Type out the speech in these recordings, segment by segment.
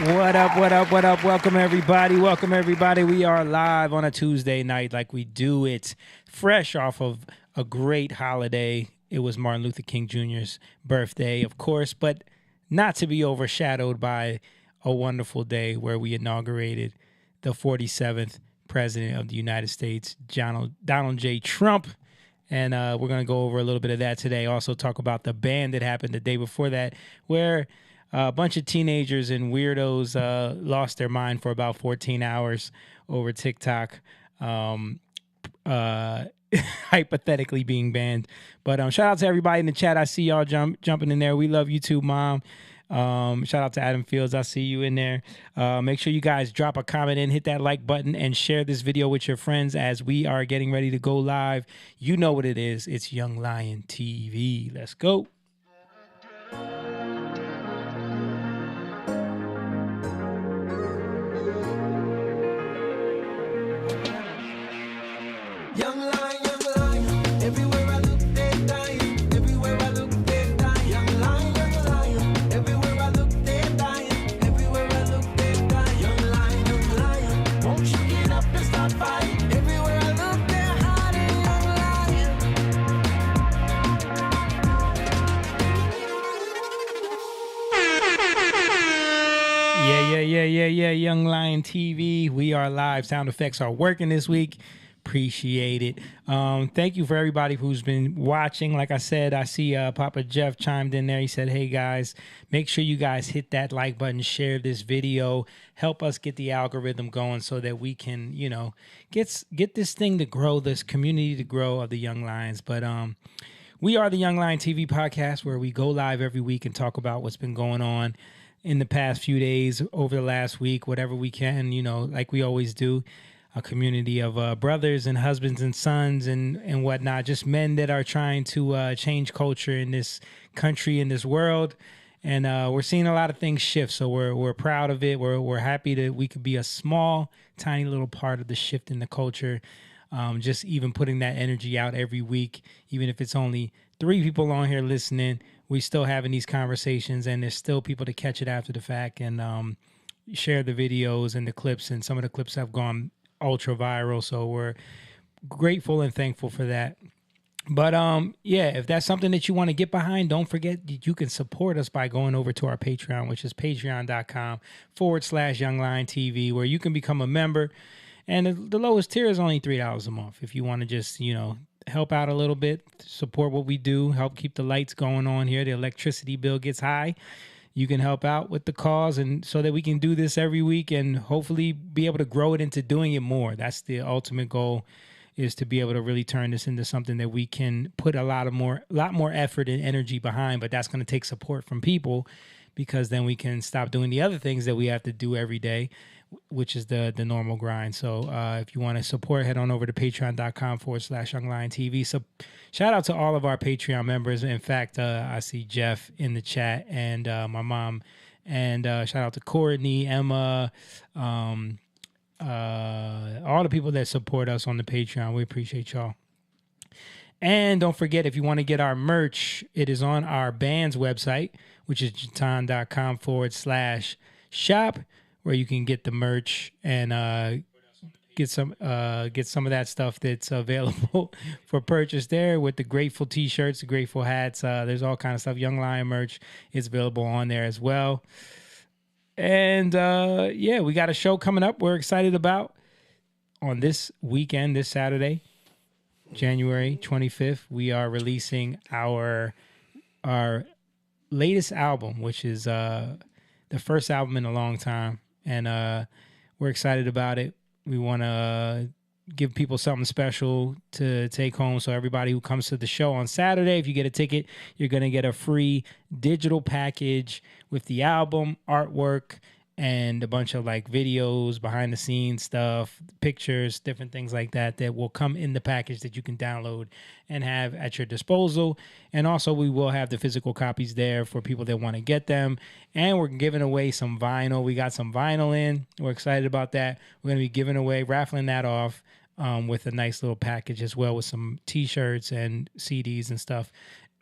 What up, what up, what up? Welcome, everybody. Welcome, everybody. We are live on a Tuesday night like we do it, fresh off of a great holiday. It was Martin Luther King Jr.'s birthday, of course, but not to be overshadowed by a wonderful day where we inaugurated the 47th President of the United States, Donald J. Trump. And we're going to go over a little bit of that today. Also talk about the ban that happened the day before that, where a bunch of teenagers and weirdos lost their mind for about 14 hours over TikTok, hypothetically being banned. But shout out to everybody in the chat. I see y'all jumping in there. We love you too, Mom. Shout out to Adam Fields. I see you in there. Make sure you guys drop a comment in, hit that like button, and share this video with your friends as we are getting ready to go live. You know what it is. It's Young Lion TV. Let's go. Yeah, Young Lion TV. We are live. Sound effects are working this week. Appreciate it. Thank you for everybody who's been watching. Like I said, I see Papa Jeff chimed in there. He said, hey guys, make sure you guys hit that like button, share this video, help us get the algorithm going so that we can, you know, get this thing to grow, this community to grow of the Young Lions. But we are the Young Lion TV podcast, where we go live every week and talk about what's been going on in the past few days, over the last week, whatever we can, you know, like we always do. A community of brothers and husbands and sons and whatnot, just men that are trying to change culture in this country, in this world. And we're seeing a lot of things shift, so we're proud of it. We're happy that we could be a small, tiny little part of the shift in the culture. Just even putting that energy out every week, even if it's only 3 people on here listening, we still having these conversations, and there's still people to catch it after the fact and share the videos and the clips. And some of the clips have gone ultra viral, so we're grateful and thankful for that. But yeah, if that's something that you want to get behind, don't forget you can support us by going over to our Patreon, which is patreon.com/YoungLionTV, where you can become a member. And the lowest tier is only $3 a month. If you want to just, you know, help out a little bit, support what we do, help keep the lights going on here. The electricity bill gets high. You can help out with the cause, and so that we can do this every week and hopefully be able to grow it into doing it more. That's the ultimate goal, is to be able to really turn this into something that we can put a lot more effort and energy behind. But that's going to take support from people, because then we can stop doing the other things that we have to do every day, which is the normal grind. So if you want to support, head on over to patreon.com/YoungLionTV. So shout out to all of our Patreon members. In fact, I see Jeff in the chat, and my mom, and shout out to Courtney, Emma, all the people that support us on the Patreon. We appreciate y'all. And don't forget, if you want to get our merch, it is on our band's website, which is jatan.com/shop, where you can get the merch and get some of that stuff that's available for purchase there, with the Grateful t-shirts, the Grateful hats. There's all kind of stuff. Young Lion merch is available on there as well. And yeah, we got a show coming up we're excited about on this weekend, this Saturday, January 25th. We are releasing our latest album, which is the first album in a long time. And we're excited about it. We want to give people something special to take home. So everybody who comes to the show on Saturday, if you get a ticket, you're going to get a free digital package with the album, artwork, and a bunch of like videos, behind the scenes stuff, pictures, different things like that will come in the package that you can download and have at your disposal. And also we will have the physical copies there for people that want to get them. And we're giving away some vinyl. We got some vinyl in. We're excited about that. We're going to be giving away, raffling that off with a nice little package as well, with some t-shirts and CDs and stuff.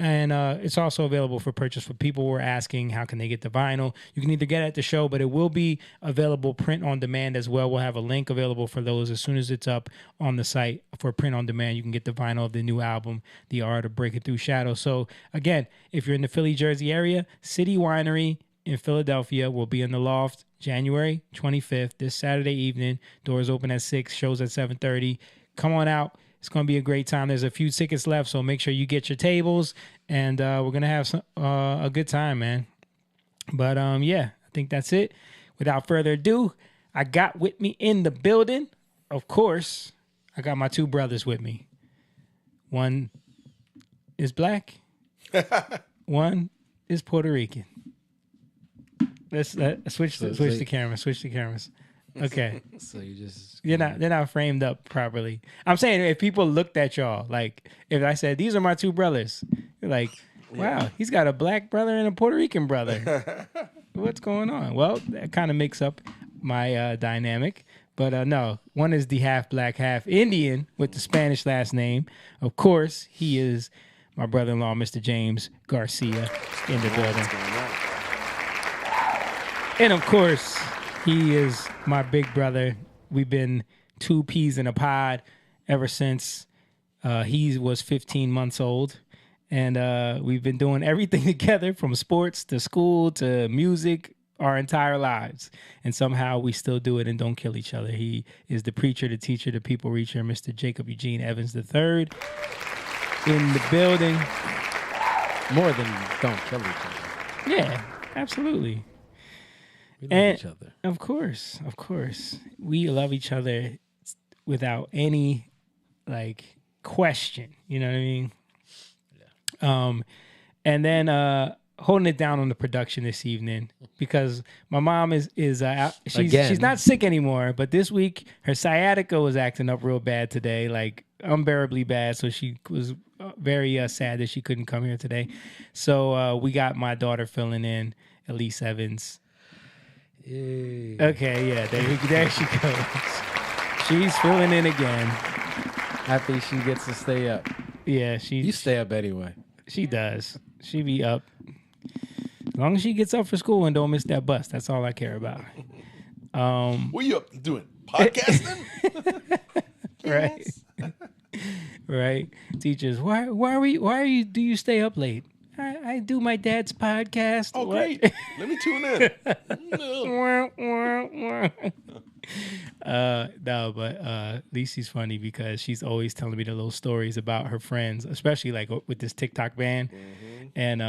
And it's also available for purchase for people who are asking how can they get the vinyl. You can either get it at the show, but it will be available print on demand as well. We'll have a link available for those as soon as it's up on the site for print on demand. You can get the vinyl of the new album, The Art of Breaking Through Shadows. So again, if you're in the Philly, Jersey area, City Winery in Philadelphia will be in the Loft January 25th, this Saturday evening. Doors open at 6, shows at 7:30. Come on out. It's going to be a great time. There's a few tickets left, so make sure you get your tables, and we're going to have a good time, man. But, yeah, I think that's it. Without further ado, I got with me in the building, of course, I got my two brothers with me. One is black. One is Puerto Rican. Let's switch the camera. Switch the cameras. Okay. So you just they're not framed up properly. I'm saying if people looked at y'all, like if I said these are my two brothers, you're like, wow, he's got a black brother and a Puerto Rican brother. What's going on? Well, that kind of makes up my dynamic. But no, one is the half black, half Indian with the Spanish last name. Of course, he is my brother-in-law, Mr. James Garcia, in the building. And of course, he is my big brother. We've been two peas in a pod ever since he was 15 months old. And we've been doing everything together from sports to school to music our entire lives. And somehow we still do it and don't kill each other. He is the preacher, the teacher, the people reacher, Mr. Jacob Eugene Evans III in the building. More than don't kill each other. Yeah, absolutely. We love each other. Of course. We love each other without any, question. You know what I mean? Yeah. And then holding it down on the production this evening because my mom is out. She's not sick anymore, but this week her sciatica was acting up real bad today, like unbearably bad. So she was very sad that she couldn't come here today. So we got my daughter filling in, Elise Evans. Yay. Okay, yeah, there she goes. She's filling in again. Happy she gets to stay up. Yeah, you stay up anyway. She does. She be up. As long as she gets up for school and don't miss that bus, that's all I care about. What you up doing? Podcasting? Right. Right. Teachers, do you stay up late? I do my dad's podcast. Oh, great. Let me tune in. No, but Lisi's funny because she's always telling me the little stories about her friends, especially like with this TikTok ban and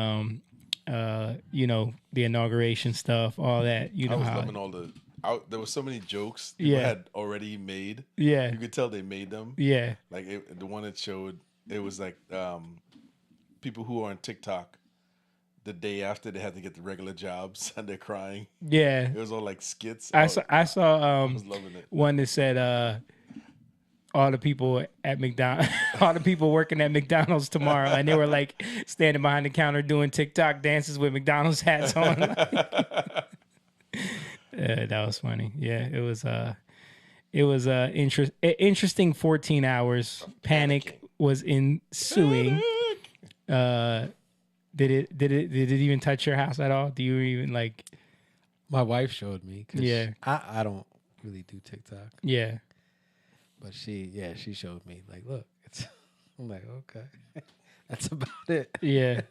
the inauguration stuff, all that. I was loving all there was so many jokes people had already made. Yeah. You could tell they made them. Yeah. Like the one that showed, it was like people who are on TikTok the day after they had to get the regular jobs and they're crying. Yeah. It was all like skits. I saw I was loving it. One that said all the people at McDonald's, all the people working at McDonald's tomorrow, and they were like standing behind the counter doing TikTok dances with McDonald's hats on. That was funny. Yeah, it was interesting 14 hours. Panic was ensuing. Did it even touch your house at all? Do you even like? My wife showed me. Yeah, I don't really do TikTok. Yeah, but she showed me. Like, look, I'm like, okay, that's about it. Yeah,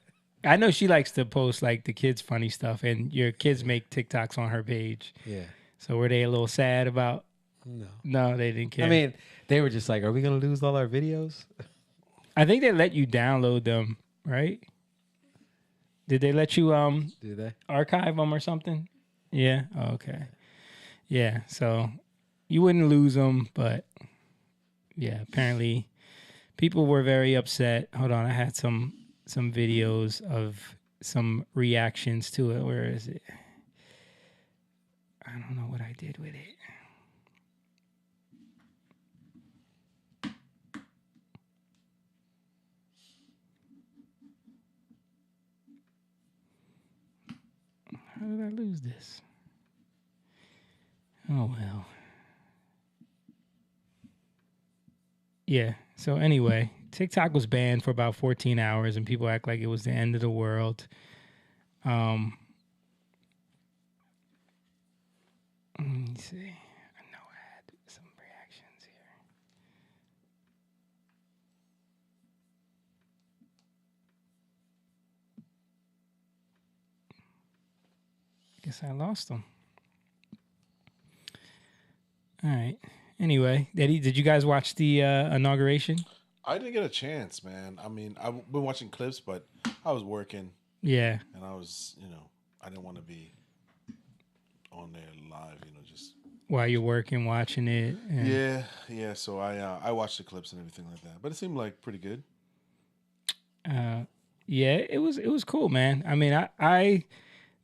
I know she likes to post like the kids' funny stuff, and your kids make TikToks on her page. Yeah. So were they a little sad about? No, they didn't care. I mean, they were just like, "Are we gonna lose all our videos?" I think they let you download them, right? Did they let you Do they archive them or something? Yeah. Oh, okay. Yeah. So you wouldn't lose them, but yeah, apparently people were very upset. Hold on, I had some videos of some reactions to it. Where is it? I don't know what I did with it. How did I lose this? Oh, well. Yeah. So anyway, TikTok was banned for about 14 hours, and people act like it was the end of the world. Let me see. I know I had some reactions here. Guess I lost them. All right. Anyway, Eddie, did you guys watch the inauguration? I didn't get a chance, man. I mean, I've been watching clips, but I was working. Yeah. And I was, I didn't want to be on there live, just while you're working, watching it. Yeah. So I watched the clips and everything like that, but it seemed like pretty good. Yeah, it was cool, man. I mean, I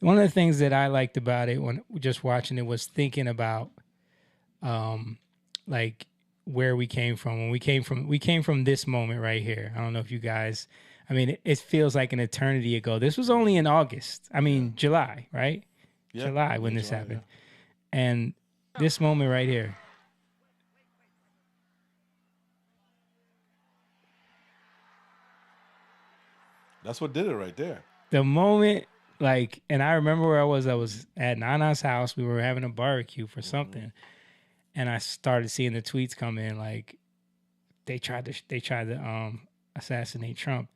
one of the things that I liked about it when just watching it was thinking about, like where we came from. When we came from this moment right here. I don't know if you guys. I mean, it feels like an eternity ago. This was only in August. I mean, July, right? Yeah, July when this happened. Yeah. And this moment right here. That's what did it right there. The moment, like, and I remember where I was at Nana's house. We were having a barbecue for something. And I started seeing the tweets come in, like, they tried to assassinate Trump.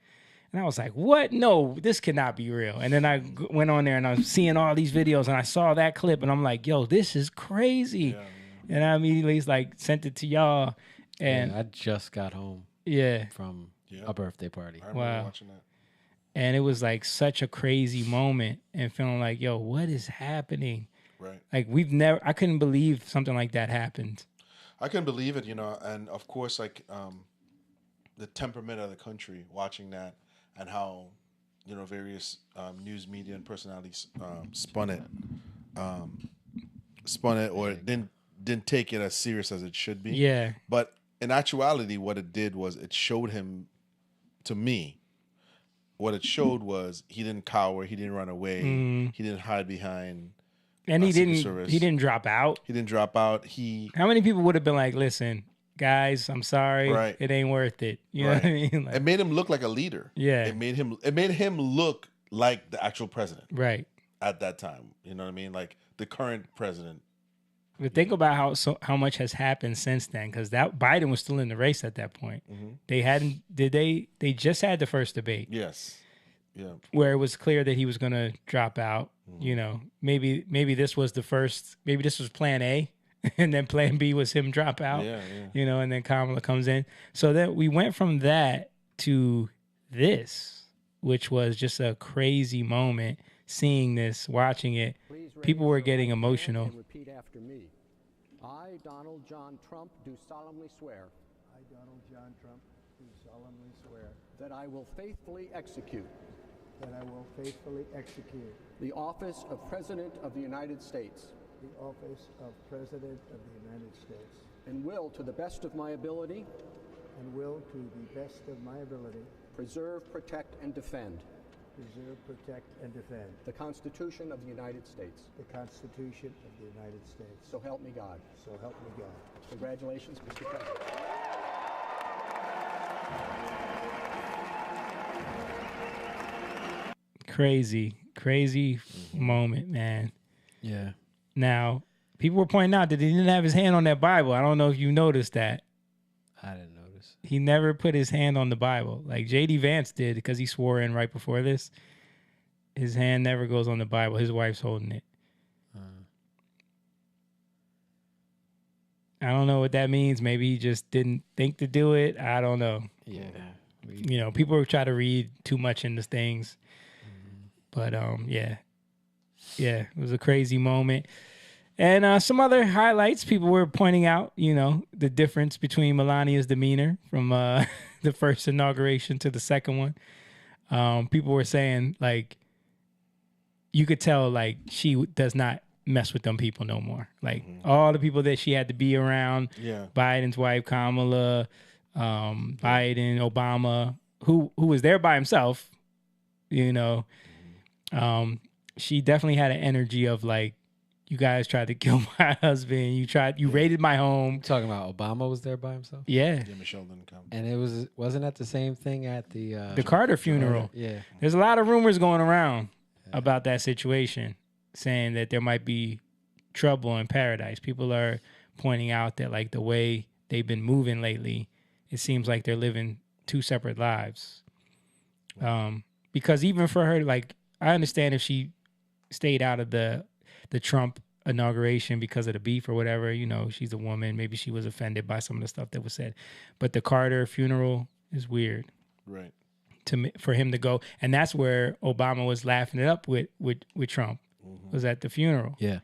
And I was like, what? No, this cannot be real. And then I went on there and I was seeing all these videos and I saw that clip and I'm like, yo, this is crazy. Yeah. And I immediately sent it to y'all. And I just got home from a birthday party. I remember watching that. And it was like such a crazy moment and feeling like, yo, what is happening? Right. Like I couldn't believe something like that happened. I couldn't believe it, and of course, like the temperament of the country watching that. And how, various news media and personalities spun it or didn't take it as serious as it should be. Yeah. But in actuality, what it did was it showed him, to me, what it showed was he didn't cower, he didn't run away, he didn't hide behind. And he didn't drop out. He didn't drop out. How many people would have been like, listen, guys, I'm sorry. Right. It ain't worth it. You know what I mean? Like, it made him look like a leader. Yeah. It made him look like the actual president. Right. At that time. You know what I mean? Like the current president. But think about how much has happened since then, because that Biden was still in the race at that point. They just had the first debate. Yes. Yeah. Where it was clear that he was gonna drop out. Maybe this was maybe this was plan A. And then plan B was him drop out, and then Kamala comes in. So that we went from that to this, which was just a crazy moment. Seeing this, watching it, people were getting emotional. Repeat after me. I, Donald John Trump, do solemnly swear. I, Donald John Trump, do solemnly swear. That I will faithfully execute. That I will faithfully execute. The office of President of the United States. The office of President of the United States. And will, to the best of my ability. And will, to the best of my ability. Preserve, protect, and defend. Preserve, protect, and defend. The Constitution of the United States. The Constitution of the United States. So help me God. So help me God. Congratulations, Mr. President. Crazy moment, man. Yeah. Now, people were pointing out that he didn't have his hand on that Bible. I don't know if you noticed that. I didn't notice. He never put his hand on the Bible. Like J.D. Vance did because he swore in right before this. His hand never goes on the Bible. His wife's holding it. I don't know what that means. Maybe he just didn't think to do it. I don't know. Yeah. People try to read too much into things. But, yeah, it was a crazy moment. And some other highlights people were pointing out, the difference between Melania's demeanor from the first inauguration to the second one. People were saying, like, you could tell, like, she does not mess with them people no more. Like, all the people that she had to be around, Biden's wife, Kamala, Biden, Obama, who was there by himself, she definitely had an energy of, like, you guys tried to kill my husband. You raided my home. Talking about Obama was there by himself, Yeah. Yeah, Michelle didn't come. and wasn't that the same thing at the Carter funeral. Yeah, There's a lot of rumors going around about that situation, saying that there might be trouble in paradise. People are pointing out that like the way they've been moving lately, it seems like they're living two separate lives. Because even for her, like, I understand if she stayed out of the Trump inauguration because of the beef or whatever, you know, she's a woman. Maybe she was offended by some of the stuff that was said. But the Carter funeral is weird. Right. For him to go, and that's where Obama was laughing it up with Trump, was at the funeral. yeah.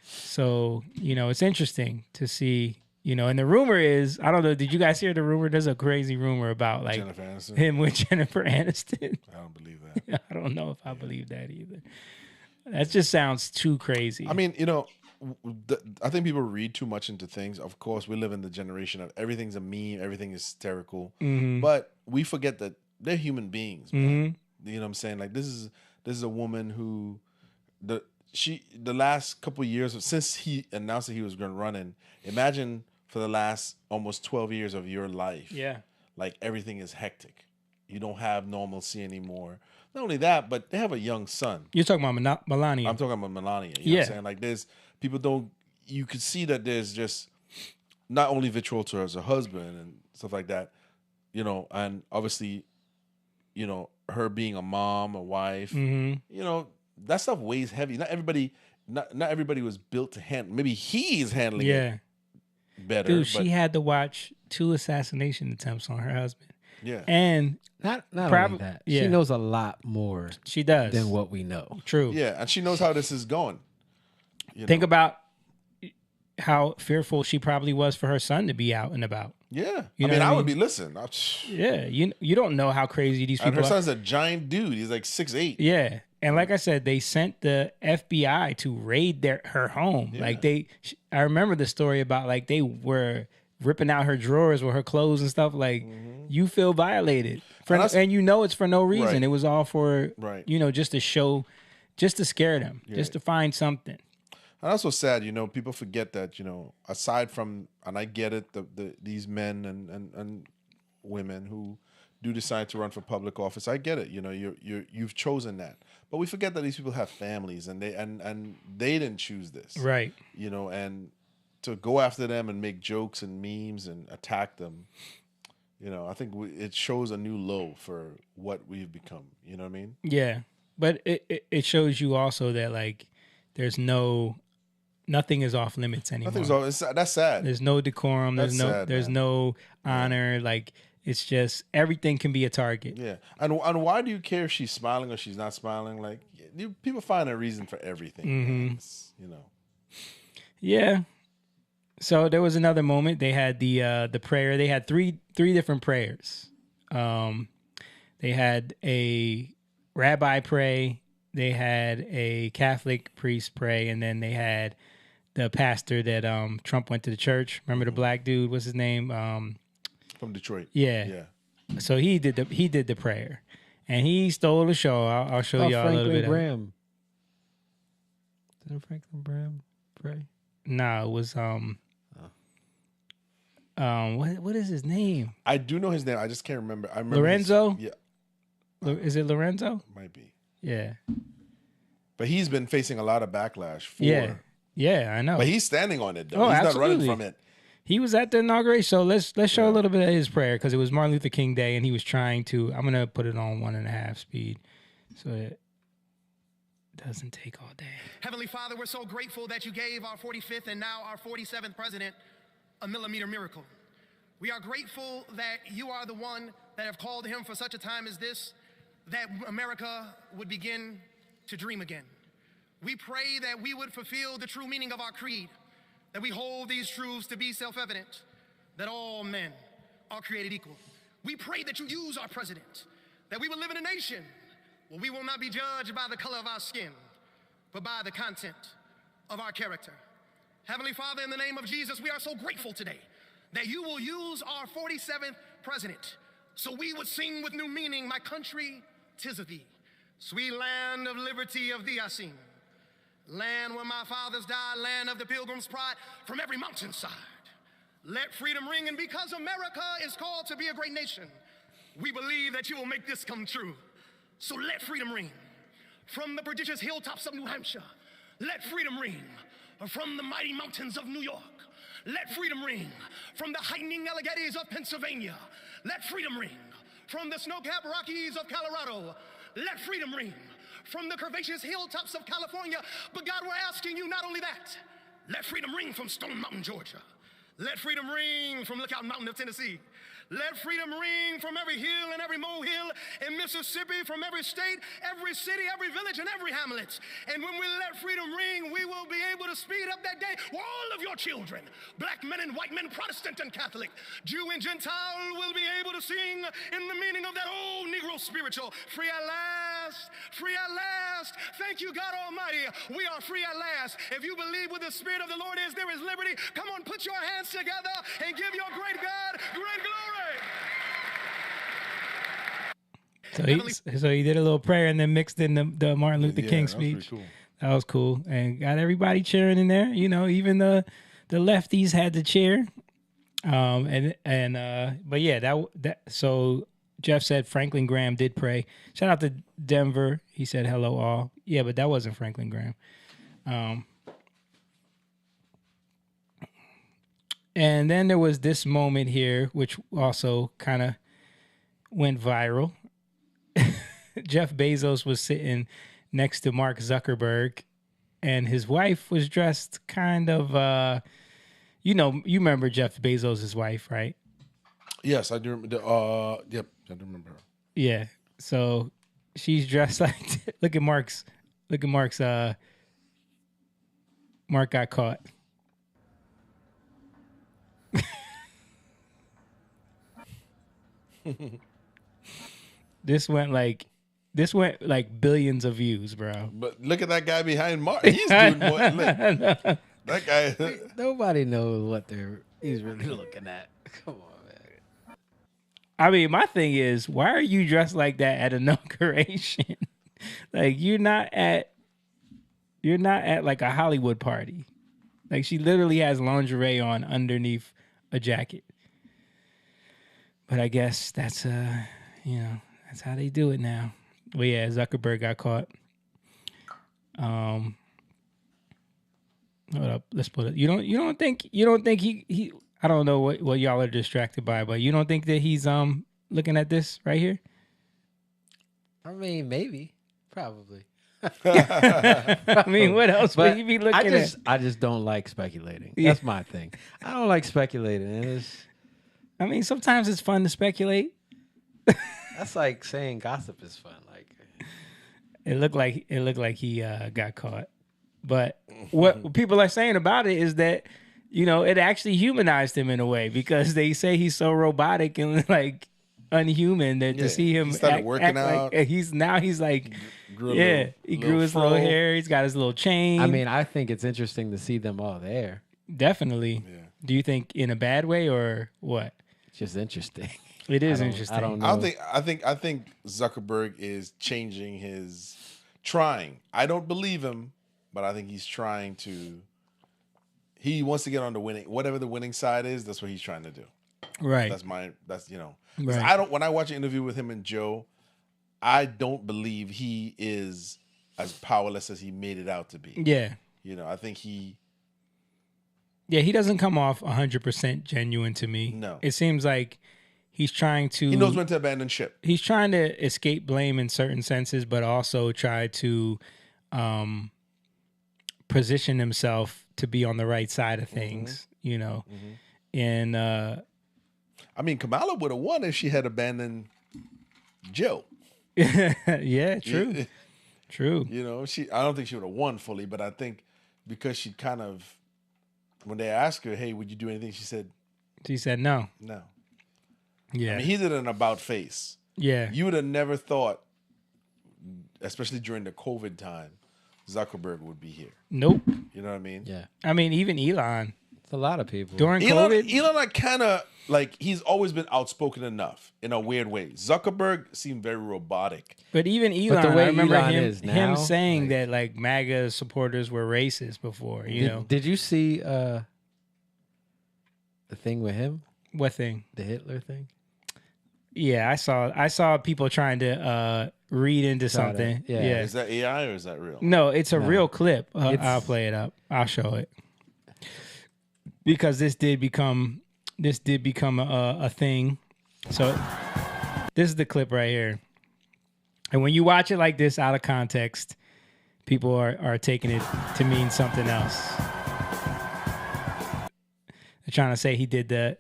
So, you know, it's interesting to see, you know, and the rumor is, I don't know, did you guys hear the rumor? There's a crazy rumor about like Jennifer Aniston. him with Jennifer Aniston. I don't believe that. I don't know if I believe that either. That just sounds too crazy. I mean, you know, I think people read too much into things. Of course, we live in the generation of everything's a meme, everything is hysterical, but we forget that they're human beings. Man. You know what I'm saying? Like this is a woman who the last couple of years since he announced that he was going to run in. Imagine for the last almost 12 years of your life. Yeah. Like everything is hectic. You don't have normalcy anymore. Not only that, but they have a young son. You're talking about Melania. I'm talking about Melania. You know what I'm saying? Like there's people you could see that there's just not only vitriol to her as a husband and stuff like that, you know, and obviously, you know, her being a mom, a wife, you know, that stuff weighs heavy. Not everybody was built to handle. Maybe he's handling it better. Dude, she had to watch 2 assassination attempts on her husband. Yeah. And Not only that. Yeah. She knows a lot more she does. than what we know. True. Yeah, and she knows how this is going. Think about how fearful she probably was for her son to be out and about. Yeah. You know I mean, what I I would mean? be, listen. Yeah, you don't know how crazy these And people her are. son's a giant dude. He's like 6'8". Yeah. And like I said, they sent the FBI to raid her home. Yeah. Like I remember the story about like they were ripping out her drawers with her clothes and stuff. Like you feel violated, and you know it's for no reason. Right. It was all for Right. you know, just to show, just to scare them, just to find something. And that's what's sad, you know, people forget that, you know, aside from, and I get it, these men and women who do decide to run for public office, I get it, you know, you've chosen that. But we forget that these people have families and they didn't choose this. Right. You know, and to go after them and make jokes and memes and attack them, you know, I think it shows a new low for what we've become, you know what I mean? Yeah. But it shows you also that like there's nothing is off limits anymore. That's sad. There's no decorum. That's sad, there's man. no honor. Like it's just everything can be a target. Yeah, and why do you care if she's smiling or she's not smiling? Like people find a reason for everything. Man. You know. Yeah. So there was another moment. They had the prayer. They had three different prayers. They had a rabbi pray. They had a Catholic priest pray, and then they had the pastor that Trump went to the church. Remember the black dude? What's his name? From Detroit. Yeah. Yeah. So he did the prayer, and he stole the show. I'll show y'all a little bit. Graham. Didn't Franklin Graham pray? No, it was what is his name? I do know his name. I just can't remember. I remember Lorenzo? Yeah, Is it Lorenzo? might be. Yeah. But he's been facing a lot of backlash for. Yeah, I know. But he's standing on it though. Oh, He's not absolutely. running from it. He was at the inauguration. So let's show a little bit of his prayer because it was Martin Luther King Day, and he was trying to. I'm gonna put it on 1.5 speed, so it doesn't take all day. Heavenly Father, we're so grateful that you gave our 45th and now our 47th president a millimeter miracle. We are grateful that you are the one that have called him for such a time as this, that America would begin to dream again. We pray that we would fulfill the true meaning of our creed, that we hold these truths to be self-evident, that all men are created equal. We pray that you use our president, that we will live in a nation where we will not be judged by the color of our skin, but by the content of our character. Heavenly Father, in the name of Jesus, we are so grateful today that you will use our 47th president so we would sing with new meaning, my country, 'tis of thee. Sweet land of liberty, of thee I sing. Land where my fathers died, land of the pilgrim's pride, from every mountainside. Let freedom ring, and because America is called to be a great nation, we believe that you will make this come true. So let freedom ring. From the prodigious hilltops of New Hampshire, let freedom ring. From the mighty mountains of New York, let freedom ring. From the heightening Alleghenies of Pennsylvania, let freedom ring. From the snow-capped Rockies of Colorado, let freedom ring. From the curvaceous hilltops of California, but God, we're asking you not only that, let freedom ring from Stone Mountain, Georgia. Let freedom ring from Lookout Mountain of Tennessee. Let freedom ring from every hill and every molehill in Mississippi, from every state, every city, every village, and every hamlet. And when we let freedom ring, we will be able to speed up that day where all of your children, black men and white men, Protestant and Catholic, Jew and Gentile, will be able to sing in the meaning of that old Negro spiritual, free at last, free at last. Thank you, God Almighty. We are free at last. If you believe with the Spirit of the Lord is, there is liberty. Come on, put your hands together and give your great God great glory. So he did a little prayer and then mixed in the Martin Luther King speech. Cool. That was cool, and got everybody cheering in there. You know, even the lefties had to cheer. But yeah, that. So Jeff said Franklin Graham did pray. Shout out to Denver. He said hello all. Yeah, but that wasn't Franklin Graham. And then there was this moment here, which also kind of went viral. Jeff Bezos was sitting next to Mark Zuckerberg, and his wife was dressed kind of, you remember Jeff Bezos' wife, right? Yes, I do remember. Yep, I do remember her. Yeah. So she's dressed like, look at Mark's, Mark got caught. This went like billions of views, bro. But look at that guy behind Mark. He's doing more. Look, that guy. Nobody knows what he's really looking at. Come on, man. I mean, my thing is, why are you dressed like that at inauguration? Like you're not at like a Hollywood party. Like she literally has lingerie on underneath a jacket. But I guess that's that's how they do it now. Well, yeah, Zuckerberg got caught. Hold up, let's put it. You don't think he I don't know what y'all are distracted by, but you don't think that he's looking at this right here? I mean, maybe, probably. I mean, what else would you be looking at? I just don't like speculating. That's my thing. I don't like speculating. I mean, sometimes it's fun to speculate. That's like saying gossip is fun. Like it looked like he got caught. But what people are saying about it is that it actually humanized him in a way, because they say he's so robotic and like unhuman that to see him he started working out. Like, he's like he grew his little hair. He's got his little chain. I mean, I think it's interesting to see them all there. Definitely. Yeah. Do you think in a bad way or what? It's just interesting. It is interesting. I don't know. I think Zuckerberg is trying. I don't believe him, but I think he's trying to. He wants to get on the whatever the winning side is. That's what he's trying to do. Right. Right. When I watch an interview with him and Joe, I don't believe he is as powerless as he made it out to be. Yeah. I think he. Yeah, he doesn't come off 100% genuine to me. No. It seems like he's trying to. He knows when to abandon ship. He's trying to escape blame in certain senses, but also try to position himself to be on the right side of things, And I mean, Kamala would have won if she had abandoned Joe. Yeah, true. True. I don't think she would have won fully, but I think because she kind of, when they asked her, hey, would you do anything? She said no. No. Yeah. I mean, he did an about face. Yeah. You would have never thought, especially during the COVID time, Zuckerberg would be here. Nope. You know what I mean? Yeah. I mean, even Elon. a lot of people. During Elon, COVID, Elon, like kind of like he's always been outspoken enough in a weird way. Zuckerberg seemed very robotic. but even Elon, But the way I remember Elon him, is now, him saying like- that like MAGA supporters were racist before. You know Did you see the thing with him? what thing? The Hitler thing? Yeah, I saw people trying to read into Try to- something. yeah. Yeah. Is that AI or is that real? No, it's a No. real clip. It's- I'll play it up. I'll show it because this did become a thing. So this is the clip right here. And when you watch it like this out of context, people are taking it to mean something else. They're trying to say he did the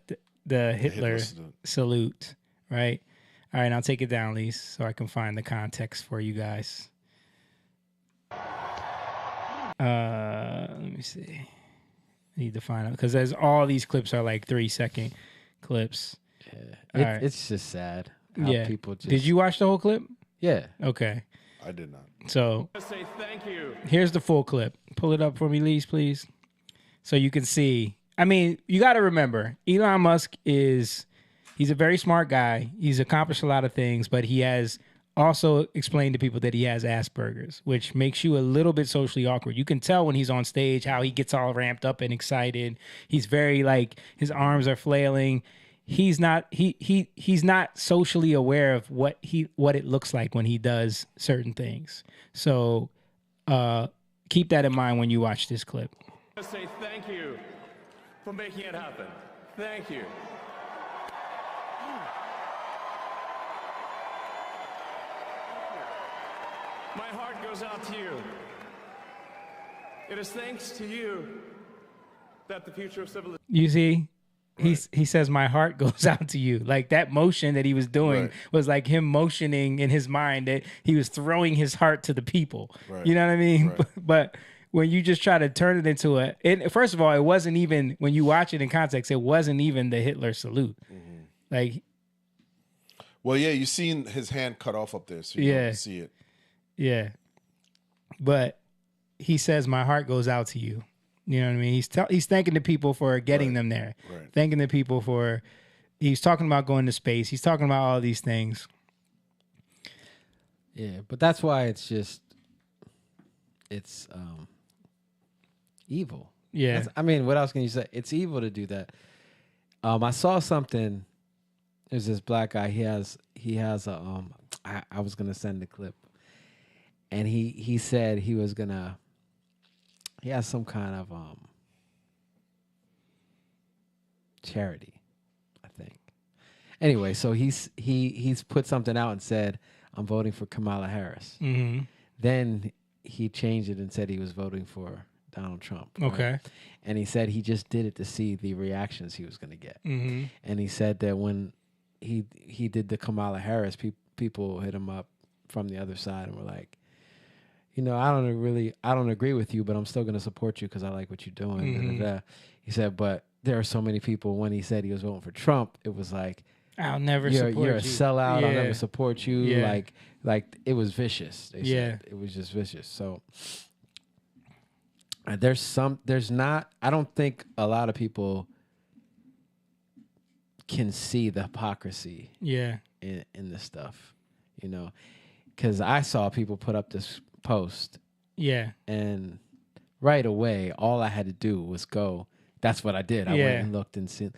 Hitler salute, right? All right, I'll take it down, Lise, so I can find the context for you guys. Let me see. I need to find out because there's all these clips are like 3-second clips. All right. It's just sad. How Yeah. people just. Did you watch the whole clip? Yeah. Okay. I did not. So Say thank you. here's the full clip. Pull it up for me, Lise, please. So you can see. I mean, you got to remember, Elon Musk he's a very smart guy. He's accomplished a lot of things, but he has also explained to people that he has Asperger's, which makes you a little bit socially awkward. You can tell when he's on stage how he gets all ramped up and excited. He's very like his arms are flailing. He's not he's not socially aware of what it looks like when he does certain things. So keep that in mind when you watch this clip. Say thank you for making it happen. Thank you. My heart goes out to you. It is thanks to you that the future of civilization. You see, he says, my heart goes out to you. Like that motion that he was doing Right. was like him motioning in his mind that he was throwing his heart to the people. Right. You know what I mean? Right. But when you just try to turn it into first of all, it wasn't even, when you watch it in context, it wasn't even the Hitler salute. Mm-hmm. Like, Well, yeah, you seen his hand cut off up there, so you Yeah. don't see it. yeah. But he says, my heart goes out to you. You know what I mean? He's thanking the people for getting Right. them there. Right. Thanking the people for, he's talking about going to space. He's talking about all these things. Yeah, but that's why it's evil. Yeah. I mean, what else can you say? It's evil to do that. I saw something. There's this black guy. He has a I was gonna send the clip, and he said he was gonna. He has some kind of charity, I think. Anyway, so he's put something out and said, I'm voting for Kamala Harris. Mm-hmm. Then he changed it and said he was voting for Donald Trump. right? Okay. And he said he just did it to see the reactions he was going to get. Mm-hmm. And he said that when he did the Kamala Harris, people hit him up from the other side and were like, you know, I don't agree with you, but I'm still going to support you because I like what you're doing. Mhm. Da, da, da. He said, but there are so many people when he said he was voting for Trump, it was like, I'll never you're support a you. sellout. I'll Yeah. never support you. Yeah. Like it was vicious. They Yeah. said. It was just vicious. So I don't think a lot of people can see the hypocrisy Yeah. in this stuff, you know, because I saw people put up this post Yeah. and right away, all I had to do was go. That's what I did. I Yeah. went and looked and seen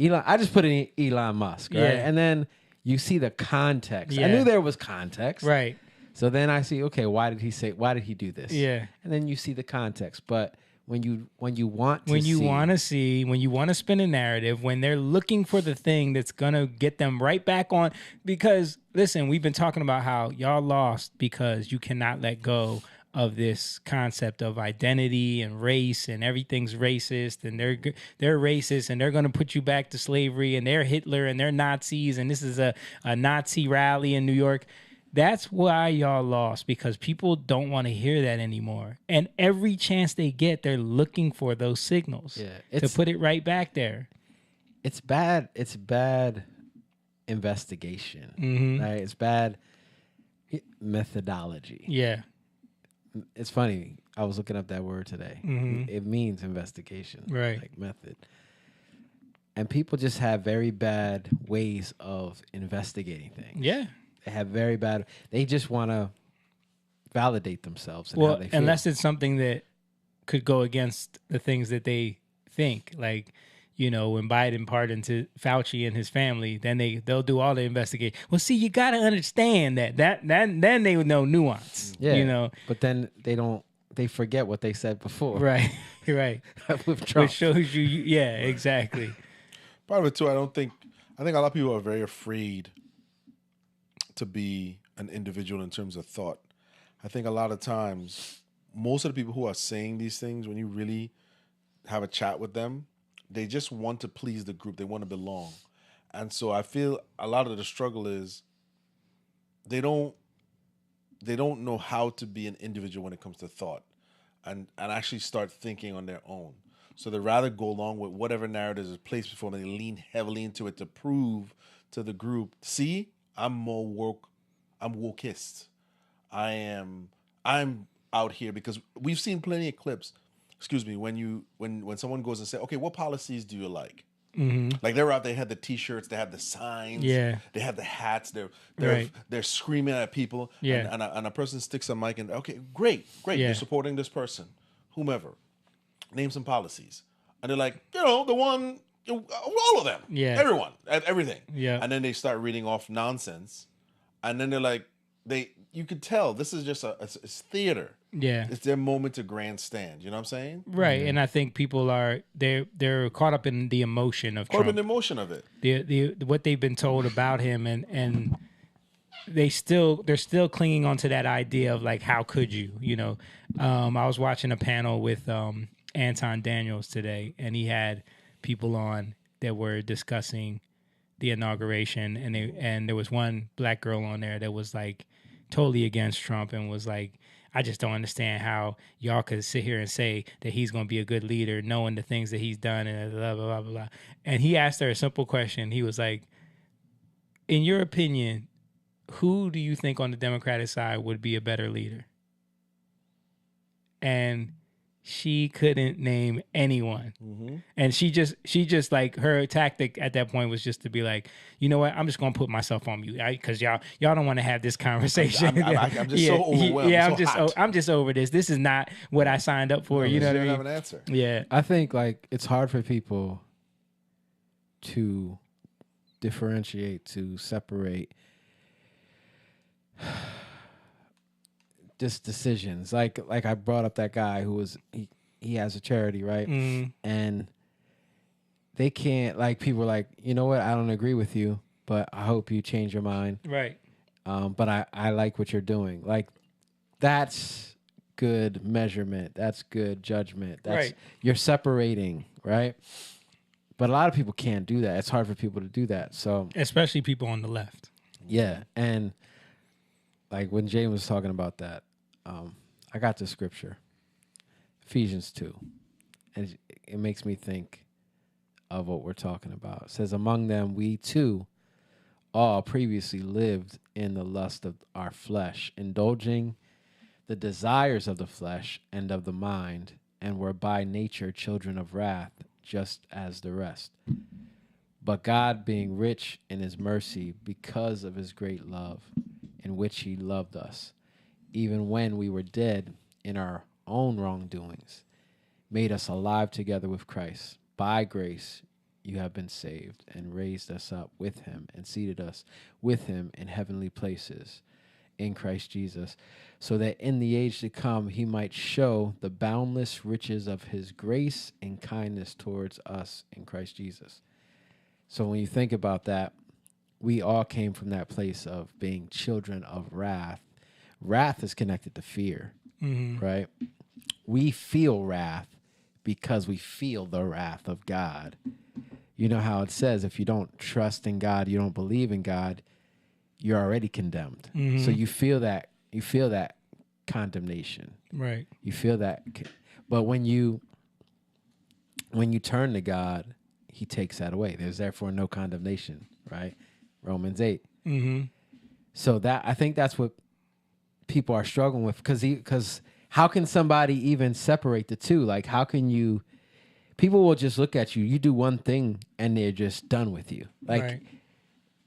Elon. I just put in Elon Musk, right? Yeah. And then you see the context. I Yeah. knew there was context, Right. So then I see, okay, why did he do this? Yeah. And then you see the context. But when you want to spin a narrative, when they're looking for the thing that's gonna get them right back on, because listen, we've been talking about how y'all lost because you cannot let go of this concept of identity and race, and everything's racist, and they're racist, and they're going to put you back to slavery, and they're Hitler, and they're Nazis, and this is a Nazi rally in New York. That's why y'all lost, because people don't want to hear that anymore. And every chance they get, they're looking for those signals to put it right back there. It's bad. It's bad investigation. Mhm. Right? It's bad methodology. Yeah. it's funny. I was looking up that word today. It means investigation, Right. like method. And people just have very bad ways of investigating things. Yeah. They have very bad. They just want to validate themselves and how Well, they feel. unless it's something that could go against the things that they think, like, you know, when Biden pardoned to Fauci and his family, then they'll do all the investigation. Well, see, you got to understand that then they would know nuance. Yeah, you know, but then they forget what they said before. right, right. With Trump. Which shows you, yeah, exactly. Part of it too, I think a lot of people are very afraid to be an individual in terms of thought. I think a lot of times, most of the people who are saying these things, when you really have a chat with them, they just want to please the group. They want to belong. And so I feel a lot of the struggle is they don't know how to be an individual when it comes to thought and actually start thinking on their own. So they rather go along with whatever narrative is placed before them. They lean heavily into it to prove to the group, see, I'm more woke. I'm wokeist. I'm out here because we've seen plenty of clips. Excuse me, when someone goes and say, okay, what policies do you like? Like they're out, they had the T-shirts, they had the signs, Yeah. they had the hats, Right. they're screaming at people, Yeah. and a person sticks a mic and okay, great, Yeah. you're supporting this person, whomever, name some policies, and they're like, you know, the one, all of them, Yeah. everyone, everything, Yeah. and then they start reading off nonsense, and then they're like, you could tell this is just it's theater. Yeah. It's their moment to grandstand. You know what I'm saying? Right. And I think people are they're caught up in the emotion of Caught up in Trump. the emotion of it. The what they've been told about him, and they're still clinging on to that idea of like, how could you, you know? I was watching a panel with Anton Daniels today, and he had people on that were discussing the inauguration, and there was one black girl on there that was like totally against Trump and was like, I just don't understand how y'all could sit here and say that he's going to be a good leader, knowing the things that he's done and blah, blah, blah, blah, blah. And he asked her a simple question. He was like, in your opinion, who do you think on the Democratic side would be a better leader? And she couldn't name anyone. And she just like, her tactic at that point was just to be like, you know what, I'm just gonna put myself on mute because y'all don't want to have this conversation. I'm just so overwhelmed. Yeah, so I'm just over this. This is not what I signed up for. You know what I don't mean? have an answer. Yeah, I think like it's hard for people to differentiate, to separate just decisions. Like I brought up that guy who was he has a charity, right? And they can't, like, people are like, you know what, I don't agree with you, but I hope you change your mind. right. But I like what you're doing. Like, that's good measurement. That's good judgment. That's Right. You're separating, right? But a lot of people can't do that. It's hard for people to do that. So Especially people on the left. yeah, and like when Jay was talking about that, I got the scripture, Ephesians 2, and it makes me think of what we're talking about. It says, among them we too all previously lived in the lust of our flesh, indulging the desires of the flesh and of the mind, and were by nature children of wrath, just as the rest. But God, being rich in his mercy, because of his great love, in which he loved us, even when we were dead in our own wrongdoings, made us alive together with Christ. By grace you have been saved, and raised us up with him, and seated us with him in heavenly places in Christ Jesus, so that in the age to come he might show the boundless riches of his grace and kindness towards us in Christ Jesus. So when you think about that, we all came from that place of being children of wrath. Wrath is connected to fear, right? We feel wrath because we feel the wrath of God. You know how it says, if you don't trust in God, you don't believe in God, you're already condemned. So you feel that condemnation. Right. You feel that. But when you turn to God, he takes that away. There's therefore no condemnation, right? Romans 8. So that, I think that's what people are struggling with, because how can somebody even separate the two? Like, how can you? People will just look at you. You do one thing and they're just done with you. Like, Right.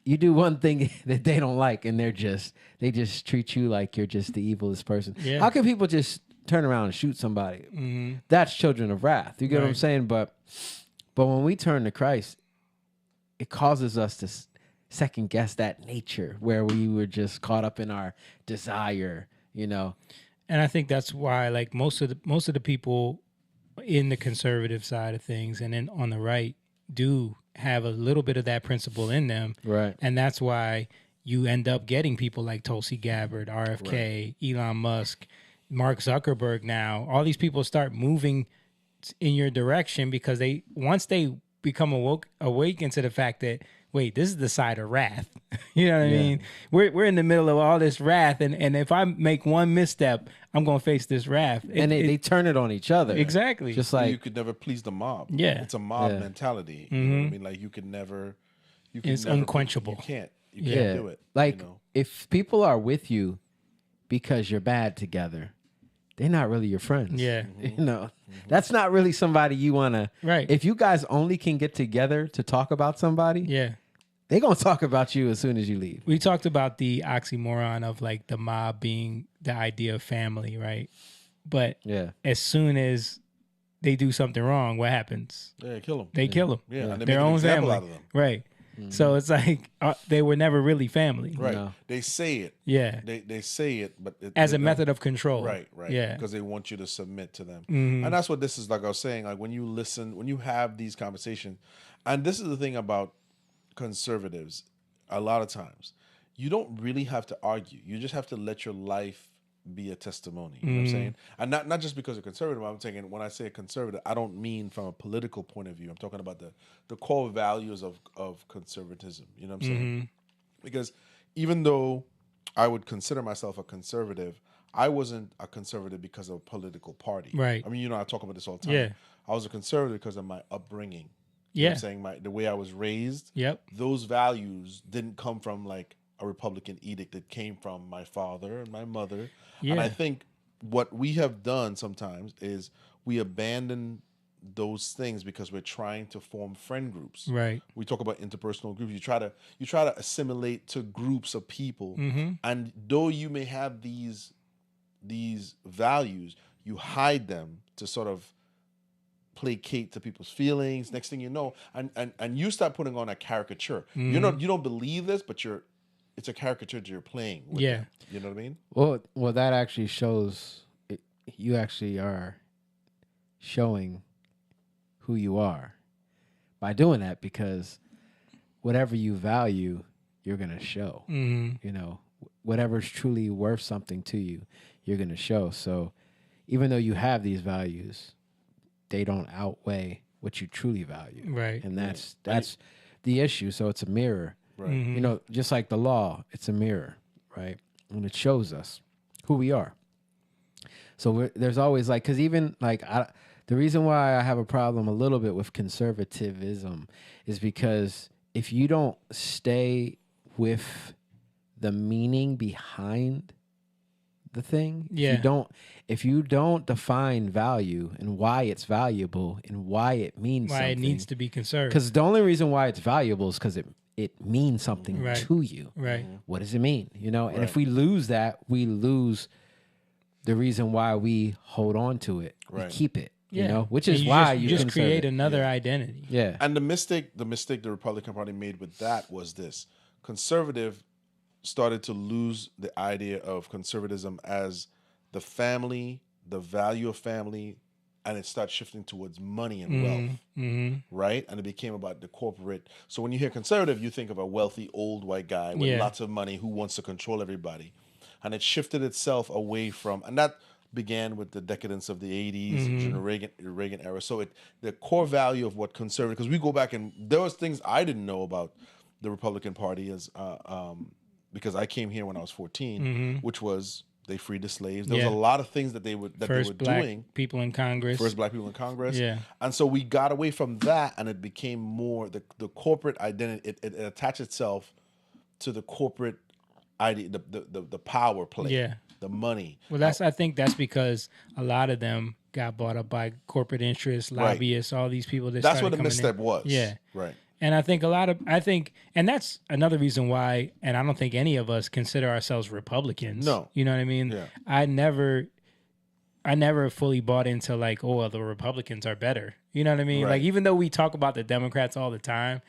you do one thing that they don't like, and they just treat you like you're just the evilest person. Yeah. How can people just turn around and shoot somebody? That's children of wrath. You get what I'm Right. saying? But when we turn to Christ, it causes us to second guess that nature where we were just caught up in our desire, you know. And I think that's why, like, most of the people in the conservative side of things and then on the right do have a little bit of that principle in them. Right. And that's why you end up getting people like Tulsi Gabbard, RFK, Elon Musk, Mark Zuckerberg now. All these people start moving in your direction because once they become awaken to the fact that, wait, this is the side of wrath. You know what I mean? We're in the middle of all this wrath, and if I make one misstep, I'm going to face this wrath. And they turn it on each other. Exactly. Just you like, could never please the mob. Yeah. It's a mob Yeah. mentality. You know what I mean? Like, you could never. It's unquenchable. You can't yeah, do it. like you know? if people are with you because you're bad together, they're not really your friends. Yeah. You know, that's not really somebody you want to. Right. If you guys only can get together to talk about somebody, Yeah. they're going to talk about you as soon as you leave. We talked about the oxymoron of like the mob being the idea of family, right? But Yeah. as soon as they do something wrong, what happens? Yeah, kill them. They kill them. Yeah, and they Their make an own example family. out of them. Right. So it's like they were never really family. Right. No. They say it. Yeah. They say it, but As they a don't. method of control. Right. Yeah. Because they want you to submit to them, Mm-hmm. and that's what this is. Like I was saying, like when you listen, when you have these conversations, and this is the thing about conservatives. A lot of times, you don't really have to argue. You just have to let your life be a testimony. You know what I'm saying? And not just because you're conservative. I'm saying when I say conservative, I don't mean from a political point of view. I'm talking about the core values of conservatism. You know what I'm saying? Because even though I would consider myself a conservative, I wasn't a conservative because of a political party. Right. I mean, you know, I talk about this all the time. Yeah. I was a conservative because of my upbringing. You know Yeah. what I'm saying? The way I was raised, Yep. those values didn't come from like a Republican edict. It came from my father and my mother. Yeah. And I think what we have done sometimes is we abandon those things because we're trying to form friend groups. Right. We talk about interpersonal groups. You try to assimilate to groups of people, and though you may have these values, you hide them to sort of placate to people's feelings. Next thing you know, and you start putting on a caricature. You don't believe this, but it's a caricature that you're playing with Yeah. them. You know what I mean? Well, that actually shows you actually are showing who you are by doing that, because whatever you value, you're going to show. You know, whatever's truly worth something to you, you're going to show. So even though you have these values, they don't outweigh what you truly value. Right. And that's the issue. So it's a mirror. Right. You know, just like the law, it's a mirror, right? And it shows us who we are. So there's always like, because even like the reason why I have a problem a little bit with conservatism is because if you don't stay with the meaning behind the thing, if you don't define value and why it's valuable and why it means Why something, it needs to be conserved. because the only reason why it's valuable is because it means something Right. to you. Right. What does it mean? You know, and if we lose that, we lose the reason why we hold on to it. Right. We keep it. Yeah. You know, which And is why you you just conserve create it. another identity. Yeah. And the mistake the Republican Party made with that was this: conservative started to lose the idea of conservatism as the family, the value of family, and it started shifting towards money and wealth, right? And it became about the corporate. So when you hear conservative, you think of a wealthy old white guy with lots of money who wants to control everybody. And it shifted itself away from, and that began with the decadence of the 80s, during the Reagan era. So the core value of what conservative, because we go back and there was things I didn't know about the Republican Party as because I came here when I was 14, which was they freed the slaves. There was a lot of things that they were Black doing. people in Congress. First black people in Congress. Yeah. And so we got away from that, and it became more the corporate identity. It attached itself to the corporate idea, the power play. Yeah. the money. Well, I think that's because a lot of them got bought up by corporate interests, lobbyists, all these people that That's started what the coming misstep in. was. Yeah. Right. And I think and that's another reason why, and I don't think any of us consider ourselves Republicans. No. You know what I mean? Yeah. I never fully bought into like, oh, well, the Republicans are better. You know what I mean? Right. Like, even though we talk about the Democrats all the time,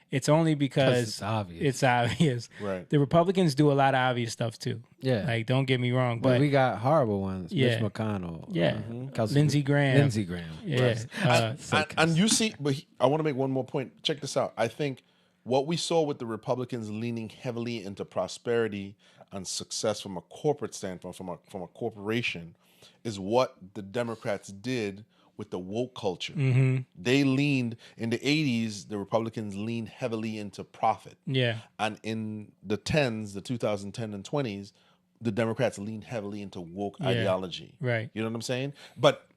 it's only because it's obvious. It's obvious. Right. The Republicans do a lot of obvious stuff too. Yeah. Like, don't get me wrong, But but we got horrible ones. Yeah. Mitch McConnell. yeah, Kelsey- Lindsey Graham. Lindsey Graham. Yeah. And you see, but I want to make one more point. Check this out. I think what we saw with the Republicans leaning heavily into prosperity and success from a corporate standpoint, from a corporation, is what the Democrats did with the woke culture. They leaned in the 80s. The Republicans leaned heavily into profit. Yeah. And in the 2010 and 20s, the Democrats leaned heavily into woke ideology. Right. You know what I'm saying? But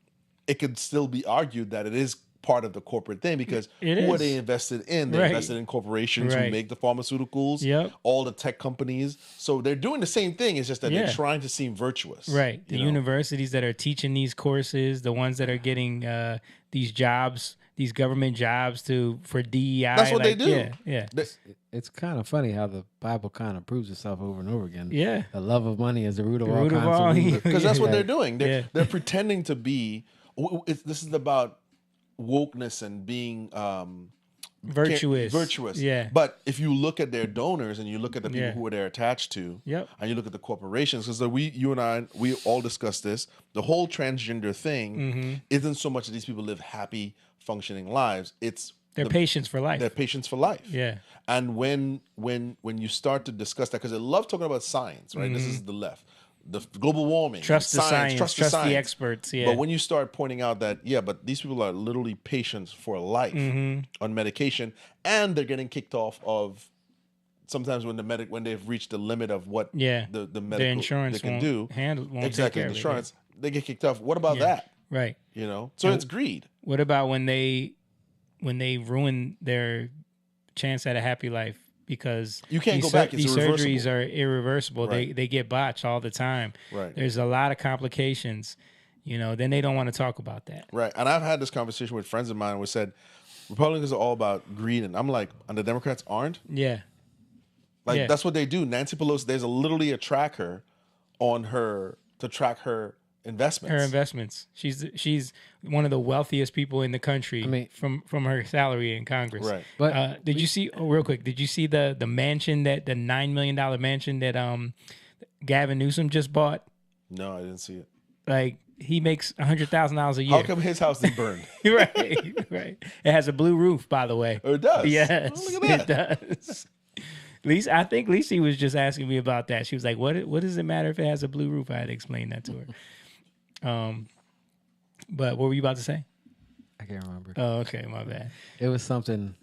it could still be argued that it is part of the corporate thing because It who are is. they invested in? They Right. invested in corporations who Right. make the pharmaceuticals, Yep. all the tech companies. So they're doing the same thing. It's just that Yeah. they're trying to seem virtuous. Right. The you know? universities that are teaching these courses, the ones that are getting these jobs, these government jobs for DEI. That's what they like, do. Yeah. Yeah. It's kind of funny how the Bible kind of proves itself over and over again. Yeah. The love of money is the root of all root of kinds all of evil. evil. Because that's what Yeah. they're doing. They're, Yeah. they're pretending to be. This is about wokeness and being Virtuous. virtuous. Yeah. But if you look at their donors and you look at the people Yeah. who they're attached to, Yep. and you look at the corporations, because you and I, we all discussed this. The whole transgender thing Mm-hmm. isn't so much that these people live happy, functioning lives. It's They're patients for life. their patience for life. Yeah. And when you start to discuss that, because they love talking about science, right? This is the left. The global warming, Trust the science. trust Trust the science. experts. Yeah. But when you start pointing out that, but these people are literally patients for life on medication, and they're getting kicked off of sometimes when they've reached the limit of what Yeah. the The medical insurance they can won't do. won't Exactly, take care of it, insurance, they get kicked off. What about that? Right. You know, so it's greed. What about when they ruin their chance at a happy life because You can't these go back. It's these irreversible. surgeries are irreversible. Right. They get botched all the time. Right. There's a lot of complications. Then they don't want to talk about that. Right. And I've had this conversation with friends of mine who said Republicans are all about greed, and I'm like, and the Democrats aren't. Yeah. Like Yeah. that's what they do. Nancy Pelosi, there's literally a tracker on her to track her investments. Her investments. She's one of the wealthiest people in the country. I mean- from her salary in Congress. Right. But did you see? Oh, real quick. Did you see the mansion the $9 million mansion that Gavin Newsom just bought? No, I didn't see it. Like he makes $100,000 a year. How come his house didn't burn? right. Right. It has a blue roof, by the way. Oh, it does. Yes, Oh, look at that. it does. I think Lisa was just asking me about that. She was like, "What does it matter if it has a blue roof?" I had to explain that to her. But what were you about to say? I can't remember. Oh, okay, my bad. It was something.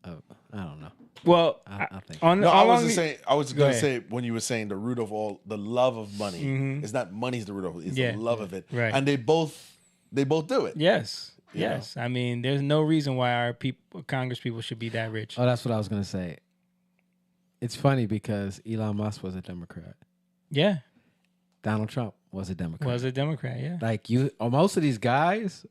I don't know. Well, I think. on No, how I was long just saying. I was Go going to ahead. say when you were saying the root of all the love of money. It's not money's the root of it. It's Yeah. the love of it. Right. And they both do it. Yes, You yes. I mean, there's no reason why our Congress people should be that rich. Oh, that's what I was gonna say. It's funny because Elon Musk was a Democrat. Yeah, Donald Trump was a Democrat. was a Democrat. Yeah, Like most of these guys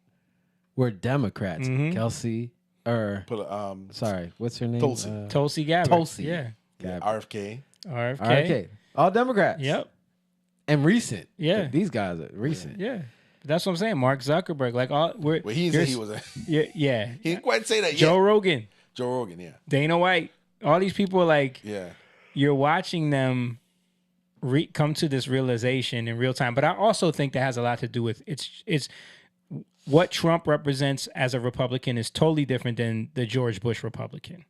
were Democrats. Mhm. Kelsey, sorry, what's her name? Tulsi. Tulsi Gabbard. Tulsi. Yeah, Gabbard. RFK. RFK. Okay, all Democrats. Yep. And recent. Yeah. These guys are recent. Yeah, that's what I'm saying. Mark Zuckerberg, like all we're. Well, he didn't say he was a. Yeah. He didn't quite say that yet. Joe Rogan, Joe Rogan, yeah. Dana White, all these people, like Yeah. you're watching them come to this realization in real time. But I also think that has a lot to do with it's what Trump represents as a Republican is totally different than the George Bush Republican.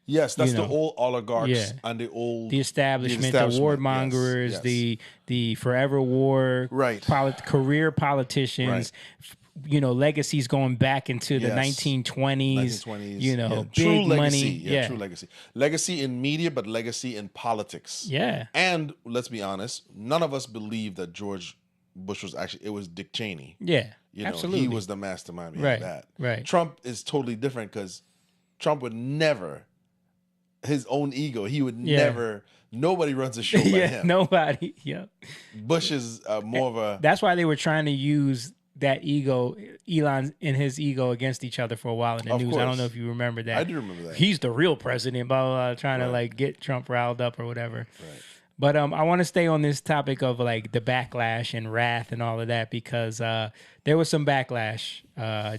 Yes, that's You the know. old oligarchs Yeah. and the old The establishment, the warmongers, the forever war, Right. Career politicians, legacies going back into the Yes. 1920s, 1920s. big true legacy. money. Yeah, true legacy. Legacy in media, but legacy in politics. Yeah. And let's be honest, none of us believe that George Bush it was Dick Cheney. Yeah, You know, absolutely. he was the mastermind behind Right, that. right. Trump is totally different because Trump would never his own ego. He would never. Nobody runs a show by him. Nobody. Yeah. Bush is more of a. That's why they were trying to use that ego, Elon and his ego, against each other for a while in the news. Course. I don't know if you remember that. I do remember that. He's the real president, blah, blah, blah, trying to like get Trump riled up or whatever. Right. But I want to stay on this topic of like the backlash and wrath and all of that because there was some backlash.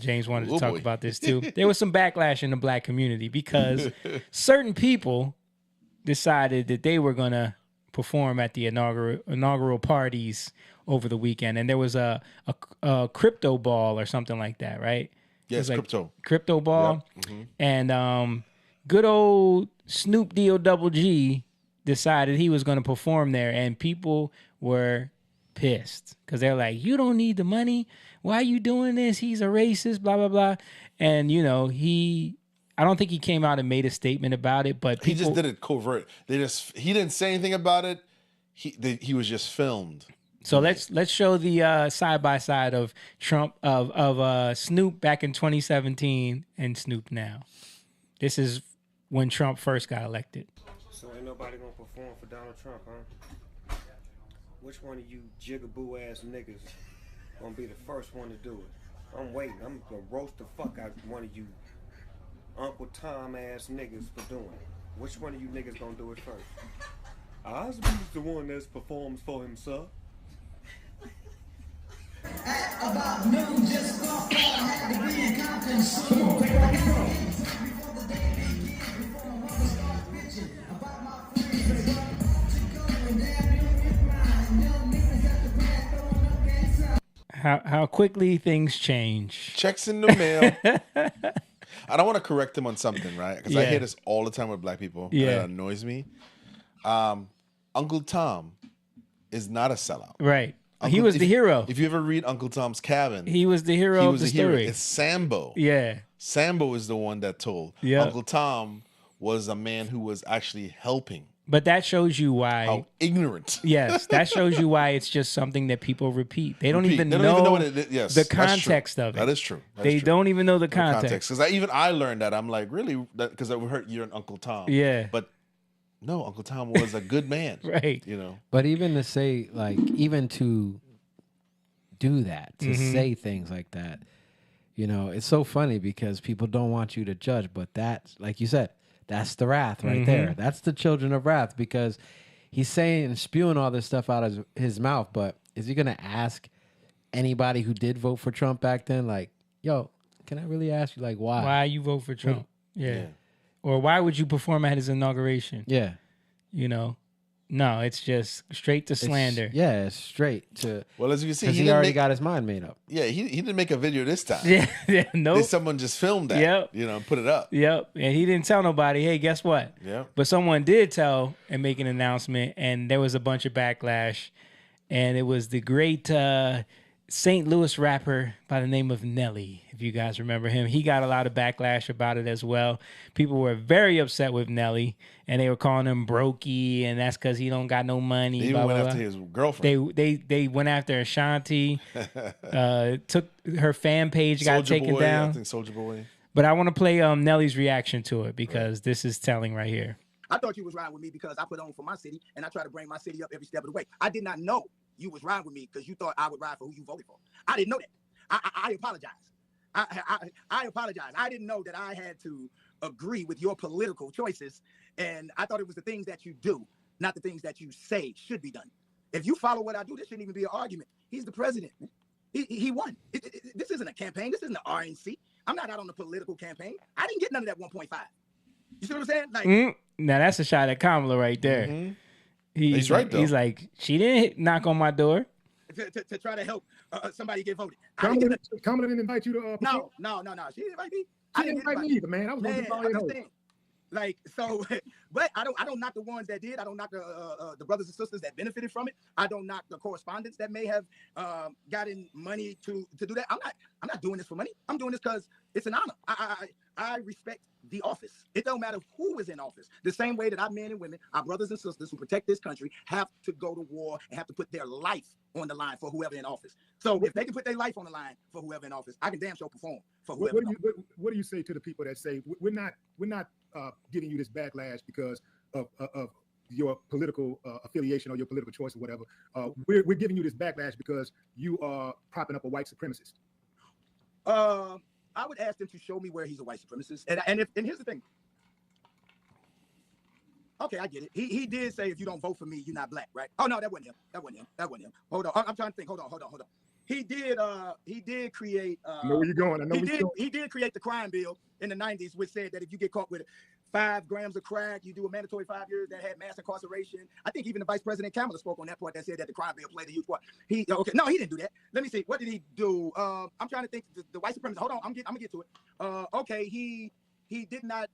James wanted to talk about this too. There was some backlash in the black community because certain people decided that they were going to perform at the inaugural parties over the weekend. And there was a crypto ball or something like that, right? Yes, like crypto ball. Yep. Mm-hmm. And good old Snoop Double G decided he was going to perform there, and people were pissed because they're like, you don't need the money. Why are you doing this? He's a racist, blah, blah, blah. And, you know, I don't think he came out and made a statement about it, but he just did it covert. He didn't say anything about it. He was just filmed. So let's show the side by side of Trump of Snoop back in 2017 and Snoop now. This is when Trump first got elected. So ain't nobody gonna perform for Donald Trump, huh? Which one of you jigaboo ass niggas gonna be the first one to do it? I'm waiting. I'm gonna roast the fuck out one of you Uncle Tom ass niggas for doing it. Which one of you niggas gonna do it first? Osby's the one that performs for himself. At about noon, just thought I had to be in Compton soon. Before the day begins, before my mother starts bitching about my friends, going down with mine. Young niggas at the pad throwing up gangs up. How quickly things change. Checks in the mail. I don't want to correct him on something, right? Because I hear this all the time with black people. Yeah, and it annoys me. Uncle Tom is not a sellout, right? He was the hero. If you ever read Uncle Tom's Cabin, he was the hero of the story. It's Sambo. Yeah. Sambo is the one that told. Yeah. Uncle Tom was a man who was actually helping. But that shows you why. How ignorant. Yes, that shows you why it's just something that people repeat. They don't even know what it is. Yes, the context of it. That is true. They don't even know the context. Because I learned that. I'm like, really? Because I heard you're an Uncle Tom. Yeah. But no, Uncle Tom was a good man. Right. You know. But even to say, like, even to do that, to say things like that, you know, it's so funny because people don't want you to judge. But that's, like you said, that's the wrath right there. That's the children of wrath because he's saying and spewing all this stuff out of his mouth. But is he going to ask anybody who did vote for Trump back then, like, yo, can I really ask you, like, why? Why you vote for Trump? Yeah. Or why would you perform at his inauguration? Yeah. You know? No, it's just straight to slander. It's straight to. Well, as you can see, he already got his mind made up. Yeah, he didn't make a video this time. Yeah, no. Someone just filmed that. Yep. You know, and put it up. Yep. And he didn't tell nobody, hey, guess what? Yeah. But someone did tell and make an announcement, and there was a bunch of backlash. And it was the great St. Louis rapper by the name of Nelly, if you guys remember him. He got a lot of backlash about it as well. People were very upset with Nelly, and they were calling him brokey, and that's because he don't got no money. They even went after his girlfriend. They went after Ashanti. Took her fan page, got taken down. I think Soulja Boy. But I want to play Nelly's reaction to it because this is telling right here. I thought you was riding with me because I put on for my city, and I try to bring my city up every step of the way. I did not know you was riding with me because you thought I would ride for who you voted for. I didn't know that. I apologize. I apologize. I didn't know that I had to agree with your political choices, and I thought it was the things that you do, not the things that you say should be done. If you follow what I do, this shouldn't even be an argument. He's the president. He won. This isn't a campaign. This isn't the RNC. I'm not out on a political campaign. I didn't get none of that 1.5. You see what I'm saying? Like, now that's a shot at Kamala right there. He's right, though. He's like, she didn't knock on my door to try to help somebody get voted. Kamala didn't invite you to. No. She didn't invite me. She didn't invite me either, man. I was going to follow it. Like, so, but I don't knock the ones that did. I don't knock the brothers and sisters that benefited from it. I don't knock the correspondents that may have gotten money to do that. I'm not doing this for money. I'm doing this because it's an honor. I respect the office. It don't matter who is in office. The same way that our men and women, our brothers and sisters who protect this country, have to go to war and have to put their life on the line for whoever in office. So if they can put their life on the line for whoever in office, I can damn sure perform for whoever. What do you say to the people that say we're not giving you this backlash because of your political affiliation or your political choice or whatever. We're giving you this backlash because you are propping up a white supremacist. I would ask them to show me where he's a white supremacist. And here's the thing. Okay, I get it. He did say if you don't vote for me, you're not black, right? Oh no, that wasn't him. Hold on. I'm trying to think. Hold on. He did create I know where you're going. I know he did create the crime bill in the 90s, which said that if you get caught with 5 grams of crack, you do a mandatory 5 years. That had mass incarceration. I think even the Vice President Kamala spoke on that part that said that the crime bill played a huge part. He didn't do that. Let me see. What did he do? I'm trying to think. The white supremacist. Hold on. I'm gonna get to it. Okay. He did not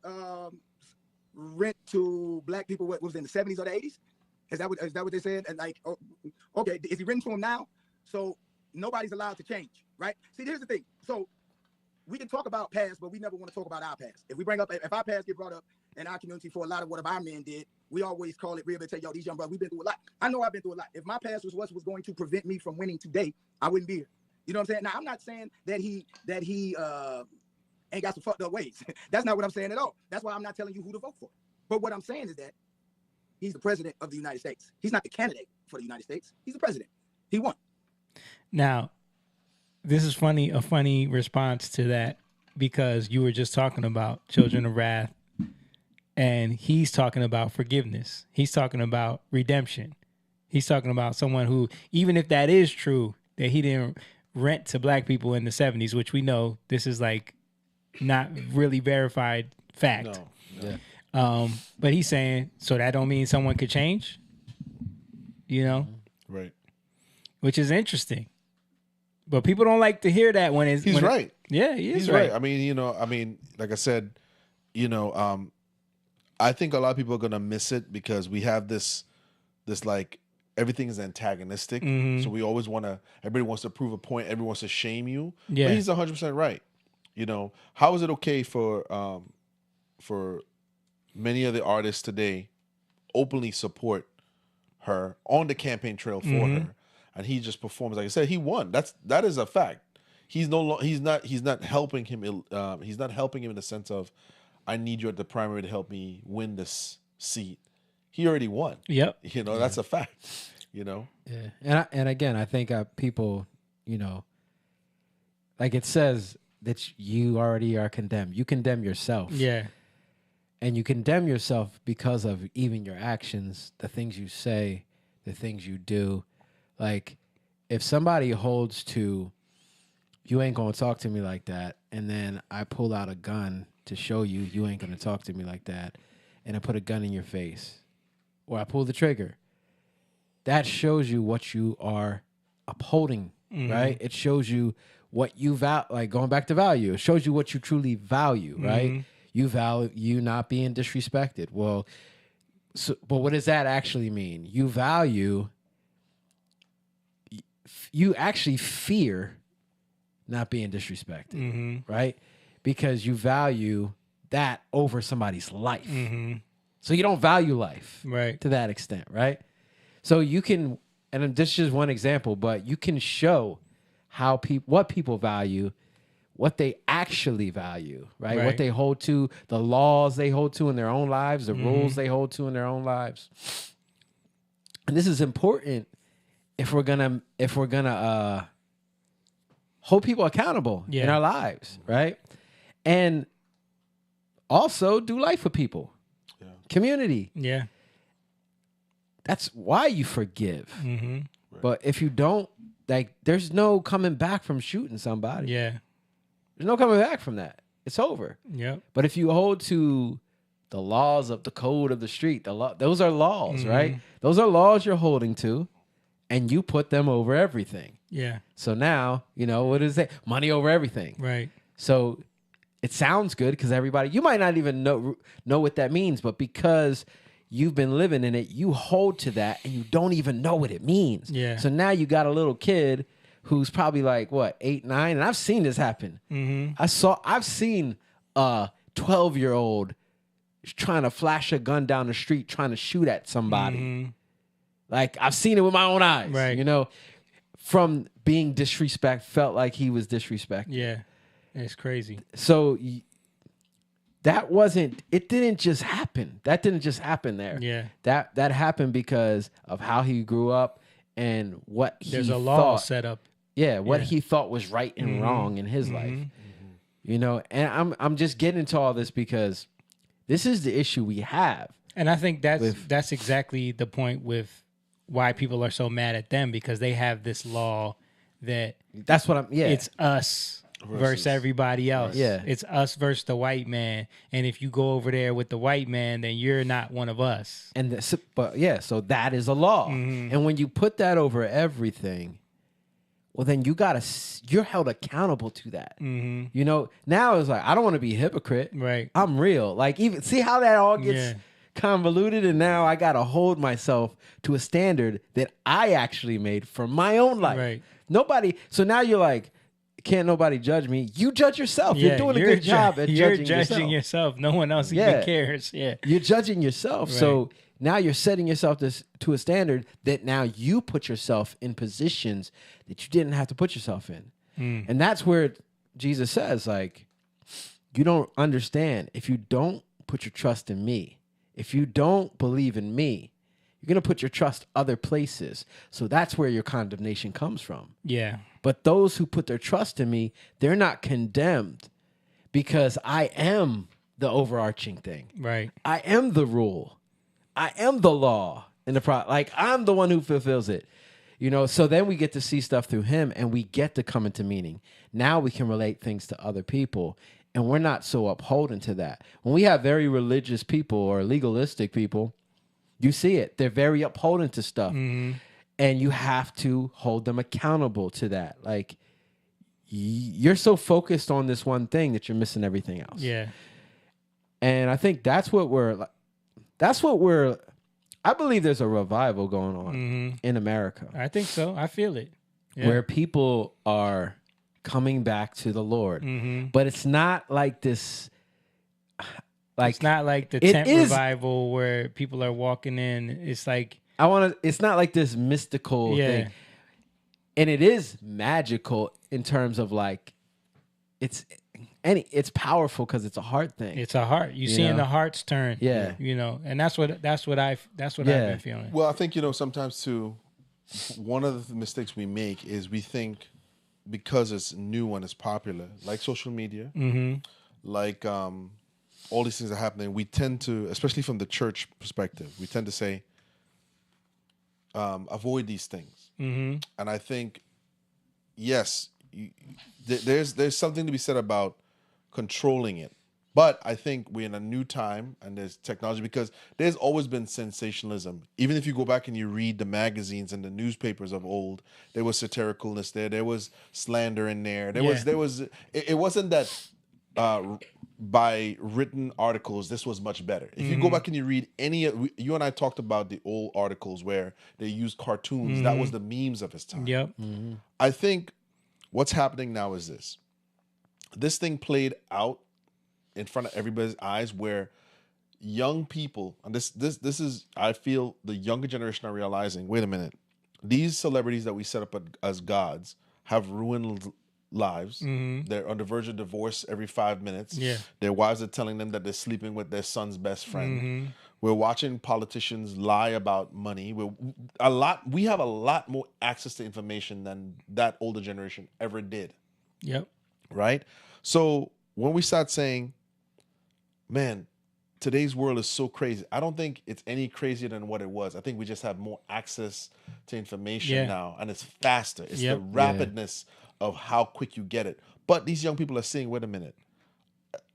rent to black people. What was it, in the 70s or the 80s? Is that what they said? And like, okay, is he renting to them now? So nobody's allowed to change, right? See, here's the thing. So we can talk about past, but we never want to talk about our past. If our past get brought up in our community for a lot of what our men did, we always call it rehabilitate. Yo, these young brothers, we've been through a lot. I know I've been through a lot. If my past was what was going to prevent me from winning today, I wouldn't be here. You know what I'm saying? Now, I'm not saying that he ain't got some fucked up ways. That's not what I'm saying at all. That's why I'm not telling you who to vote for. But what I'm saying is that he's the president of the United States. He's not the candidate for the United States. He's the president. He won. Now, this is a funny response to that, because you were just talking about children of wrath, and he's talking about forgiveness. He's talking about redemption. He's talking about someone who, even if that is true, that he didn't rent to black people in the 70s, which we know this is like not really verified fact. No. Yeah. But he's saying, so that don't mean someone could change, you know? Right. Which is interesting. But people don't like to hear that when it's... He's right. Yeah, he is He's right. I mean, like I said, I think a lot of people are going to miss it because we have this like, everything is antagonistic. Mm-hmm. So we always everybody wants to prove a point. Everyone wants to shame you. Yeah. But he's 100% right. How is it okay for many of the artists today openly support her on the campaign trail for her, and he just performs? Like I said, he won. That is a fact. He's not helping him. He's not helping him in the sense of, I need you at the primary to help me win this seat. He already won. Yep. That's a fact. Yeah. And again, I think people, like it says that you already are condemned. You condemn yourself. Yeah. And you condemn yourself because of even your actions, the things you say, the things you do. Like, if somebody holds to, you ain't going to talk to me like that, and then I pull out a gun to show you, you ain't going to talk to me like that, and I put a gun in your face, or I pull the trigger, that shows you what you are upholding, right? It shows you what you value, like going back to value. It shows you what you truly value, right? You value not being disrespected. Well, but what does that actually mean? You actually fear not being disrespected, right? Because you value that over somebody's life. So you don't value life to that extent, right? So you can, and this is just one example, but you can show how what people value, what they actually value, right? What they hold to, the laws they hold to in their own lives, the rules they hold to in their own lives. And this is important if we're gonna hold people accountable in our lives, right? And also do life with people, community. Yeah. That's why you forgive. Right. But if you don't, like, there's no coming back from shooting somebody. Yeah. There's no coming back from that. It's over. Yeah. But if you hold to the laws of the code of the street, those are laws, right? Those are laws you're holding to, and you put them over everything. Yeah. So now, what is it? Money over everything. Right. So it sounds good because everybody, you might not even know what that means, but because you've been living in it, you hold to that and you don't even know what it means. Yeah. So now you got a little kid who's probably like, 8, 9, and I've seen this happen. I've seen a 12-year-old trying to flash a gun down the street, trying to shoot at somebody. Like, I've seen it with my own eyes. Right. From being felt like he was disrespected. Yeah. It's crazy. So it didn't just happen. That didn't just happen there. Yeah. That happened because of how he grew up and what There's he a law thought. set up. Yeah, what Yeah. he thought was right and wrong in his life. You know, and I'm just getting into all this because this is the issue we have. And I think that's exactly the point with why people are so mad at them, because they have this law that that's what I'm it's us versus everybody else. Yeah. It's us versus the white man. And if you go over there with the white man, then you're not one of us. And so that is a law. And when you put that over everything, well, then you're held accountable to that. You know, now it's like, I don't want to be a hypocrite. Right. I'm real. Like, even see how that all gets convoluted, and now I got to hold myself to a standard that I actually made for my own life. Right. Nobody. So now you're like, can't nobody judge me? You judge yourself. Yeah, you're doing a good job at you're judging yourself. No one else even cares. Yeah. You're judging yourself. Right. So now you're setting yourself to a standard that now you put yourself in positions that you didn't have to put yourself in. And that's where Jesus says, like, you don't understand. If you don't put your trust in me, if you don't believe in me, you're going to put your trust other places. So that's where your condemnation comes from. Yeah. But those who put their trust in me, they're not condemned because I am the overarching thing. Right. I am the rule. I am the law in the like I'm the one who fulfills it. You know, so then we get to see stuff through him and we get to come into meaning. Now we can relate things to other people and we're not so upholding to that. When we have very religious people or legalistic people, you see it. They're very upholding to stuff. And you have to hold them accountable to that. Like, you're so focused on this one thing that you're missing everything else. Yeah. And I think I believe there's a revival going on in America. I think so. I feel it. Yeah. Where people are coming back to the Lord. But it's not like this. Like, it's not like the tent revival where people are walking in. It's like, it's not like this mystical thing. And it is magical in terms of like, it's powerful because it's a heart thing. It's a heart. You seeing the hearts turn. Yeah. You know, and that's what I've been feeling. Well, I think, you know, sometimes too, one of the mistakes we make is we think because it's new and it's popular, like social media, like all these things are happening, we tend to, especially from the church perspective, we tend to say, avoid these things. And I think, yes, there's something to be said about controlling it. But I think we're in a new time and there's technology, because there's always been sensationalism. Even if you go back and you read the magazines and the newspapers of old, there was satiricalness there. There was slander in there. It wasn't that by written articles, this was much better. If you go back and you read you and I talked about the old articles where they used cartoons. That was the memes of his time. Yep. I think what's happening now is this thing played out in front of everybody's eyes, where young people, and this is, I feel the younger generation are realizing, wait a minute, these celebrities that we set up as gods have ruined lives. They're on the verge of divorce every 5 minutes. Their wives are telling them that they're sleeping with their son's best friend. We're watching politicians lie about money. We have a lot more access to information than that older generation ever did. Yep. Right? So when we start saying, man, today's world is so crazy, I don't think it's any crazier than what it was. I think we just have more access to information now, and it's faster. It's the rapidness of how quick you get it. But these young people are saying, wait a minute.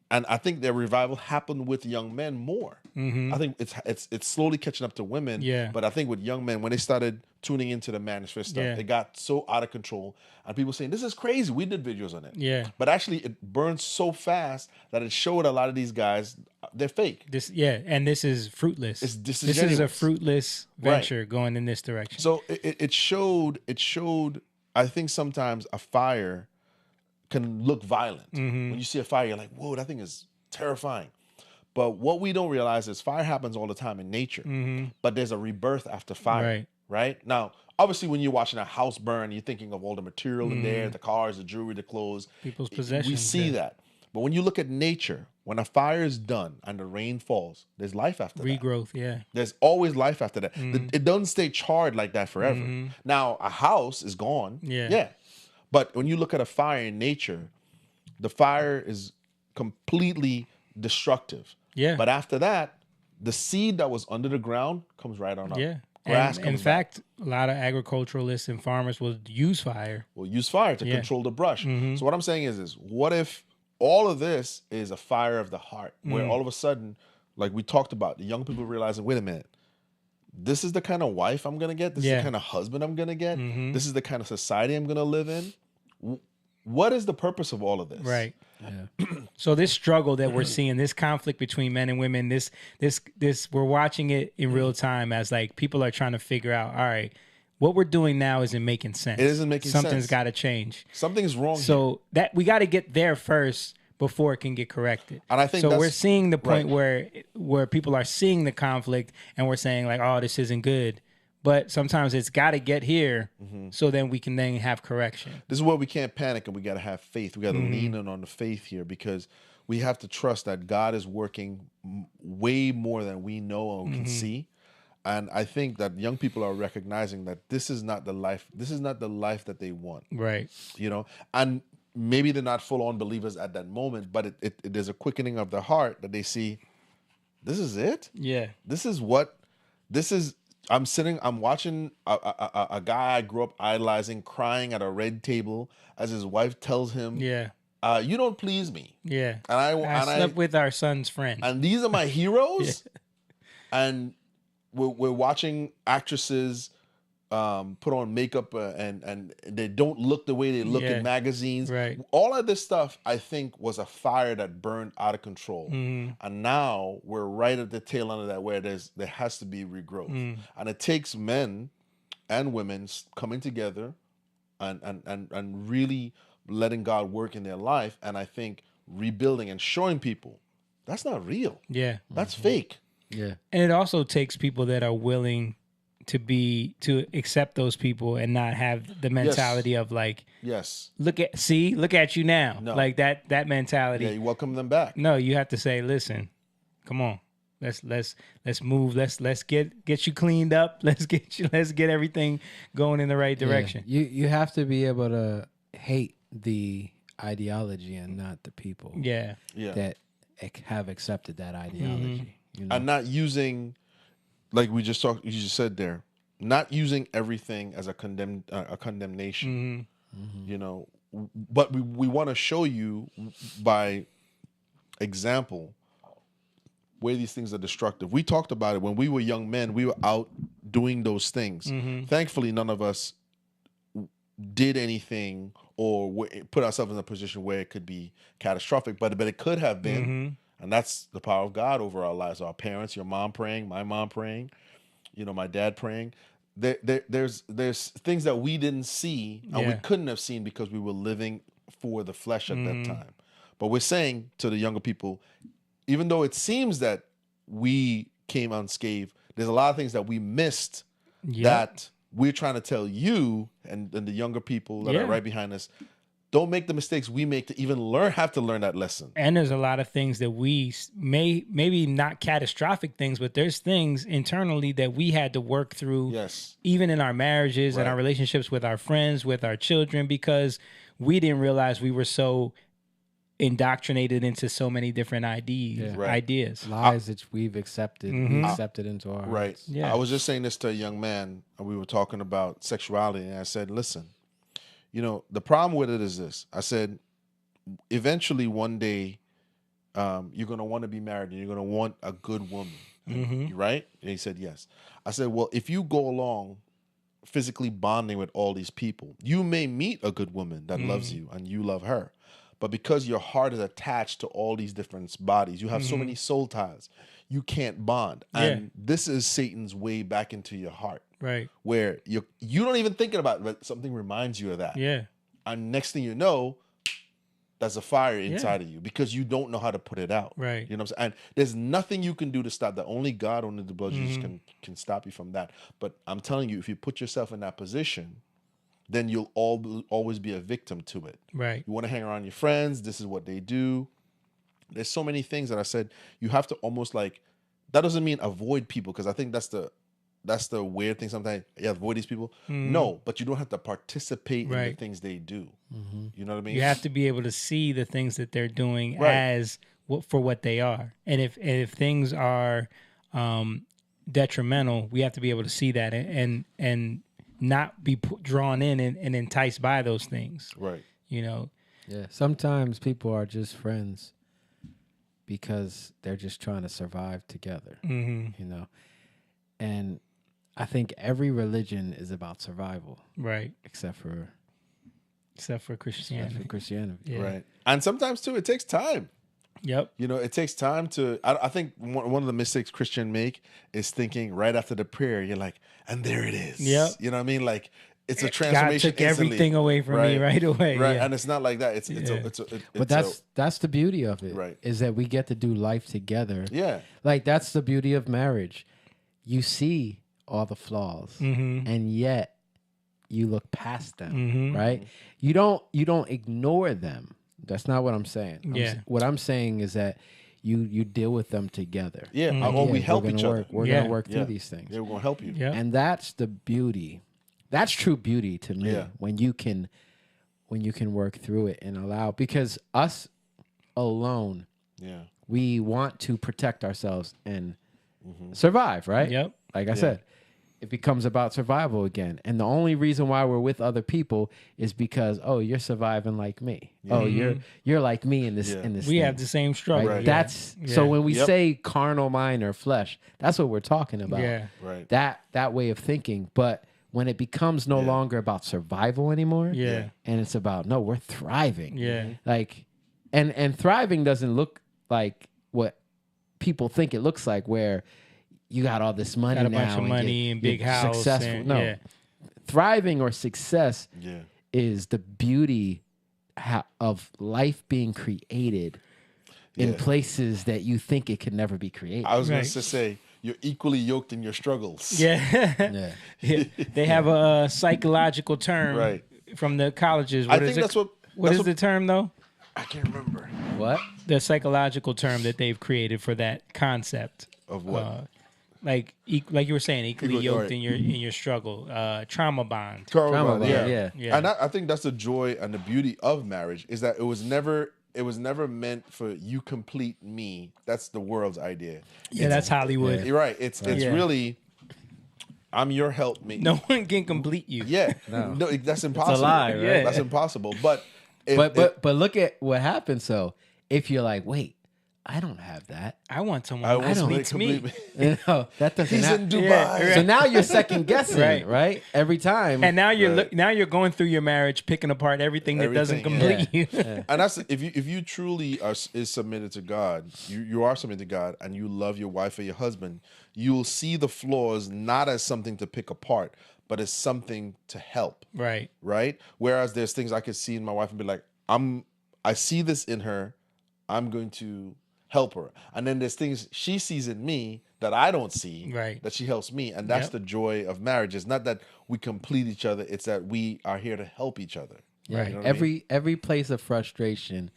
And I think their revival happened with young men more. I think it's slowly catching up to women. But I think with young men, when they started tuning into the manosphere stuff, it got so out of control. And people saying, this is crazy. We did videos on it. But actually, it burned so fast that it showed a lot of these guys, they're fake. And this is fruitless. This is a fruitless venture going in this direction. So it showed, I think sometimes a fire can look violent. When you see a fire, you're like, whoa, that thing is terrifying. But what we don't realize is fire happens all the time in nature. But there's a rebirth after fire. Right? Now, obviously, when you're watching a house burn, you're thinking of all the material in there, the cars, the jewelry, the clothes. People's possessions. We see that. But when you look at nature, when a fire is done and the rain falls, there's life after that. Regrowth, yeah. There's always life after that. Mm-hmm. It doesn't stay charred like that forever. Mm-hmm. Now, a house is gone. Yeah. Yeah. But when you look at a fire in nature, the fire is completely destructive. Yeah. But after that, the seed that was under the ground comes right on up. Yeah. Grass And comes in fact, a lot of agriculturalists and farmers will use fire. We'll use fire to Yeah. control the brush. Mhm. So what I'm saying is what if all of this is a fire of the heart, where all of a sudden, like we talked about, the young people realizing, wait a minute, this is the kind of wife I'm gonna get. This is Yeah. the kind of husband I'm gonna get. Mhm. This is the kind of society I'm gonna live in. What is the purpose of all of this? Right. So this struggle that we're seeing, this conflict between men and women, this we're watching it in real time as like people are trying to figure out, all right, what we're doing now isn't making sense. It isn't making sense. Something's got to change. Something's wrong. So that we got to get there first before it can get corrected. And I think so. that's- We're seeing the point right. where people are seeing the conflict and we're saying like, oh, this isn't good. But sometimes it's got to get here, so then we can then have correction. This is where we can't panic, and we got to have faith. We got to lean in on the faith here, because we have to trust that God is working way more than we know or can see. And I think that young people are recognizing that this is not the life. This is not the life that they want. Right. You know, and maybe they're not full-on believers at that moment, but there's a quickening of the heart that they see. This is it. Yeah. This is what. This is. I'm watching a guy I grew up idolizing crying at a red table as his wife tells him, Yeah. You don't please me. Yeah. And I slept with our son's friend. And these are my heroes. And we're watching actresses put on makeup and they don't look the way they look in magazines. Right. All of this stuff, I think, was a fire that burned out of control. And now we're right at the tail end of that, where there has to be regrowth. And it takes men and women coming together and really letting God work in their life. And I think rebuilding and showing people that's not real. Yeah. That's fake. Yeah. And it also takes people that are willing to accept those people and not have the mentality of like, yes, look at you now. No. Like that mentality. Yeah, you welcome them back. No, you have to say, listen, come on. Let's move. Let's get you cleaned up. Let's get everything going in the right direction. Yeah. You have to be able to hate the ideology and not the people. Yeah. That have accepted that ideology. You know? And not using, like you just said there, not using everything as a condemnation. You know, but we want to show you by example where these things are destructive. We talked about it when we were young men. We were out doing those things. Thankfully, none of us did anything or put ourselves in a position where it could be catastrophic, but it could have been. And that's the power of God over our lives. Our parents, your mom praying, my mom praying, my dad praying. There's things that we didn't see and we couldn't have seen because we were living for the flesh at that time. But we're saying to the younger people, even though it seems that we came unscathed, there's a lot of things that we missed that we're trying to tell you and the younger people that are right behind us. Don't make the mistakes we make to even have to learn that lesson. And there's a lot of things that we maybe not catastrophic things, but there's things internally that we had to work through, even in our marriages and our relationships with our friends, with our children, because we didn't realize we were so indoctrinated into so many different ideas. Lies that we've accepted, accepted into our hearts. Yeah. I was just saying this to a young man, and we were talking about sexuality, and I said, listen, the problem with it is this. I said, eventually one day, you're going to want to be married and you're going to want a good woman. Right? And he said, yes. I said, well, if you go along physically bonding with all these people, you may meet a good woman that loves you and you love her. But because your heart is attached to all these different bodies, you have so many soul ties, you can't bond. And this is Satan's way back into your heart. Right. Where you don't even think about it, but something reminds you of that. Yeah. And next thing you know, there's a fire inside of you because you don't know how to put it out. Right. You know what I'm saying? And there's nothing you can do to stop that. Only God, only the blood of Jesus can stop you from that. But I'm telling you, if you put yourself in that position, then you'll always be a victim to it. Right. You want to hang around your friends. This is what they do. there's so many things that I said you have to almost like. That doesn't mean avoid people, because I think that's the weird thing sometimes. You avoid these people. No, but you don't have to participate in the things they do. You know what I mean? You have to be able to see the things that they're doing Right. as for what they are, and if things are detrimental, we have to be able to see that and not be drawn in and enticed by those things. Right. You know. Yeah. Sometimes people are just friends because they're just trying to survive together. You know, and I think every religion is about survival, Right. except for Christianity. Yeah. Right. And sometimes too, it takes time. Yep. You know, it takes time to. I think one of the mistakes Christians make is thinking right after the prayer, you're like, and there it is. Yep. You know what I mean? Like it's a God transformation. took instantly. everything away from me right away. Right. Yeah. And it's not like that. But that's the beauty of it. Right. Is that we get to do life together. Yeah. Like that's the beauty of marriage. You see all the flaws, and yet you look past them. Right. You don't ignore them. That's not what I'm saying. What I'm saying is that you deal with them together. Yeah. Or we help each other. We're gonna work through these things. Yeah, we're gonna help you. Yeah. And that's the beauty. That's true beauty to me. Yeah. When you can work through it and allow, because us alone, we want to protect ourselves and survive, right? Yep. Like I said, it becomes about survival again. And the only reason why we're with other people is because, oh, you're surviving like me. Oh, you're like me in this in this We thing. have the same struggle. Right? Right. That's so when we say carnal mind or flesh, that's what we're talking about. Yeah. Right. That way of thinking. But when it becomes no longer about survival anymore, Yeah. and it's about no, we're thriving. Yeah. Like and thriving doesn't look like what people think it looks like, where you got all this money Got a now bunch of money and big you're house. successful. And, No. yeah. Thriving or success Yeah. is the beauty of life being created in places that you think it could never be created. I was going to say, you're equally yoked in your struggles. Yeah. Yeah. They have a psychological term from the colleges. I think that's what. What is the term though? I can't remember. What? The psychological term that they've created for that concept Of what? Like you were saying, equally Equal- yoked right. in your struggle. Trauma bond. Trauma bond, yeah. And I think that's the joy and the beauty of marriage, is that it was never meant for you complete me. That's the world's idea. Yeah, that's Hollywood. You're right. It's really, I'm your helpmate. No one can complete you. Yeah. No, that's impossible. It's a lie, right? Yeah. That's impossible. But But look at what happens though. If you're like, wait, I don't have that. I want someone I who want somebody completes me. You know, that doesn't He's happen. in Dubai. Yeah, So now you're second guessing, Right. Every time. And now you're going through your marriage, picking apart everything that doesn't complete you. And that's if you truly is submitted to God, you are submitted to God, and you love your wife or your husband, you will see the flaws not as something to pick apart, but as something to help. Right. Right. Whereas there's things I could see in my wife and be like, I see this in her, I'm going to help her. And then there's things she sees in me that I don't see, Right. that she helps me. And that's the joy of marriage. It's not that we complete each other, it's that we are here to help each other. Yeah. You know what I mean? Every place of frustration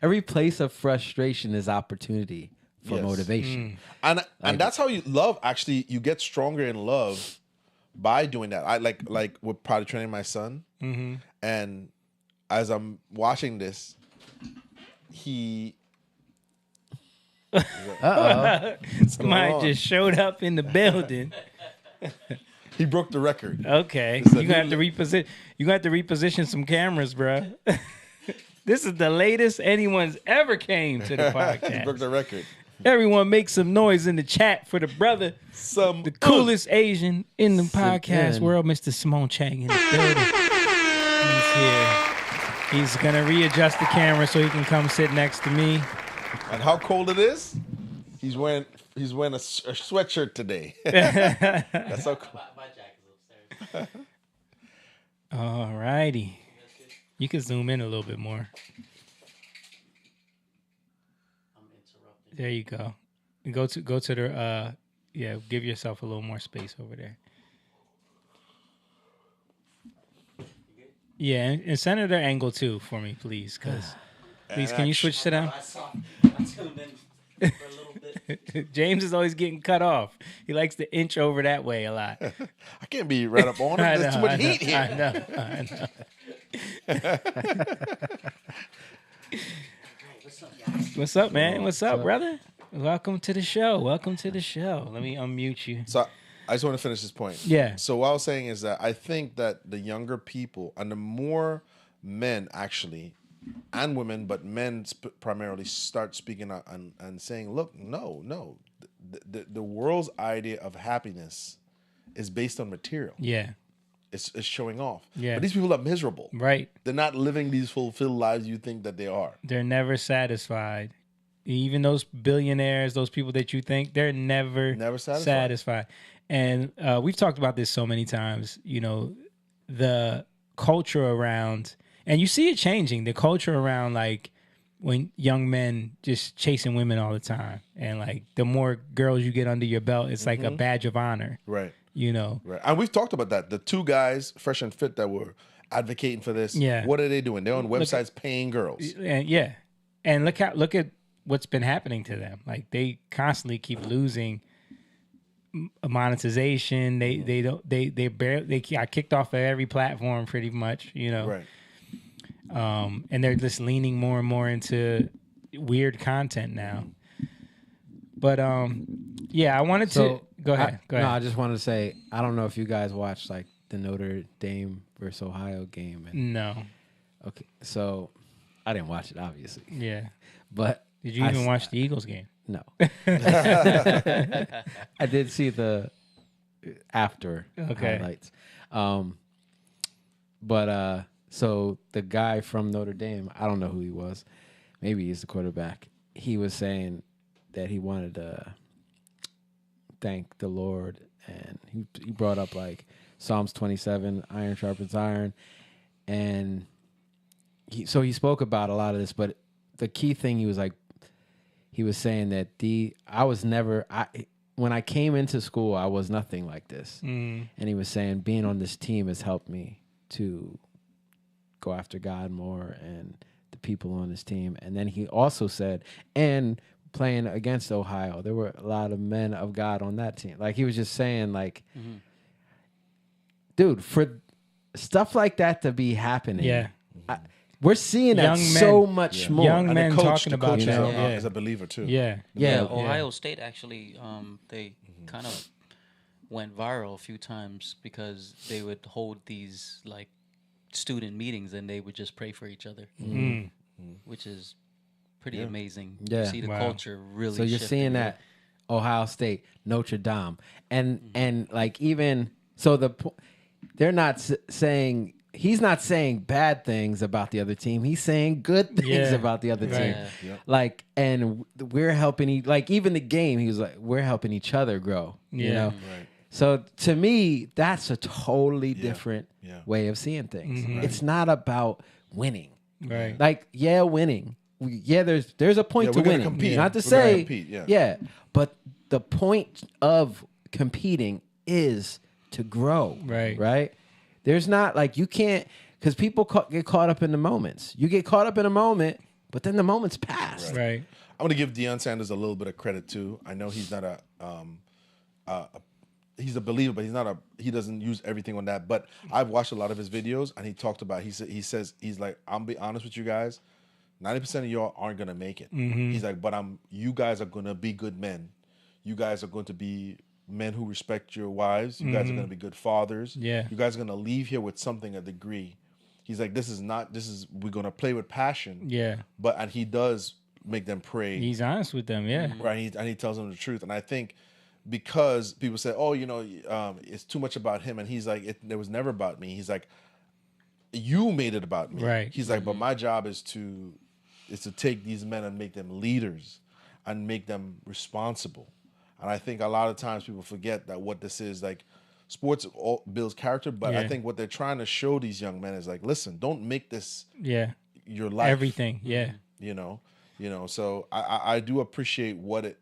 every place of frustration is opportunity for Yes. motivation. And that's how you love, actually, you get stronger in love by doing that. I like with probably training my son. And as I'm watching this, he Somebody just showed up in the building. he broke the record. Okay. It's a You gonna have new to reposition some cameras, bro. This is the latest anyone's ever came to the He podcast. broke the record. Everyone make some noise in the chat for the brother, the coolest Asian in the podcast world, Mr. Simone Chang in the building. He's here. He's gonna readjust the camera so he can come sit next to me. And how cold it is? He's wearing a sweatshirt today. That's so cool. All righty. You can zoom in a little bit more. There you go. Go to the give yourself a little more space over there. Yeah, and Senator Angle too for me, please, because please, can you switch to them? I tuned in for a little bit. James is always getting cut off. He likes to inch over that way a lot. I can't be right up on him. I There's know, too much I know, heat here. I know. What's up, man? What's up, brother? Welcome to the show. Welcome to the show. Let me unmute you. So I just want to finish this point. Yeah. So what I was saying is that I think that the younger people and the more men actually and women, but men primarily start speaking out and saying, look, no. The world's idea of happiness is based on material. Yeah. It's showing off. Yeah. But these people are miserable. Right. They're not living these fulfilled lives you think that they are. They're never satisfied. Even those billionaires, those people that you think, they're never satisfied. And we've talked about this so many times, you know, the culture around, and you see it changing, the culture around like when young men just chasing women all the time. And like the more girls you get under your belt, it's like a badge of honor. Right. You know. Right. And we've talked about that. The two guys, Fresh and Fit, that were advocating for this. Yeah. What are they doing? They're on websites paying girls. And yeah. And look at what's been happening to them. Like they constantly keep losing monetization. They got kicked off of every platform pretty much, you know. Right. And they're just leaning more and more into weird content now. But yeah, I wanted to go ahead. Go ahead. No, I just wanted to say I don't know if you guys watched like the Notre Dame versus Ohio game. No. Okay, so I didn't watch it, obviously. Yeah. But did you even watch the Eagles game? No. I did see the after highlights. But so the guy from Notre Dame, I don't know who he was. Maybe he's the quarterback. He was saying that he wanted to thank the Lord, and he brought up like Psalms 27, iron sharpens iron, and he spoke about a lot of this, but the key thing he was saying that when I came into school, I was nothing like this, and he was saying being on this team has helped me to go after God more and the people on this team. And then he also said, and playing against Ohio, there were a lot of men of God on that team. Like he was just saying, like, dude, for stuff like that to be happening, we're seeing that so much more. Young and men the coach, talking about that. is a believer too. Yeah. Ohio State actually, they kind of went viral a few times because they would hold these like student meetings and they would just pray for each other, which is pretty amazing. Yeah. You see the culture really. So you're shifting, seeing that Ohio State, Notre Dame, and like even so they're not saying. He's not saying bad things about the other team. He's saying good things about the other team. Yeah. Like, and we're helping. Like, even the game, he was like, we're helping each other grow. You know. Right. So to me, that's a totally different way of seeing things. It's not about winning. Right. Like, winning. There's a point to we're gonna winning. compete. Not to We're gonna say, compete, but the point of competing is to grow. Right. There's not like you can't, because people get caught up in the moments. You get caught up in a moment, but then the moment's passed. Right. I'm gonna give Deion Sanders a little bit of credit too. I know he's not he's a believer, but he doesn't use everything on that. But I've watched a lot of his videos, and he talked about. He says he's like, I'm be honest with you guys, 90% of y'all aren't gonna make it. He's like, but you guys are gonna be good men. You guys are going to be men who respect your wives. You guys are going to be good fathers. Yeah. You guys are going to leave here with something, a degree. He's like, we're going to play with passion. Yeah. And he does make them pray. He's honest with them. Yeah. Right. And he tells them the truth. And I think because people say, oh, it's too much about him. And he's like, it was never about me. He's like, you made it about me. Right. He's like, but my job is to take these men and make them leaders and make them responsible. And I think a lot of times people forget that what this is, like, sports builds character, but I think what they're trying to show these young men is like, listen, don't make this your life. Everything, You know, so I do appreciate what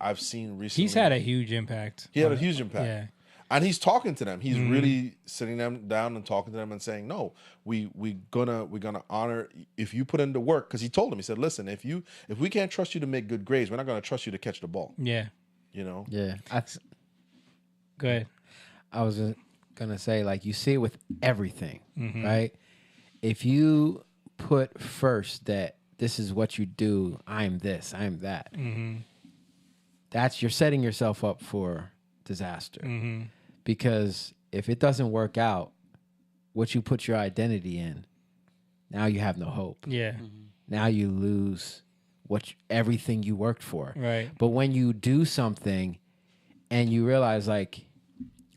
I've seen recently. He's had a huge impact. He had a huge impact. Yeah. And he's talking to them. He's really sitting them down and talking to them and saying, "No, we're gonna honor if you put in the work." Because he told them, he said, "Listen, if we can't trust you to make good grades, we're not gonna trust you to catch the ball." Yeah. You know. Yeah. Go ahead. I was gonna say, like, you see it with everything, Mhm. right? If you put first that this is what you do, I'm this, I'm that. Mhm. That's you're setting yourself up for disaster. Mhm. Because if it doesn't work out, what you put your identity in, now you have no hope. Yeah. Now you lose everything you worked for. Right. But when you do something and you realize, like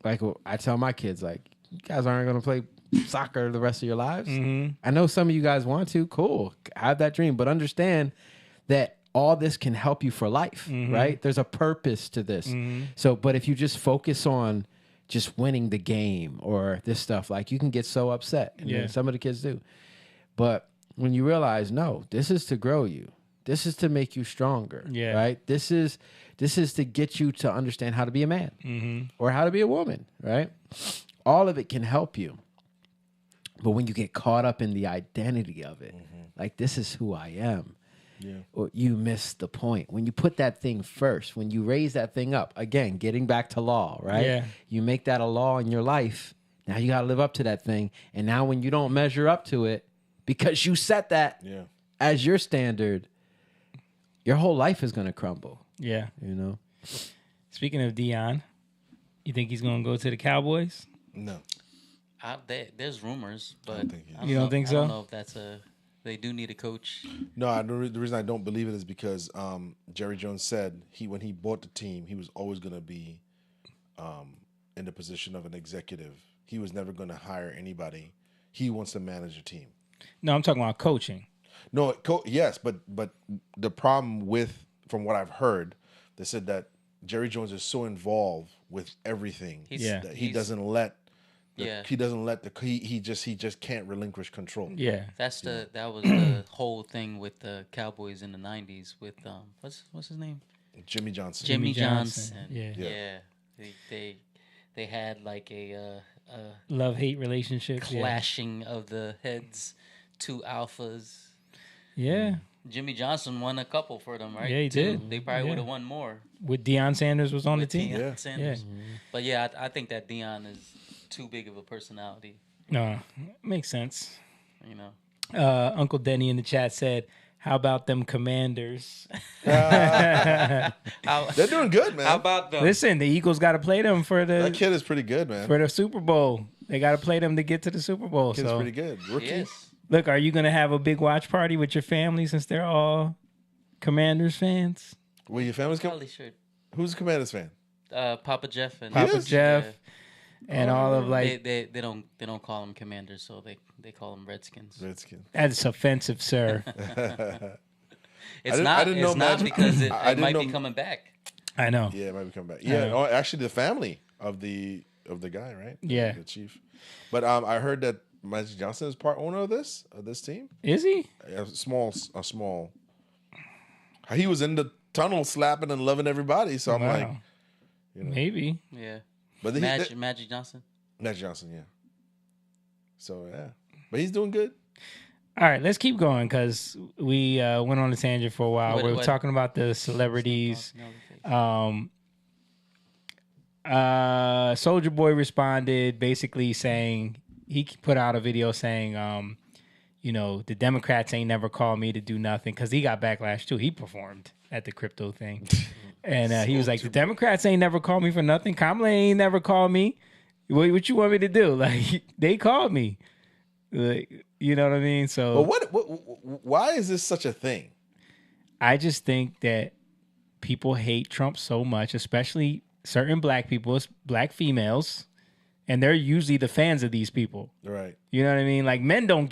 I tell my kids, like, you guys aren't going to play soccer the rest of your lives. Mhm. I know some of you guys want to. Cool. Have that dream. But understand that all this can help you for life, right? There's a purpose to this. So, but if you just focus on just winning the game or this stuff, like, you can get so upset. And Yeah. some of the kids do. But when you realize, no, this is to grow you. This is to make you stronger, Yeah. right? This is to get you to understand how to be a man or how to be a woman, right? All of it can help you. But when you get caught up in the identity of it, like, this is who I am, or you miss the point. When you put that thing first, when you raise that thing up, again, getting back to law, right? Yeah. You make that a law in your life. Now you got to live up to that thing. And now when you don't measure up to it because you set that as your standard, your whole life is going to crumble. Yeah. You know? Speaking of Deion, you think he's going to go to the Cowboys? No. There's rumors, but You don't think so? I don't know if that's they do need a coach. No, the reason I don't believe it is because Jerry Jones said when he bought the team, he was always going to be in the position of an executive. He was never going to hire anybody. He wants to manage a team. No, I'm talking about coaching. No, yes, but the problem from what I've heard, they said that Jerry Jones is so involved with everything that he doesn't let. He doesn't let he just can't relinquish control. Yeah, that was the whole thing with the Cowboys in the '90s with what's his name? Jimmy Johnson. Jimmy Johnson. Yeah. They had like a love-hate relationship, clashing of the heads, two alphas. Yeah. Jimmy Johnson won a couple for them, right? Yeah, he did. They probably would have won more. With Deion Sanders was on the team. Deion Sanders. But I think that Deion is too big of a personality. No, makes sense. You know. Uncle Denny in the chat said, "How about them Commanders?" They're doing good, man. How about them? Listen, the Eagles got to play them for that kid is pretty good, man. For the Super Bowl. They got to play them to get to the Super Bowl. Kid's pretty good. Rookie. Yes. Look, are you going to have a big watch party with your family since they're all Commanders fans? Well, your family's Probably should. Who's a Commanders fan? Papa Jeff and Papa Jeff. And all of like they don't call them Commanders, so they call them Redskins. That's offensive, sir. It's not because it might be coming back. I know. Yeah, it might be coming back. Yeah, actually, the family of the guy, right? Yeah, the chief. But I heard that Magic Johnson is part owner of this team. Is he? A small. He was in the tunnel slapping and loving everybody. So I'm like, maybe. Yeah. But Magic Johnson. Magic Johnson, yeah. So yeah, but he's doing good. All right, let's keep going because we went on a tangent for a while. We were talking about the celebrities. Soulja Boy responded basically saying he put out a video saying, the Democrats ain't never called me to do nothing because he got backlash too. He performed at the crypto thing. And he was like, the Democrats ain't never called me for nothing. Kamala ain't never called me. What you want me to do? Like, they called me. Like, you know what I mean? So, but why is this such a thing? I just think that people hate Trump so much, especially certain black people, black females, and they're usually the fans of these people. Right. You know what I mean? Like, men don't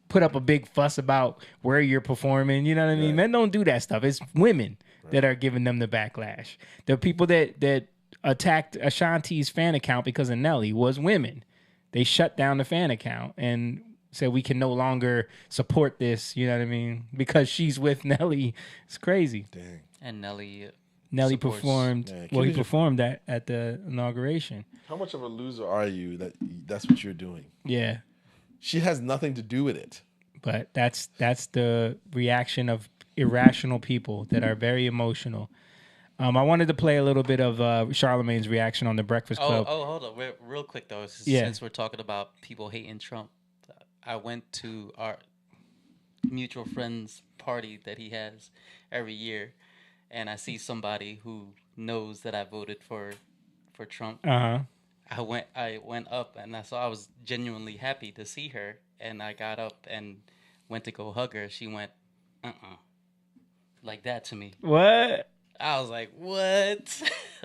put up a big fuss about where you're performing. You know what I mean? Right. Men don't do that stuff. It's women that are giving them the backlash. The people that attacked Ashanti's fan account because of Nelly was women. They shut down the fan account and said we can no longer support this. You know what I mean? Because she's with Nelly. It's crazy. Dang. And Nelly Nelly supports. performed. Yeah, Well, he Kitty's- performed at the inauguration. How much of a loser are you that's what you're doing? Yeah, She has nothing to do with it. but that's the reaction of irrational people that are very emotional. I wanted to play a little bit of Charlemagne's reaction on the Breakfast Club. Hold on, real quick though. Yeah. Since we're talking about people hating Trump, I went to our mutual friend's party that he has every year, and I see somebody who knows that I voted for Trump. Uh-huh. I went up and I was genuinely happy to see her, and I got up and went to go hug her. She went, like that to me. What? I was like, what?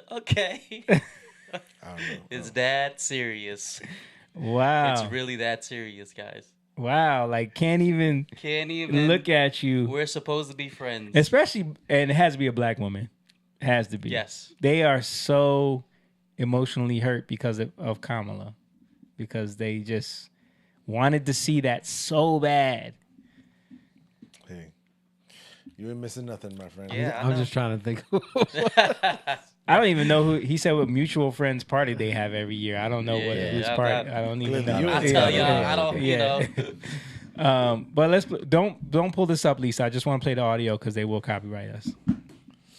Okay. I don't know. It's that serious. Wow. It's really that serious, guys. Wow. Like can't even look at you. We're supposed to be friends. Especially, and it has to be a black woman. Has to be. Yes. They are so emotionally hurt because of Kamala. Because they just wanted to see that so bad. Hey, you ain't missing nothing, my friend. Yeah, I'm just trying to think. I don't even know who he said what mutual friends party they have every year. I don't know whose party. I don't even know. I tell y'all, I don't, you know. But don't pull this up, Lisa. I just want to play the audio because they will copyright us.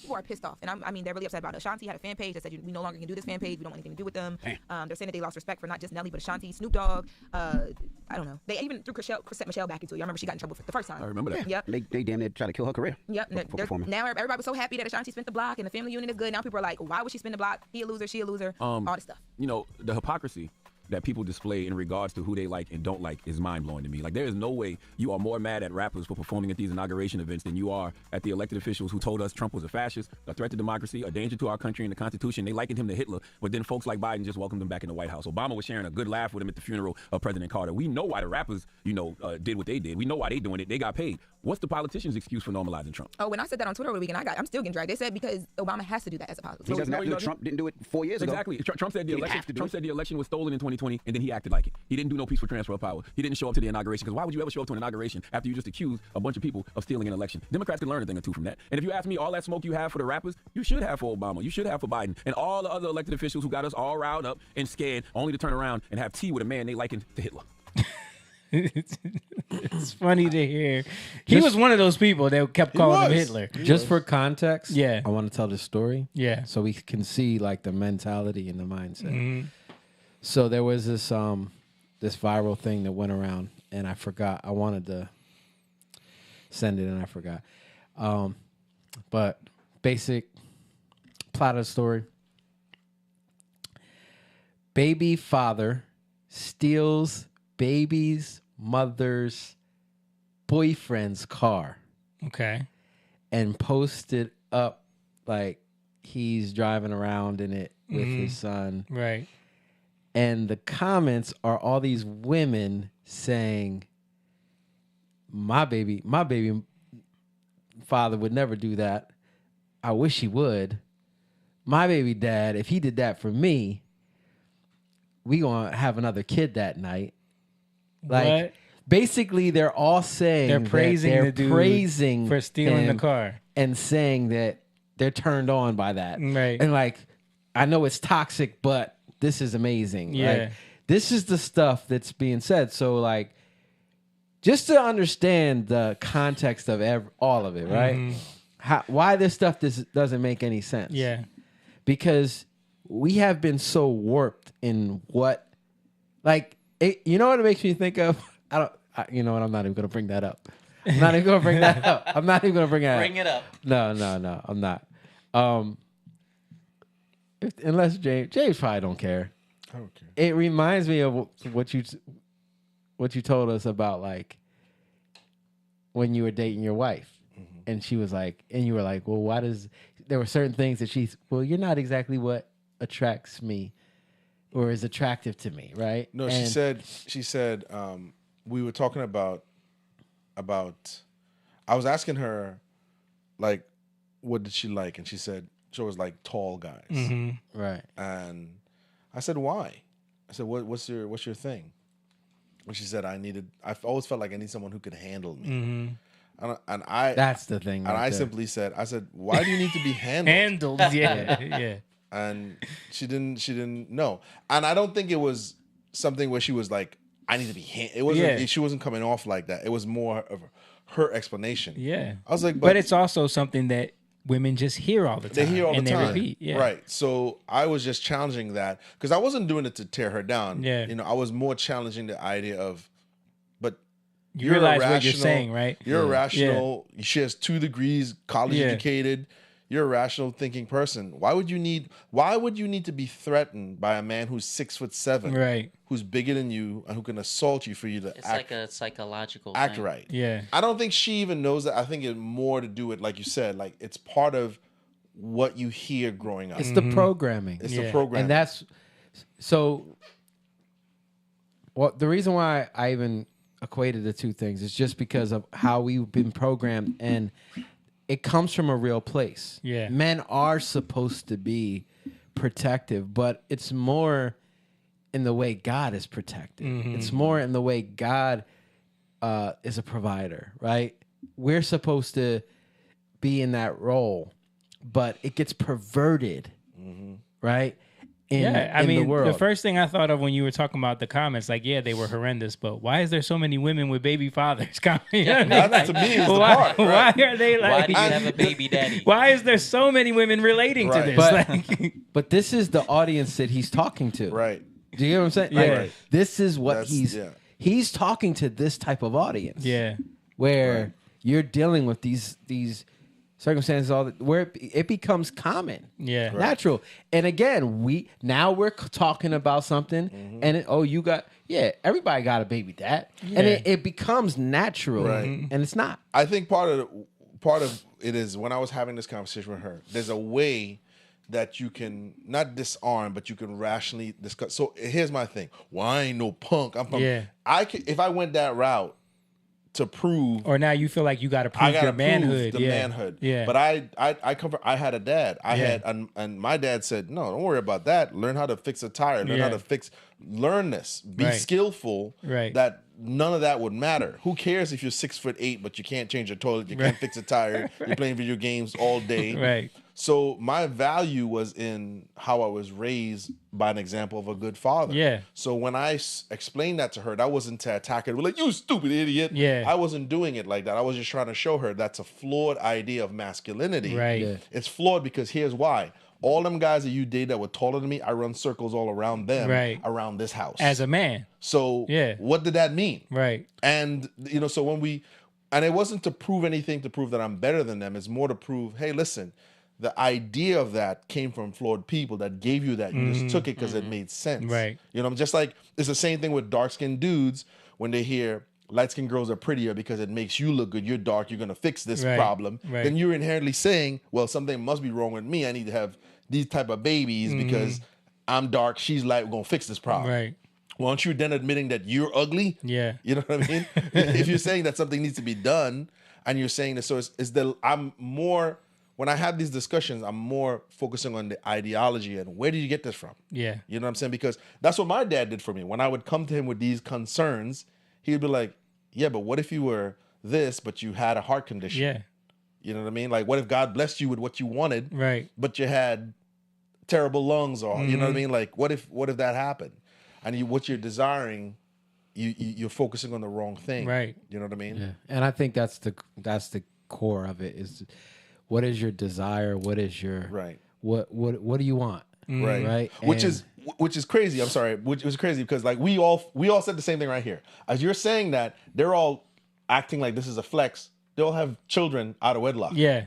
People are pissed off, and I mean they're really upset about it. Ashanti had a fan page that said we no longer can do this fan page. We don't want anything to do with them. They're saying that they lost respect for not just Nelly but Ashanti, Snoop Dogg. I don't know. They even threw Chrisette Michelle back into it. I remember she got in trouble for the first time. I remember that. Yep. They damn near tried to kill her career. Yep. Now everybody was so happy that Ashanti spent the block and the family union is good. Now people are like, why would she spend the block? He a loser. She a loser. All this stuff. You know, the hypocrisy that people display in regards to who they like and don't like is mind-blowing to me. Like, there is no way you are more mad at rappers for performing at these inauguration events than you are at the elected officials who told us Trump was a fascist, a threat to democracy, a danger to our country and the Constitution. They likened him to Hitler, but then folks like Biden just welcomed him back in the White House. Obama was sharing a good laugh with him at the funeral of President Carter. We know why the rappers, did what they did. We know why they doing it. They got paid. What's the politicians' excuse for normalizing Trump? Oh, when I said that on Twitter over the weekend, I'm still getting dragged. They said because Obama has to do that as a politician. Because Trump didn't do it 4 years ago. Exactly. Trump said the election was stolen in 2020, and then he acted like it. He didn't do no peaceful transfer of power. He didn't show up to the inauguration, because why would you ever show up to an inauguration after you just accused a bunch of people of stealing an election? Democrats can learn a thing or two from that. And if you ask me, all that smoke you have for the rappers, you should have for Obama. You should have for Biden. And all the other elected officials who got us all riled up and scared, only to turn around and have tea with a man they likened to Hitler. It's funny to hear. He was one of those people that kept calling him Hitler. Just for context, yeah, I want to tell this story. Yeah, so we can see like the mentality and the mindset. Mm-hmm. So there was this this viral thing that went around, and I forgot. I wanted to send it, and I forgot. But basic plot of the story: baby father steals baby's mother's boyfriend's car. Okay. And posted up like he's driving around in it with his son. Right. And the comments are all these women saying, my baby father would never do that. I wish he would. My baby dad, if he did that for me, we gonna have another kid that night. Like, what? Basically, they're all saying they're praising the dude praising for stealing the him car and saying that they're turned on by that. Right. And like, I know it's toxic, but this is amazing. Yeah. Like, this is the stuff that's being said. So like, just to understand the context of all of it, right? Mm-hmm. Why this stuff doesn't make any sense. Yeah. Because we have been so warped in what, like, you know what it makes me think of? You know what? I'm not even going to bring that up. I'm not even going to bring that up. I'm not even going to bring that up. Bring it up. No, I'm not. Unless James probably don't care. I don't care. It reminds me of what you told us about, like, when you were dating your wife. And she was like, and you were like, well, why there were certain things that you're not exactly what attracts me or is attractive to me, right? No, she said, we were talking about, I was asking her, like, what did she like? And she said, she was like tall guys. Mm-hmm. Right. And I said, why? I said, what's your thing? And she said, I've always felt like I need someone who could handle me. Mm-hmm. And I That's the thing. And right I there. simply said, why do you need to be handled? Handled, yeah. And she didn't know. And I don't think it was something where she was like, I need to be it wasn't. She wasn't coming off like that. It was more of her explanation. Yeah. I was like, but it's also something that women just hear all the time. They hear all the time. They repeat. Yeah. Right. So I was just challenging that because I wasn't doing it to tear her down. Yeah. I was more challenging the idea of, but you realize what you're saying, right? You're irrational. She has 2 degrees, college educated. You're a rational thinking person. Why would you need to be threatened by a man who's 6'7", right? Who's bigger than you and who can assault you for you to It's like a psychological act thing. right. Yeah. I don't think she even knows that. I think it's more to do with, like you said, like it's part of what you hear growing up. It's the programming. It's the programming. And that's so. Well, the reason why I even equated the 2 things is just because of how we've been programmed, and it comes from a real place. Yeah. Men are supposed to be protective, but it's more in the way God is protective. Mm-hmm. It's more in the way God is a provider, right? We're supposed to be in that role, but it gets perverted, right? I mean, the world. the first thing I thought of when you were talking about the comments, like, yeah, they were horrendous, but why is there so many women with baby fathers? That's to me is the part. Right? Why are they like? Why do you have a baby daddy? Why is there so many women relating to this? But, but this is the audience that he's talking to. Right. Do you get what I'm saying? Yeah. Like, Right. This is what he's talking to this type of audience. Yeah. Where you're dealing with these circumstances where it becomes common. Yeah. Right. Natural. And again, we're talking about something and everybody got a baby dad. And it becomes natural. Right. And it's not. I think part of it is when I was having this conversation with her, there's a way that you can not disarm, but you can rationally discuss. So here's my thing. Well, I ain't no punk. I'm from, if I went that route to prove, or now you feel like you got to prove your manhood. The manhood. Yeah. But I had a dad. And my dad said, no, don't worry about that. Learn how to fix a tire. Learn this. Be skillful. Right. That none of that would matter. Who cares if you're 6'8", but you can't change a toilet, you can't fix a tire, you're playing video games all day. Right. So my value was in how I was raised by an example of a good father. Yeah. So when I explained that to her, that wasn't to attack her. Like, you stupid idiot. Yeah. I wasn't doing it like that. I was just trying to show her that's a flawed idea of masculinity. Right. Yeah. It's flawed because here's why. All them guys that you date that were taller than me, I run circles all around them, around this house. As a man. So what did that mean? Right. And, so and it wasn't to prove anything, to prove that I'm better than them. It's more to prove, hey, listen, the idea of that came from flawed people that gave you that. You just took it because it made sense. Right. Just like it's the same thing with dark-skinned dudes when they hear light-skinned girls are prettier because it makes you look good. You're dark. You're going to fix this problem. Right. Then you're inherently saying, well, something must be wrong with me. I need to have these type of babies because I'm dark. She's light. We're going to fix this problem. Right. Well, aren't you then admitting that you're ugly? Yeah. You know what I mean? If you're saying that something needs to be done and you're saying this, so I'm more... When I have these discussions, I'm more focusing on the ideology and where did you get this from? Yeah. You know what I'm saying? Because that's what my dad did for me. When I would come to him with these concerns, he'd be like, yeah, but what if you were this, but you had a heart condition? Yeah. You know what I mean? Like, what if God blessed you with what you wanted, right? But you had terrible lungs or, you know what I mean? Like, what if that happened? And what you're desiring, you're focusing on the wrong thing. Right. You know what I mean? Yeah. And I think that's the core of it is... What is your desire? What is your What do you want? Right. Which is crazy. I'm sorry. Which was crazy because like we all said the same thing right here. As you're saying that, they're all acting like this is a flex. They all have children out of wedlock. Yeah.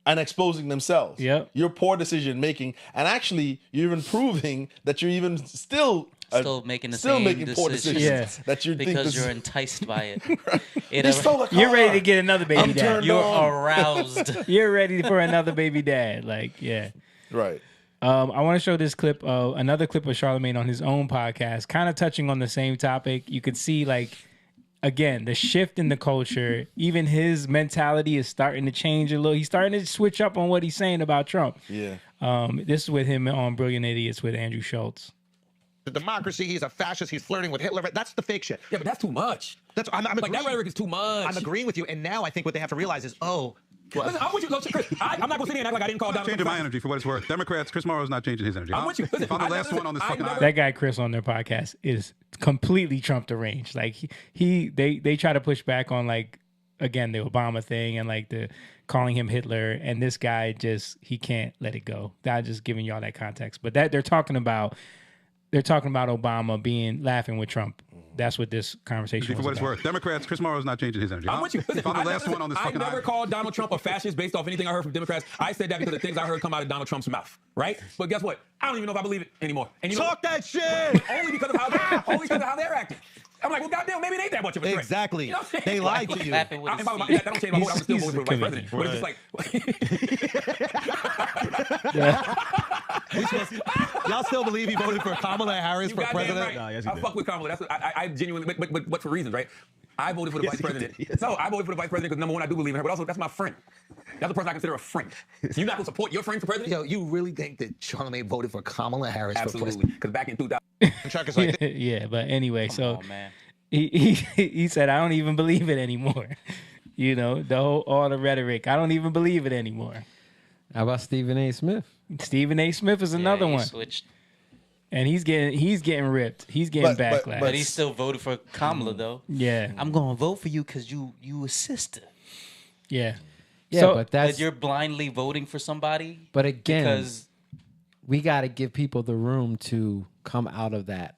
And exposing themselves. Yep. Your poor decision making, and actually you're even proving that you're even still making the still same making poor decisions. decisions. That you think because this you're enticed by it. You're ready to get another baby dad. You're aroused. You're ready for another baby dad. Like, yeah. Right. I want to show this clip, another clip of Charlemagne on his own podcast, kind of touching on the same topic. You could see, like, again, the shift in the culture. Even his mentality is starting to change a little. He's starting to switch up on what he's saying about Trump. Yeah. This is with him on Brilliant Idiots with Andrew Schultz. democracy. He's a fascist. He's flirting with Hitler. That's the fake shit. Yeah, but that's too much. That's I'm like that rhetoric is too much. I'm agreeing with you. And now I think what they have to realize is, oh. Listen, I'm with you, Chris. I'm not going to sit here and act like I didn't call Donald Changing Trump. my energy for what it's worth. Democrats, Chris Morrow's not changing his energy. I'm with you. Listen, if I'm the last one on this fucking That guy Chris on their podcast is completely Trump deranged. Like they try to push back on like again the Obama thing and like the calling him Hitler, and this guy just he can't let it go. I'm just giving y'all that context. But that they're talking about Obama being laughing with Trump. That's what this conversation for was what it's about. worth. Democrats, Chris Morrow's not changing his energy. I'm with you. Listen, If I'm the last one on this I fucking never called Donald Trump a fascist based off anything I heard from Democrats. I said that because the things I heard come out of Donald Trump's mouth, right? But guess what? I don't even know if I believe it anymore. And you Talk know, that shit! Only because of how they're acting. I'm like, well, goddamn, maybe it ain't that much of a threat. Exactly. You know what I'm saying? They lied to you. And by the way, that don't change my vote. I would still vote for the vice president. But it's just like... Y'all still believe he voted for Kamala Harris for president? Right. I fuck with Kamala. That's what I genuinely, but for reasons, right? I voted for the vice president. No, I voted for the vice president because number one, I do believe in her, but also that's my friend. That's the person I consider a friend. You're not gonna support your friend for president? Yo, you really think that Charlamagne voted for Kamala Harris for president? Absolutely, because back in 2000, Chuck is like, yeah, but anyway, so man. he said, I don't even believe it anymore. You know, all the rhetoric, I don't even believe it anymore. How about Stephen A. Smith? Stephen A. Smith is another one. Switched. And he's getting ripped. He's getting backlash. But he still voted for Kamala though. Yeah. I'm gonna vote for you because you a sister. Yeah. Yeah, So- but that's you're blindly voting for somebody. But again, because we got to give people the room to come out of that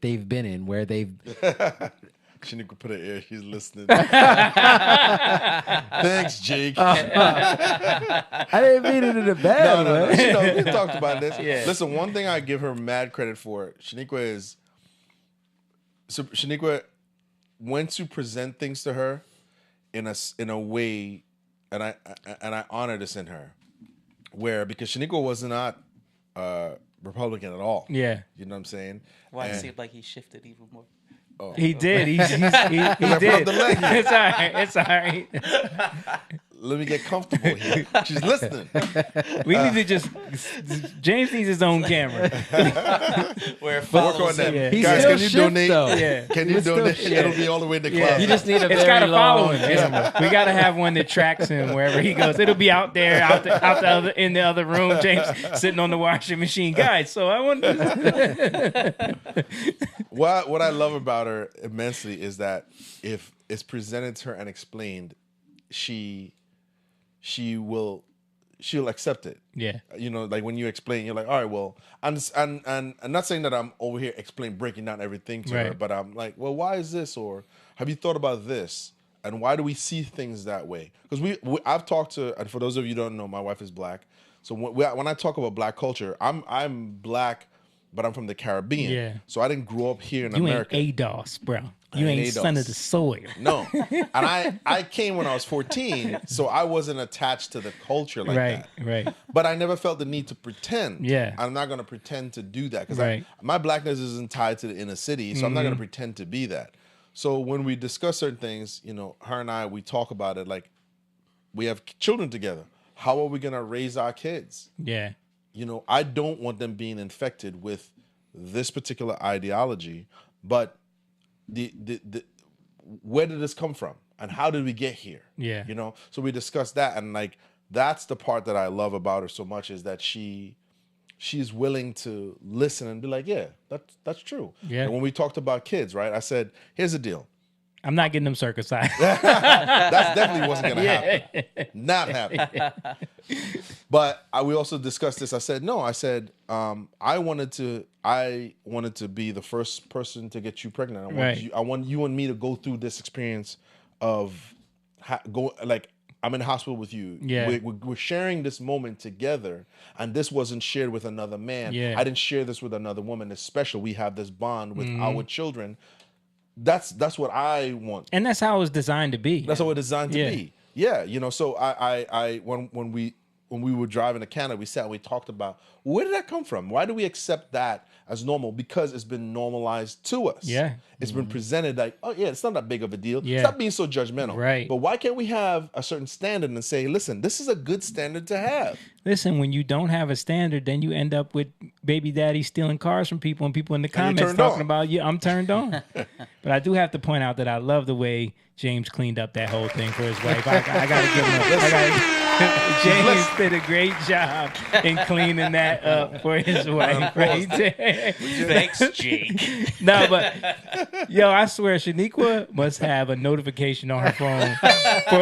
they've been in, where they've. Shaniqua put her ear. She's listening. Thanks, Jake. I didn't mean it in a bad No. way. She knows. We talked about this. Yeah. Listen, one thing I give her mad credit for, Shaniqua is. So Shaniqua, when to present things to her, in a way, and I honor this in her, where because Shaniqua was not Republican at all. Yeah. You know what I'm saying? why it And- seemed like he shifted even more. Oh. He did. He did. It's all right. It's all right. Let me get comfortable here. She's listening. We need to just. James needs his own camera. Where it Work follows on that. him. He's Guys, still can you shift, donate? though. Yeah. Can you He's still donate? shift. It'll be all the way in the Yeah. club. You just need a It's very got to follow long him. camera. We got to have one that tracks him wherever he goes. It'll be out there, in the other room. James sitting on the washing machine, guys. So I want. What I love about her immensely is that if it's presented to her and explained, she'll accept it. Yeah. You know, like when you explain, you're like, all right, well, and I'm not saying that I'm over here breaking down everything to her, Right. but I'm like, well, why is this? Or have you thought about this? And why do we see things that way? Because I've talked to, and for those of you who don't know, my wife is black. So when I talk about black culture, I'm black, but I'm from the Caribbean. Yeah. So I didn't grow up here in You America. ain't ADOS, bro. I You ain't ain't son ADOS. of the soil. No. And I came when I was 14, so I wasn't attached to the culture like that. Right. But I never felt the need to pretend. Yeah. I'm not going to pretend to do that because Right. my blackness isn't tied to the inner city, so I'm not going to pretend to be that. So when we discuss certain things, you know, her and I, we talk about it like we have children together. How are we going to raise our kids? Yeah. You know, I don't want them being infected with this particular ideology, but the where did this come from and how did we get here? Yeah. You know, so we discussed that, and like that's the part that I love about her so much is that she's willing to listen and be like, yeah, that's true. Yeah. And when we talked about kids, right, I said, here's the deal. I'm not getting them circumcised. That definitely wasn't going to happen. Not happening. But we also discussed this. I said, no, I wanted to be the first person to get you pregnant. I want you and me to go through this experience of I'm in the hospital with you. Yeah. We're sharing this moment together, and this wasn't shared with another man. Yeah. I didn't share this with another woman. It's special. We have this bond with our children. That's what I want. And that's how it was designed to be. That's how it's designed to be. Yeah, you know. So I when we were driving to Canada, we sat and we talked about where did that come from? Why do we accept that as normal because it's been normalized to us. Yeah. It's been presented like, oh yeah, it's not that big of a deal. Yeah. Stop being so judgmental. Right. But why can't we have a certain standard and say, listen, this is a good standard to have? Listen, when you don't have a standard, then you end up with baby daddy stealing cars from people and people in the comments turned talking on. about, I'm turned on. But I do have to point out that I love the way James cleaned up that whole thing for his wife. I got to give him James did a great job in cleaning that up for his wife right there. Thanks, Jake. No, but yo, I swear, Shaniqua must have a notification on her phone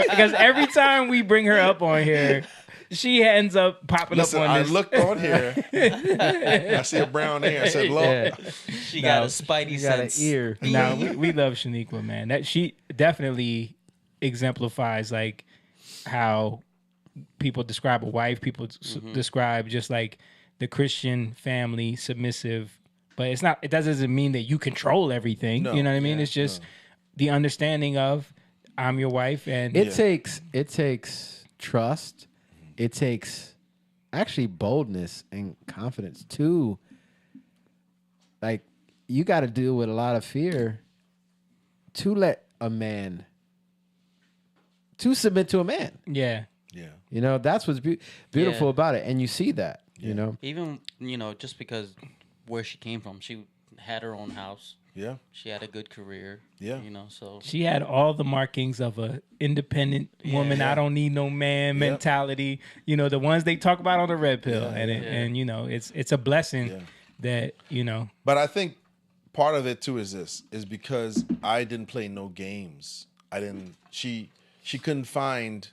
because every time we bring her up on here, she ends up popping Listen, up on this. I looked on here. I see a brown hair. I said, Lord. She got a spidey sense. Ear. No, we love Shaniqua, man. That she definitely exemplifies like how people describe a wife. People describe just like the Christian family, submissive. But it's not. It doesn't mean that you control everything. No, you know what I mean? It's just the understanding of I'm your wife, and It takes trust. It takes actually boldness and confidence too. Like you got to deal with a lot of fear to let a man to submit to a man. yeah. Yeah. You know, that's what's beautiful Yeah. about it, and you see that. You know, Even, just because where she came from, she had her own house. Yeah. She had a good career. Yeah. So She had all the markings of a independent woman. Yeah. I don't need no man mentality. You know, the ones they talk about on the red pill, and it's a blessing that But I think part of it too is because I didn't play no games. She couldn't find.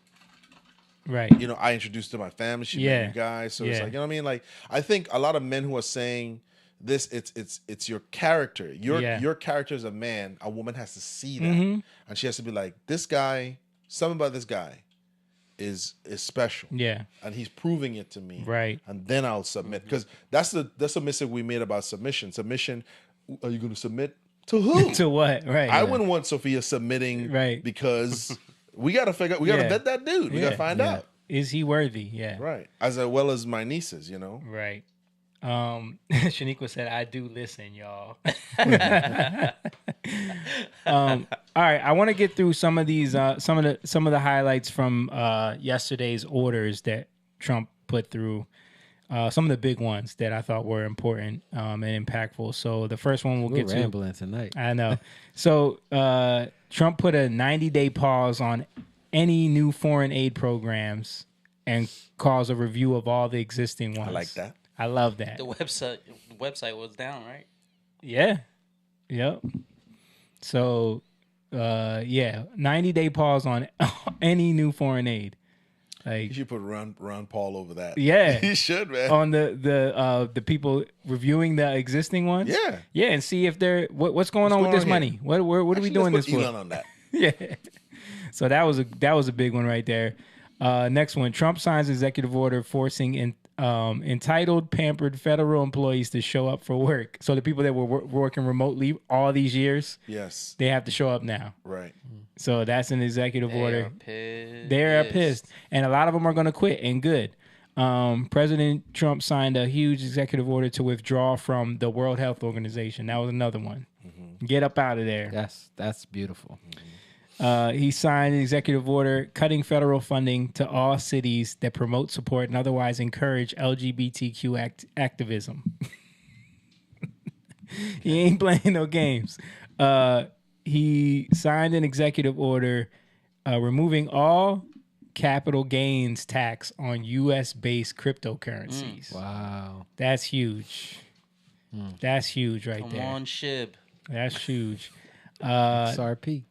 Right. I introduced her to my family. She Yeah. met you guys. So it's Yeah. like, you know what I mean? Like, I think a lot of men who are saying this, it's your character. Your character as a man, a woman has to see that. Mhm. And she has to be like, this guy, something about this guy is special. Yeah. And he's proving it to me. Right. And then I'll submit. Because that's the mistake we made about submission. Submission, are you going to submit to who? To what? Right. I wouldn't want Sophia submitting because we got to vet that dude. We got to find out. Is he worthy? Yeah. Right. As well as my nieces, Right. Shaniqua said, I do listen, y'all. All right. I want to get through some of these, some of the highlights from yesterday's orders that Trump put through. Some of the big ones that I thought were important and impactful. So the first one we'll get to. rambling tonight. I know. So Trump put a 90-day pause on any new foreign aid programs and calls a review of all the existing ones. I like that. I love that. the website was down, right? Yeah. Yep. So 90-day pause on any new foreign aid. Like You should put Ron Paul over that. Yeah. He should, man. On the people reviewing the existing ones. Yeah. Yeah, and see if they're what's going on with this money. What are we Actually, doing let's this put for? Elon on that. Yeah. So that was a big one right there. Next one, Trump signs executive order forcing entitled, pampered federal employees to show up for work. So the people that were working remotely all these years, Yes. they have to show up now. Right. So that's an executive order. Pissed. They are pissed, and a lot of them are going to quit. And good. President Trump signed a huge executive order to withdraw from the World Health Organization. That was another one. Get up out of there. That's beautiful. He signed an executive order cutting federal funding to all cities that promote, support, and otherwise encourage LGBTQ activism. He ain't playing no games. He signed an executive order removing all capital gains tax on U.S.-based cryptocurrencies. Wow. That's huge. That's huge right Come there. on, Shib. That's huge. XRP.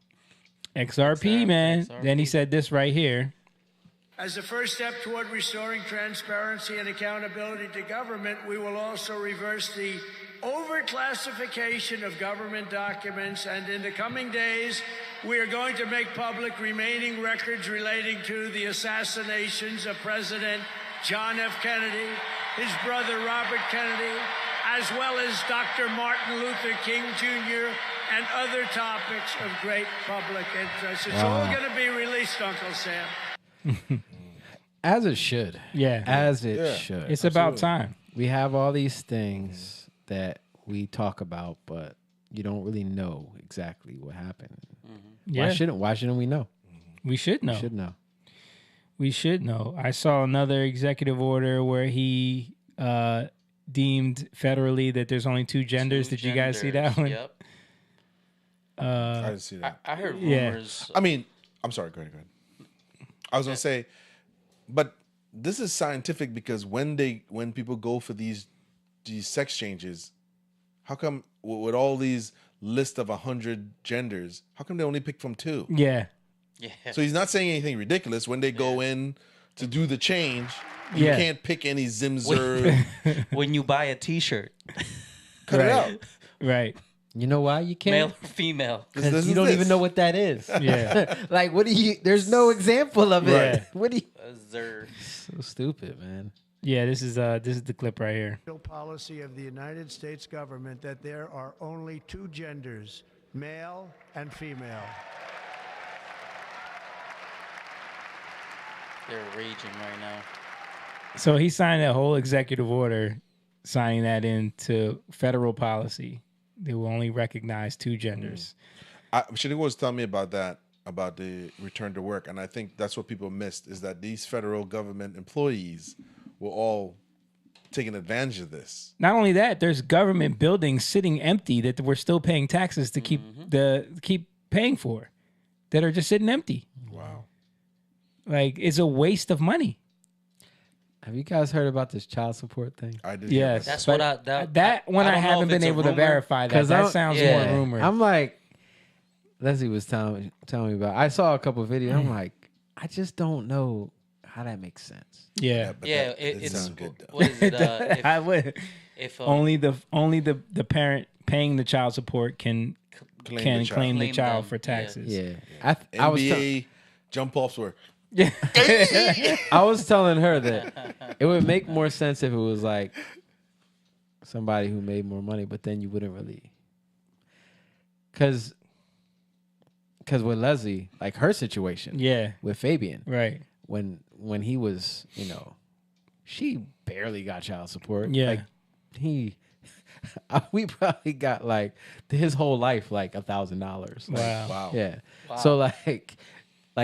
XRP, man. XRP. Then he said this right here. As a first step toward restoring transparency and accountability to government, we will also reverse the overclassification of government documents, and in the coming days, we are going to make public remaining records relating to the assassinations of President John F. Kennedy, his brother Robert Kennedy, as well as Dr. Martin Luther King Jr., and other topics of great public interest. It's all going to be released, Uncle Sam. As it should. Yeah. As it should. It's about time. We have all these things that we talk about, but you don't really know exactly what happened. Yeah. Why shouldn't we know? We should know. We should know. We should know. I saw another executive order where he deemed federally that there's only two genders. Did you guys see that one? Yep. I didn't see that. I heard rumors. I mean, I'm sorry. Go ahead. I was gonna say, but this is scientific because when people go for these sex changes, how come with all these list of 100 genders, how come they only pick from 2? Yeah. Yeah. So he's not saying anything ridiculous when they go in to do the change. You Yeah. can't pick any Zimzer. When you buy a T-shirt, Cut it out. Right. You know why you can't? male or female. Because you don't even know what that is. Yeah. Like, what do you? There's no example of it. Right. What do you? Zer. So stupid, man. Yeah, this is the clip right here. Policy of the United States government that there are only 2 genders, male and female. They're raging right now. So he signed a whole executive order, signing that into federal policy. They will only recognize 2 genders. Shaniqua was telling me about that, about the return to work, and I think that's what people missed is that these federal government employees were all taking advantage of this. Not only that, there's government buildings sitting empty that we're still paying taxes to keep paying for, that are just sitting empty. Wow. Like, it's a waste of money. Have you guys heard about this child support thing? I did. Yes. That's but what that one I don't know haven't if been it's a able to rumor. verify that. That sounds more rumor. I'm like, Leslie was telling me about. I saw a couple of videos. I'm like, I just don't know how that makes sense. Yeah. Yeah, it it's sounds good, though. what is it? I would. If only the parent paying the child support can claim the child for taxes. Yeah. I was NBA jump offs were. Yeah. I was telling her that it would make more sense if it was like somebody who made more money, but then you wouldn't really. Because with Leslie, like her situation, with Fabian, right? When he was, she barely got child support. Yeah, like we probably got like his whole life like $1,000. Wow. Yeah. Wow. So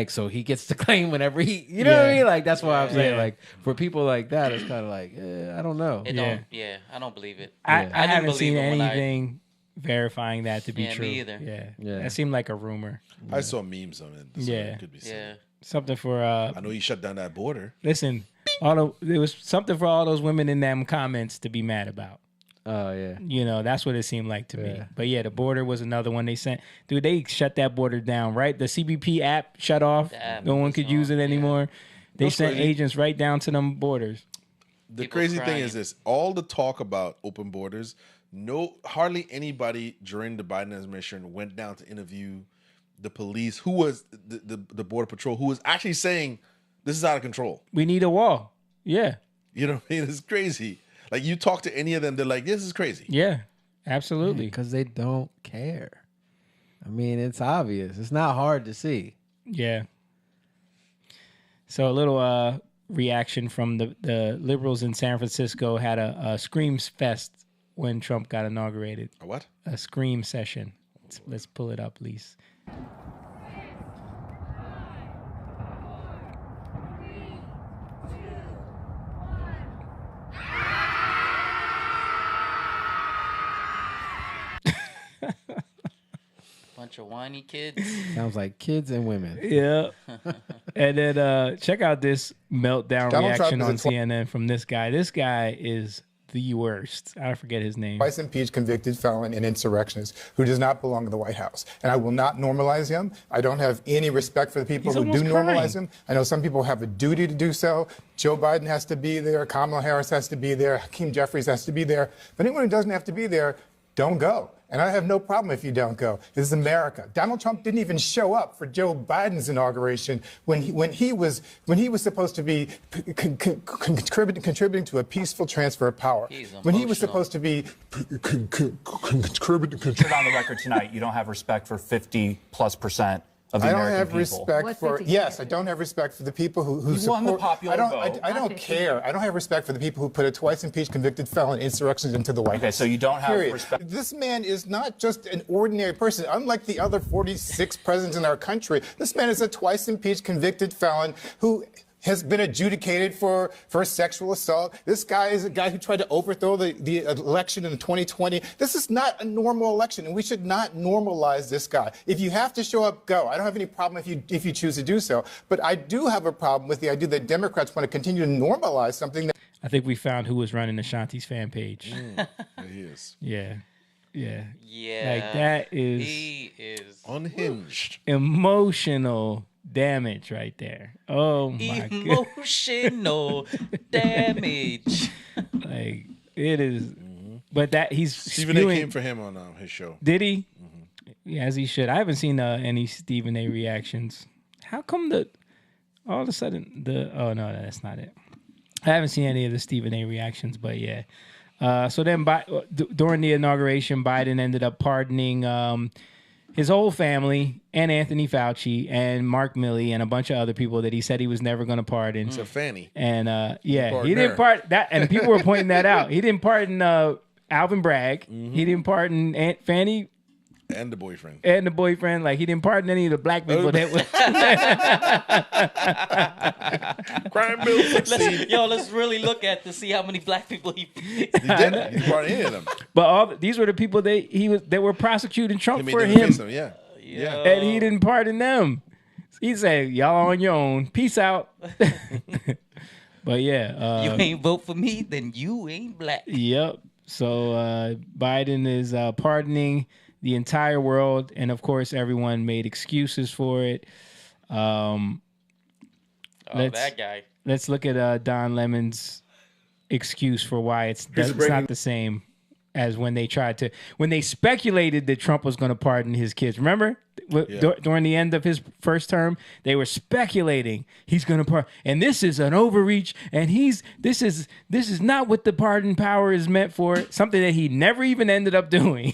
so he gets to claim whenever he, you know what I mean? Like that's why I'm saying, Yeah. like for people like that, it's kind of like I don't know. It don't. Yeah, I don't believe it. I didn't haven't believe seen it when anything verifying that to be Yeah, true. me either. Yeah, that seemed like a rumor. I saw memes on it. So it could be said. Something for. I know he shut down that border. Listen, there was something for all those women in them comments to be mad about. Oh yeah. That's what it seemed like to me. But yeah, the border was another one they sent. Dude, they shut that border down, right? The CBP app shut off. No one could use it anymore. They That's sent crazy. agents right down to them borders. The People crazy thing crying. is this: all the talk about open borders, hardly anybody during the Biden administration went down to interview the police, who was the border patrol, who was actually saying this is out of control. We need a wall. Yeah. You know what I mean? It's crazy. Like you talk to any of them, they're like, "This is crazy." Yeah, absolutely. Because they don't care. I mean, it's obvious. It's not hard to see. Yeah. So a little reaction from the liberals in San Francisco had a screams fest when Trump got inaugurated. A what? A scream session. Let's pull it up, please. Bunch of whiny kids. Sounds like kids and women. Yeah. And then check out this meltdown Donald Trump reaction is on a CNN from this guy. This guy is the worst. I forget his name. Twice impeached convicted felon and insurrectionist who does not belong in the White House. And I will not normalize him. I don't have any respect for the people He's who do almost normalize crying. him. I know some people have a duty to do so. Joe Biden has to be there. Kamala Harris has to be there. Hakeem Jeffries has to be there. But anyone who doesn't have to be there, don't go. And I have no problem if you don't go. This is America. Donald Trump didn't even show up for Joe Biden's inauguration when he was supposed to be contributing to a peaceful transfer of power. When he was supposed to be contributing. Put on the record tonight, you don't have respect for 50+% of the I don't American have people. respect for. Yes, I don't have respect for the people who You support. won the popular vote. I don't care. I don't have respect for the people who put a twice impeached convicted felon insurrections into the White House. Okay, so you don't have Period. respect. This man is not just an ordinary person. Unlike the other 46 presidents in our country, this man is a twice impeached convicted felon who has been adjudicated for sexual assault. This guy is a guy who tried to overthrow the election in 2020. This is not a normal election, and we should not normalize this guy. If you have to show up, go. I don't have any problem if you choose to do so. But I do have a problem with the idea that Democrats want to continue to normalize something that... I think we found who was running Ashanti's fan page. There he is. Yeah. Yeah. Yeah. Like that is He is unhinged. Emotional damage right there. Oh my god. Emotional damage. Like it is. But that he's Stephen A. came for him on his show. Did he? Yeah, as he should. I haven't seen any Stephen A. reactions. How come all of a sudden oh no, that's not it. I haven't seen any of the Stephen A. reactions, but yeah. So then during the inauguration, Biden ended up pardoning his whole family and Anthony Fauci and Mark Milley and a bunch of other people that he said he was never going to pardon. So Fanny. And yeah, he Pardon didn't her. pardon that. And people were pointing that out. He didn't pardon Alvin Bragg. He didn't pardon Aunt Fanny. And the boyfriend. And the boyfriend. Like, he didn't pardon any of the black people that was. Crime bill 16. Let's really look at to see how many black people he He didn't. He didn't pardon any of them. But these were the people that were prosecuting Trump He made for them him. face them, yeah. Yeah. And he didn't pardon them. He said, y'all on your own. Peace out. But yeah. you ain't vote for me, then you ain't black. Yep. So Biden is pardoning the entire world, and of course, everyone made excuses for it. That guy. Let's look at Don Lemon's excuse for why it's not the same as when they speculated that Trump was going to pardon his kids. Remember, during the end of his first term, they were speculating he's going to pardon, and this is an overreach, and this is not what the pardon power is meant for. Something that he never even ended up doing.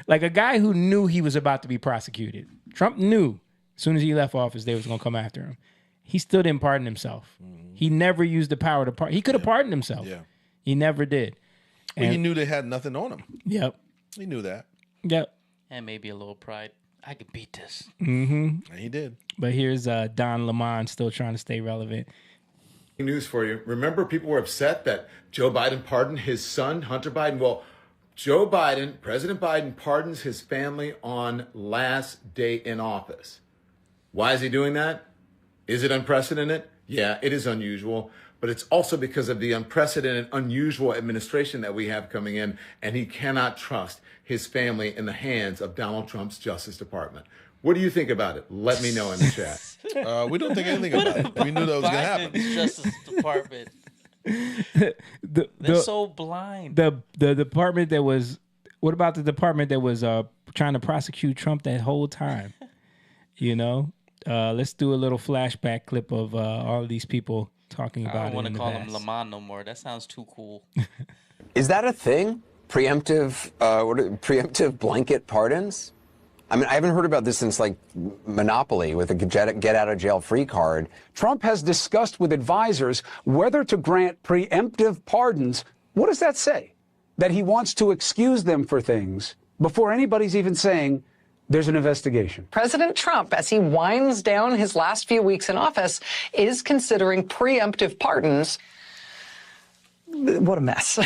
Like a guy who knew he was about to be prosecuted. Trump knew as soon as he left office they was going to come after him. He still didn't pardon himself. He never used the power to pardon. He could have pardoned himself. Yeah. He never did. Well, he knew they had nothing on him. Yep. He knew that. Yep. And maybe a little pride. I could beat this. Mm-hmm. And he did. But here's Don Lemon still trying to stay relevant. News for you. Remember, people were upset that Joe Biden pardoned his son, Hunter Biden. Well, President Biden pardons his family on last day in office. Why is he doing that? Is it unprecedented? Yeah, it is unusual, but it's also because of the unprecedented, unusual administration that we have coming in, and he cannot trust his family in the hands of Donald Trump's Justice Department. What do you think about it? Let me know in the chat. We don't think anything about it. We knew that was going to happen. Justice Department. They're so blind. The department that was. What about the department that was trying to prosecute Trump that whole time? You know, let's do a little flashback clip of all of these people talking about it. I don't want to call him him Lamont no more. That sounds too cool. Is that a thing? Preemptive blanket pardons? I mean, I haven't heard about this since like Monopoly with a get out of jail free card. Trump has discussed with advisors whether to grant preemptive pardons. What does that say? That he wants to excuse them for things before anybody's even saying there's an investigation. President Trump, as he winds down his last few weeks in office, is considering preemptive pardons. What a mess.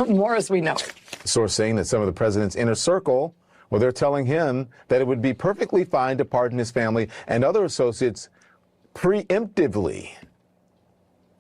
More as we know. Source saying that some of the president's inner circle, well, they're telling him that it would be perfectly fine to pardon his family and other associates preemptively,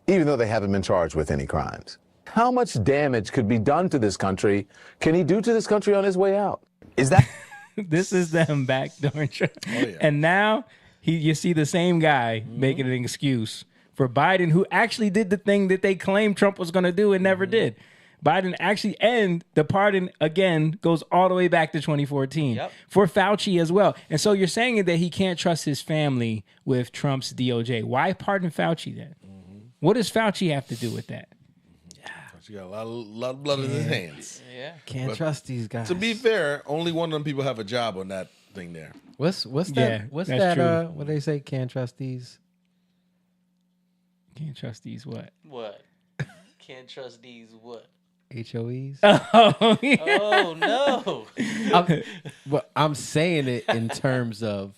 even though they haven't been charged with any crimes. How much damage could be done to this country can he do to this country on his way out? Is that... This is them back during Trump. Oh, yeah. And now you see the same guy making an excuse for Biden, who actually did the thing that they claimed Trump was going to do and never did. Biden actually, and the pardon, again, goes all the way back to 2014 for Fauci as well. And so you're saying that he can't trust his family with Trump's DOJ. Why pardon Fauci then? What does Fauci have to do with that? He got a lot of blood in his hands. Yeah. Can't But trust these guys. To be fair, only one of them people have a job on that thing there. What's Yeah, that? What's that's that? true. What they say? Can't trust these. Can't trust these what? What? Can't trust these what? HOEs. Oh, yeah. Oh no. I'm saying it in terms of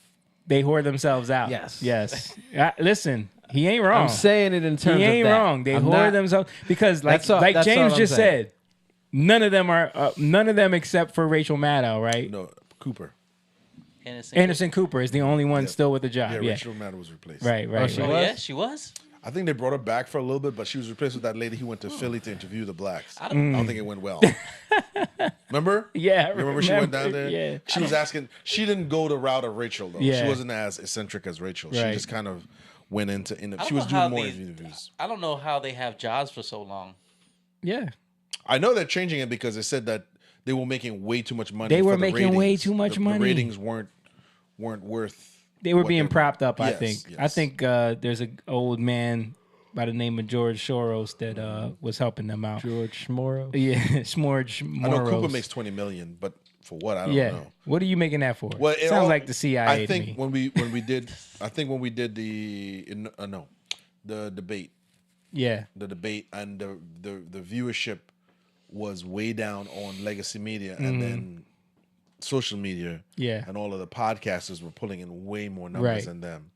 They whore themselves out. Yes. Listen, he ain't wrong. I'm saying it in terms he of ain't that. wrong. They I'm whore not- themselves because, That's all like James I'm just saying. said, none of them are none of them except for Rachel Maddow, right? No, Cooper. Anderson Cooper is the only one still with a job. Yeah, Yeah, Rachel Maddow was replaced. Right. Yeah, she was. I think they brought her back for a little bit, but she was replaced with that lady who went to Philly to interview the blacks. I don't- don't think it went well. Remember? Yeah, I You remember she went down remember, there? yeah. She was asking. She didn't go the route of Rachel though. Yeah. She wasn't as eccentric as Rachel. She Right. just kind of went into. I She don't was know doing how more these- interviews. I don't know how they have jobs for so long. Yeah. I know they're changing it because they said that they were making way too much money. They were for the making way ratings. too much The money. ratings weren't worth. They were what being they're- propped up. I Yes, think. yes. I think there's an old man by the name of George Soros that was helping them out. George Schmoros. Yeah, Smorge I know Cooper Moros. makes 20 million, but for what I don't Yeah. know. What are you making that for? Well, it Sounds all- like the CIA I think to me. when we did the debate. Yeah. The debate and the viewership was way down on legacy media, and Mhm. then social media. Yeah. And all of the podcasters were pulling in way more numbers Right. than them.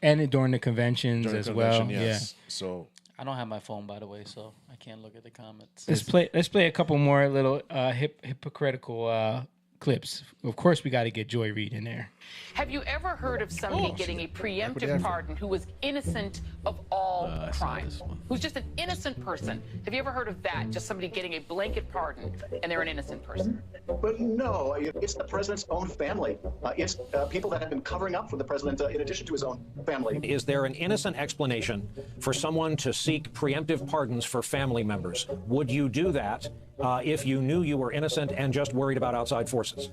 And during the conventions During as convention, well. yes. So I don't have my phone, by the way, so I can't look at the comments. Yeah. Let's play a couple more little hypocritical clips. Of course, we got to get Joy Reid in there. Have you ever heard of somebody getting a preemptive pardon who was innocent of all crime? Who's just an innocent person? Have you ever heard of that? Just somebody getting a blanket pardon and they're an innocent person? But no, it's the president's own family. It's people that have been covering up for the president in addition to his own family. Is there an innocent explanation for someone to seek preemptive pardons for family members? Would you do that if you knew you were innocent and just worried about outside forces?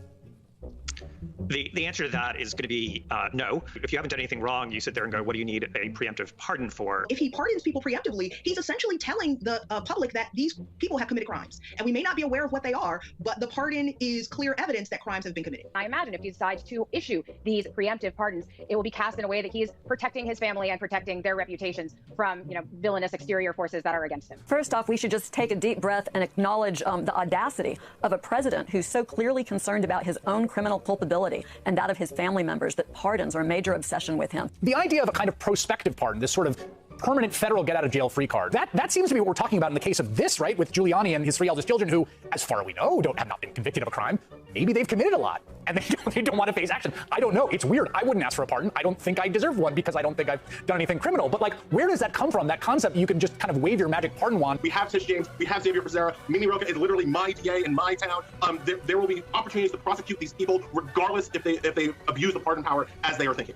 The answer to that is going to be no. If you haven't done anything wrong, you sit there and go, what do you need a preemptive pardon for? If he pardons people preemptively, he's essentially telling the public that these people have committed crimes. And we may not be aware of what they are, but the pardon is clear evidence that crimes have been committed. I imagine if he decides to issue these preemptive pardons, it will be cast in a way that he's protecting his family and protecting their reputations from, villainous exterior forces that are against him. First off, we should just take a deep breath and acknowledge the audacity of a president who's so clearly concerned about his own criminal culpability and that of his family members that pardons are a major obsession with him. The idea of a kind of prospective pardon, this sort of permanent federal get-out-of-jail-free card, that seems to be what we're talking about in the case of this, right, with Giuliani and his three eldest children who, as far as we know, have not been convicted of a crime. Maybe they've committed a lot, and they don't want to face action. I don't know. It's weird. I wouldn't ask for a pardon. I don't think I deserve one because I don't think I've done anything criminal. But, where does that come from, that concept that you can just kind of wave your magic pardon wand? We have Tish James, we have Xavier Becerra. Mimi Rocha is literally my DA in my town. There will be opportunities to prosecute these people, regardless if they abuse the pardon power as they are thinking.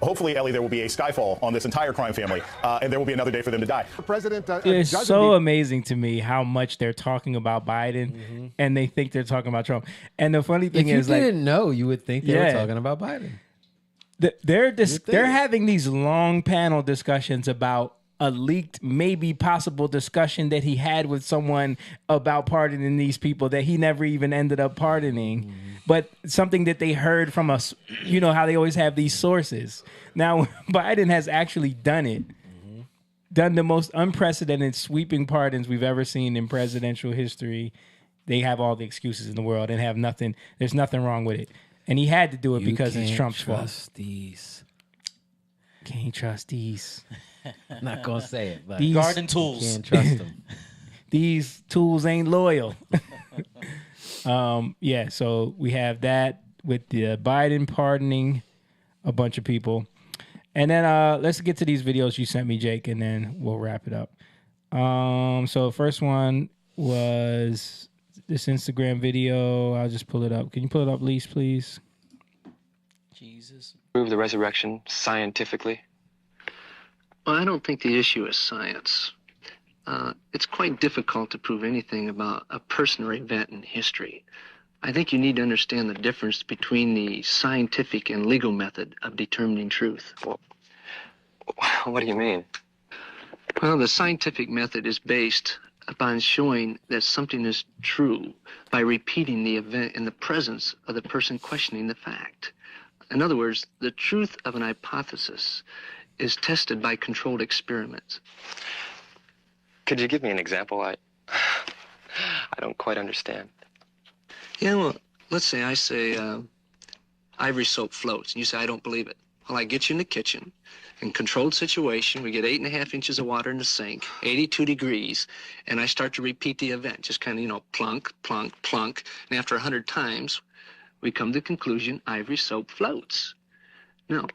Hopefully, Ellie, there will be a skyfall on this entire crime family, and there will be another day for them to die. The president It's so amazing to me how much they're talking about Biden and they think they're talking about Trump. And the funny thing If you is, didn't know, you would think they were talking about Biden. They're having these long panel discussions about a leaked, maybe possible discussion that he had with someone about pardoning these people that he never even ended up pardoning, but something that they heard from us. You know how they always have these sources. Now, Biden has actually done it, done the most unprecedented sweeping pardons we've ever seen in presidential history. They have all the excuses in the world and have nothing. There's nothing wrong with it. And he had to do it because it's Trump's fault. Can't trust these. I'm not gonna say it, but garden tools. Can't trust them. These tools ain't loyal. Yeah, so we have that with the Biden pardoning a bunch of people. And then let's get to these videos you sent me, Jake, and then we'll wrap it up. So the first one was this Instagram video. I'll just pull it up. Can you pull it up, Lise, please? Jesus. Prove the resurrection scientifically? Well, I don't think the issue is science. It's quite difficult to prove anything about a person or event in history. I think you need to understand the difference between the scientific and legal method of determining truth. Well, what do you mean? Well, the scientific method is based upon showing that something is true by repeating the event in the presence of the person questioning the fact. In other words, the truth of an hypothesis is tested by controlled experiments. Could you give me an example? I don't quite understand. Yeah, well, let's say I say ivory soap floats, and you say I don't believe it. Well, I get you in the kitchen, in controlled situation, we get 8.5 inches of water in the sink, 82 degrees, and I start to repeat the event, just kind of, you know, plunk, plunk, plunk, and after 100 times, we come to the conclusion ivory soap floats. Now,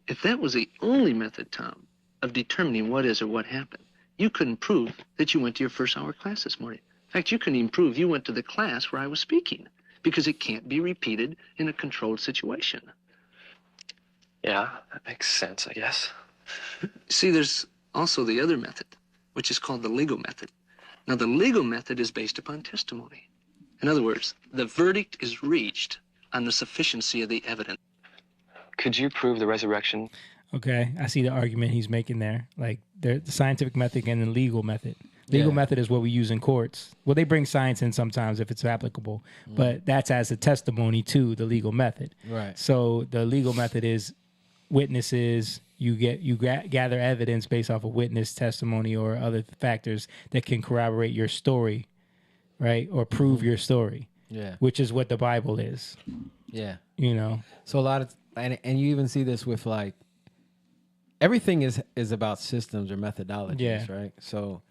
if that was the only method, Tom, of determining what is or what happened, you couldn't prove that you went to your first hour class this morning. In fact, you couldn't even prove you went to the class where I was speaking, because it can't be repeated in a controlled situation. Yeah, that makes sense, I guess. See, there's also the other method, which is called the legal method. Now, the legal method is based upon testimony. In other words, the verdict is reached on the sufficiency of the evidence. Could you prove the resurrection? Okay, I see the argument he's making there. Like the scientific method and the legal method. Legal method is what we use in courts. Well, they bring science in sometimes if it's applicable, but that's as a testimony to the legal method. Right. So the legal method is witnesses. You gather evidence based off of witness testimony or other factors that can corroborate your story, right, or prove your story. Yeah. Which is what the Bible is. Yeah. You know. So a lot of and you even see this with like everything is about systems or methodologies, right? So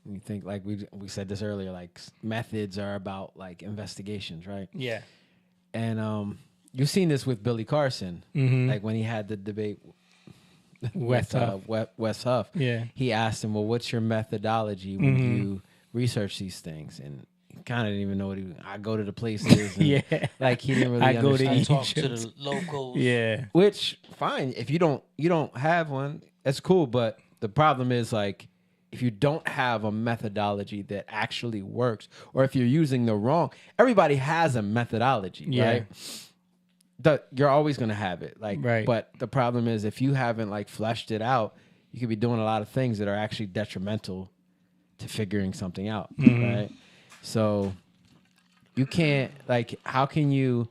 when you think like we said this earlier, like methods are about like investigations, right? Yeah. And you've seen this with Billy Carson, like when he had the debate Wes Huff. Yeah. He asked him, well, what's your methodology when you research these things? And he kind of didn't even know what I go to the places. And Yeah. Like he didn't really I go to understand. Talk to the locals. Yeah. Which, fine. If you don't have one, that's cool. But the problem is like, if you don't have a methodology that actually works, or if you're using the wrong, everybody has a methodology, right? You're always going to have it. Like, but the problem is if you haven't like fleshed it out, you could be doing a lot of things that are actually detrimental to figuring something out, right? So you can't like, how can you,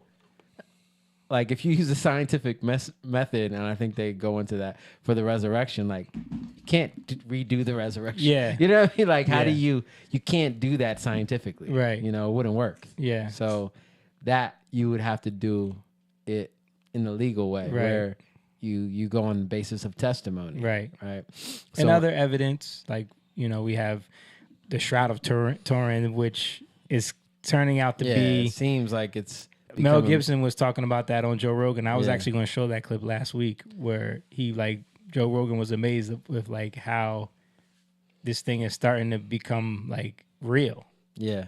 like if you use a scientific method, and I think they go into that for the resurrection, like you can't redo the resurrection. Yeah. You know what I mean? Like how do you can't do that scientifically. Right. You know, it wouldn't work. Yeah. So that you would have to do it in the legal way where you go on the basis of testimony. Right. And So, other evidence, like, you know, we have the Shroud of Turin, which is turning out to be. It seems like it's Mel becoming- Gibson was talking about that on Joe Rogan. I was Yeah. actually going to show that clip last week where he Joe Rogan was amazed with like how this thing is starting to become like real. Yeah.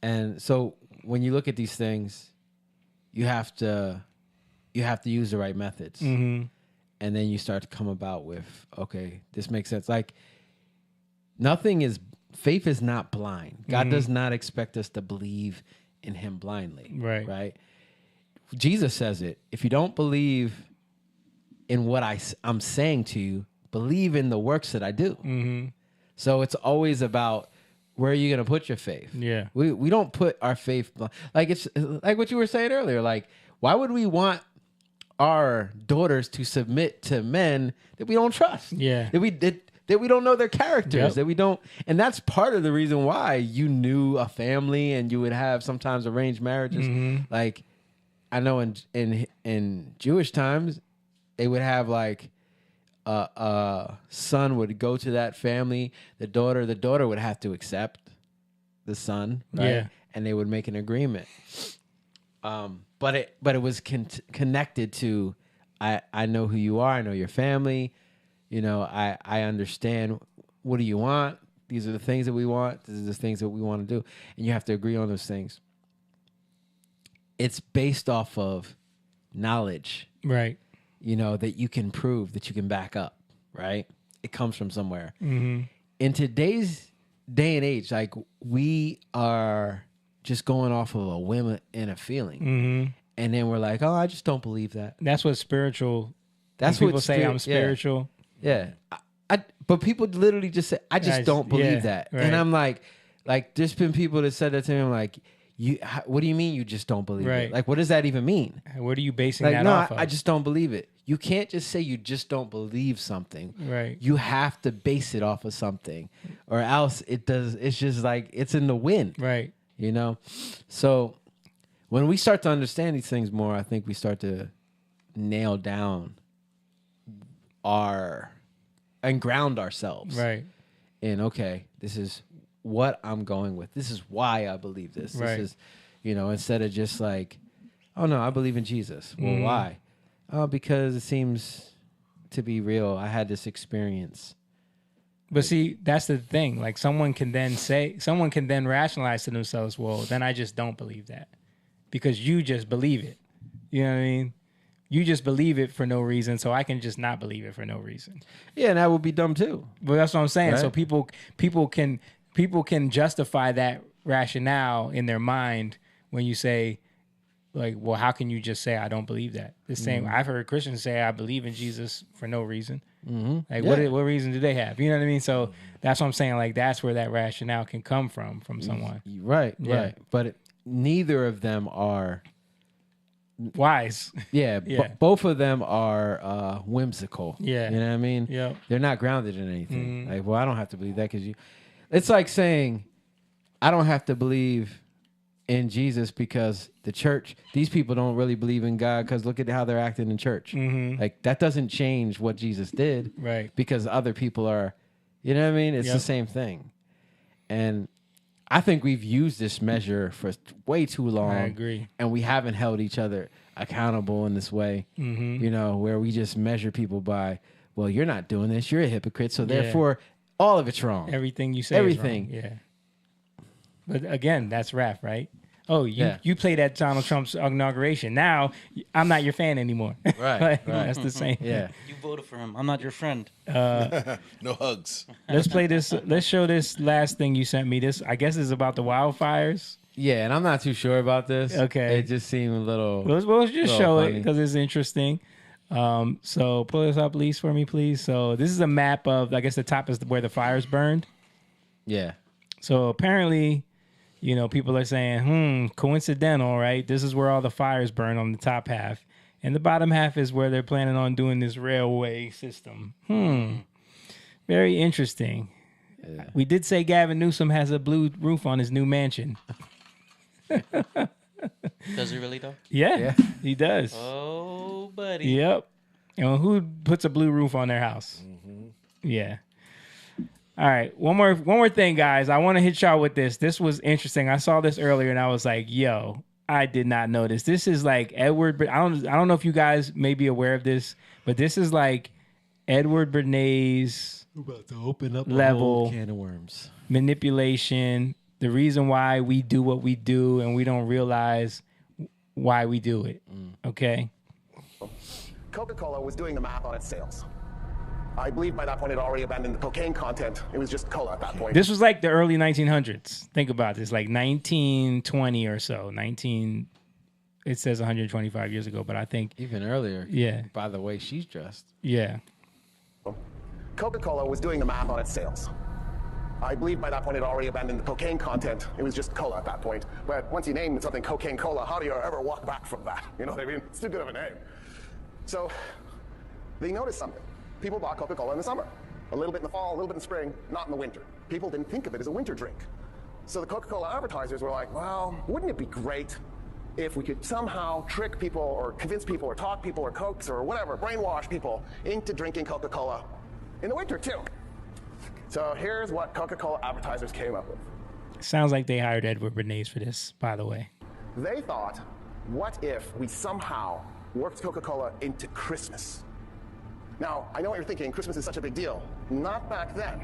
And so when you look at these things, you have to use the right methods. Mhm. And then you start to come about with, okay, this makes sense. Like faith is not blind. God does not expect us to believe in him blindly. Right. Jesus says it. If you don't believe in what I'm saying to you, believe in the works that I do. So it's always about where are you going to put your faith? Yeah. We don't put our faith like it's like what you were saying earlier. Like, why would we want our daughters to submit to men that we don't trust? Yeah. That we don't know their characters, Yep. that we don't, and that's part of the reason why you knew a family and you would have sometimes arranged marriages. Like, I know in Jewish times, they would have like a son would go to that family, the daughter would have to accept the son, right? Yeah. And they would make an agreement. But it was connected to I know who you are, I know your family. You know, I understand, what do you want? These are the things that we want. These are the things that we want to do. And you have to agree on those things. It's based off of knowledge. Right. You know, that you can prove, that you can back up, right? It comes from somewhere. Mhm. In today's day and age, like we are just going off of a whim and a feeling. And then we're like, oh, I just don't believe that. That's what spiritual. That's when what people say I'm spiritual. Yeah. But people literally just say, I just don't believe that. right. And I'm like, there's been people that said that to me. I'm like, what do you mean you just don't believe Right. it? Like, what does that even mean? What are you basing Like, that no, off of? I just don't believe it. You can't just say you just don't believe something. Right. You have to base it off of something, or else it's just like it's in the wind. Right. You know? So when we start to understand these things more, I think we start to nail down and ground ourselves. Right. In, okay, this is what I'm going with. This is why I believe this. Right. This is, instead of just like, oh no, I believe in Jesus. Well, why? Oh, because it seems to be real. I had this experience. But see, that's the thing. Like someone can then rationalize to themselves, well, then I just don't believe that. Because you just believe it. You know what I mean? You just believe it for no reason, so I can just not believe it for no reason. Yeah, and that would be dumb too. But that's what I'm saying. Right? So people can justify that rationale in their mind when you say, like, well, how can you just say I don't believe that? The same. I've heard Christians say I believe in Jesus for no reason. Like, what reason do they have? You know what I mean? So that's what I'm saying. Like, that's where that rationale can come from someone. Right, Yeah. right. But neither of them are wise. Yeah, both of them are whimsical. Yeah. You know what I mean? Yep. They're not grounded in anything. Like, well, I don't have to believe that because you... It's like saying, I don't have to believe in Jesus because the church, these people don't really believe in God because look at how they're acting in church. Like, that doesn't change what Jesus did. Right. Because other people are... You know what I mean? It's the same thing. And I think we've used this measure for way too long. I agree. And we haven't held each other accountable in this way, where we just measure people by, well, you're not doing this. You're a hypocrite. So therefore, all of it's wrong. Everything you say Everything. is wrong. Yeah. But again, that's rap, right? Oh, you played at Donald Trump's inauguration. Now I'm not your fan anymore. Right. That's the same. Yeah. You voted for him. I'm not your friend. No hugs. Let's play this. Let's show this last thing you sent me. This, I guess, is about the wildfires. Yeah, and I'm not too sure about this. Okay. It just seemed a little... We'll just show funny. it because it's interesting. So pull this up, Lise, for me, please. So this is a map of, I guess the top is where the fires burned. Yeah. So apparently, people are saying, coincidental, right? This is where all the fires burn on the top half. And the bottom half is where they're planning on doing this railway system. Very interesting. Yeah. We did say Gavin Newsom has a blue roof on his new mansion. Does he really though? Yeah, he does. Oh, buddy. Yep. And who puts a blue roof on their house? Yeah. All right. One more thing, guys. I want to hit y'all with this. This was interesting. I saw this earlier and I was like, yo, I did not know this. This is like Edward. I don't know if you guys may be aware of this, but this is like Edward Bernays about to open up level a whole can of worms. Manipulation. The reason why we do what we do and we don't realize why we do it. Okay. Coca-Cola was doing the math on its sales. I believe by that point it already abandoned the cocaine content. It was just cola at that point. This was like the early 1900s. Think about this, like 1920 or so. It says 125 years ago, but I think even earlier. Yeah. By the way she's dressed. Yeah. Coca-Cola was doing the math on its sales. I believe by that point it already abandoned the cocaine content. It was just cola at that point. But once you name something cocaine cola, how do you ever walk back from that? You know what I mean? It's too good of a name. So they noticed something. People bought Coca-Cola in the summer. A little bit in the fall, a little bit in the spring, not in the winter. People didn't think of it as a winter drink. So the Coca-Cola advertisers were like, well, wouldn't it be great if we could somehow trick people or convince people or talk people or coax or whatever, brainwash people into drinking Coca-Cola in the winter too. So here's what Coca-Cola advertisers came up with. Sounds like they hired Edward Bernays for this, by the way. They thought, what if we somehow worked Coca-Cola into Christmas? Now, I know what you're thinking, Christmas is such a big deal. Not back then.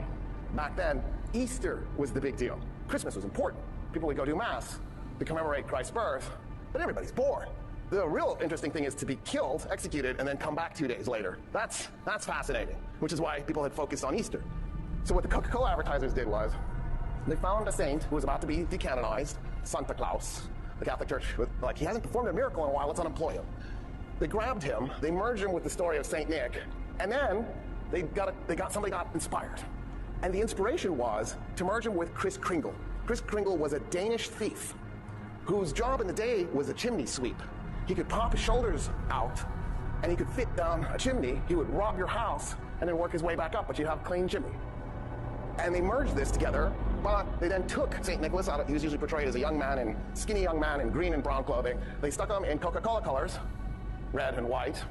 Back then, Easter was the big deal. Christmas was important. People would go do Mass to commemorate Christ's birth, but everybody's born. The real interesting thing is to be killed, executed, and then come back 2 days later. That's fascinating, which is why people had focused on Easter. So what the Coca-Cola advertisers did was, they found a saint who was about to be decanonized, Santa Claus. The Catholic Church, he hasn't performed a miracle in a while, let's unemploy him. They grabbed him, they merged him with the story of Saint Nick, and then somebody got inspired. And the inspiration was to merge him with Kris Kringle. Kris Kringle was a Danish thief whose job in the day was a chimney sweep. He could pop his shoulders out and he could fit down a chimney. He would rob your house and then work his way back up, but you'd have a clean chimney. And they merged this together, but they then took St. Nicholas out of, he was usually portrayed as a skinny young man in green and brown clothing. They stuck him in Coca-Cola colors, red and white.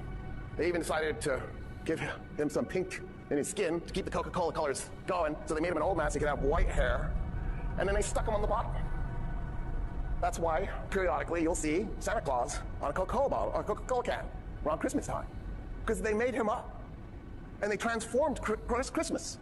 They even decided to give him some pink in his skin to keep the Coca-Cola colors going. So they made him an old man so he could have white hair. And then they stuck him on the bottle. That's why periodically you'll see Santa Claus on a Coca-Cola bottle or a Coca-Cola can around Christmas time. Because they made him up. And they transformed Christmas.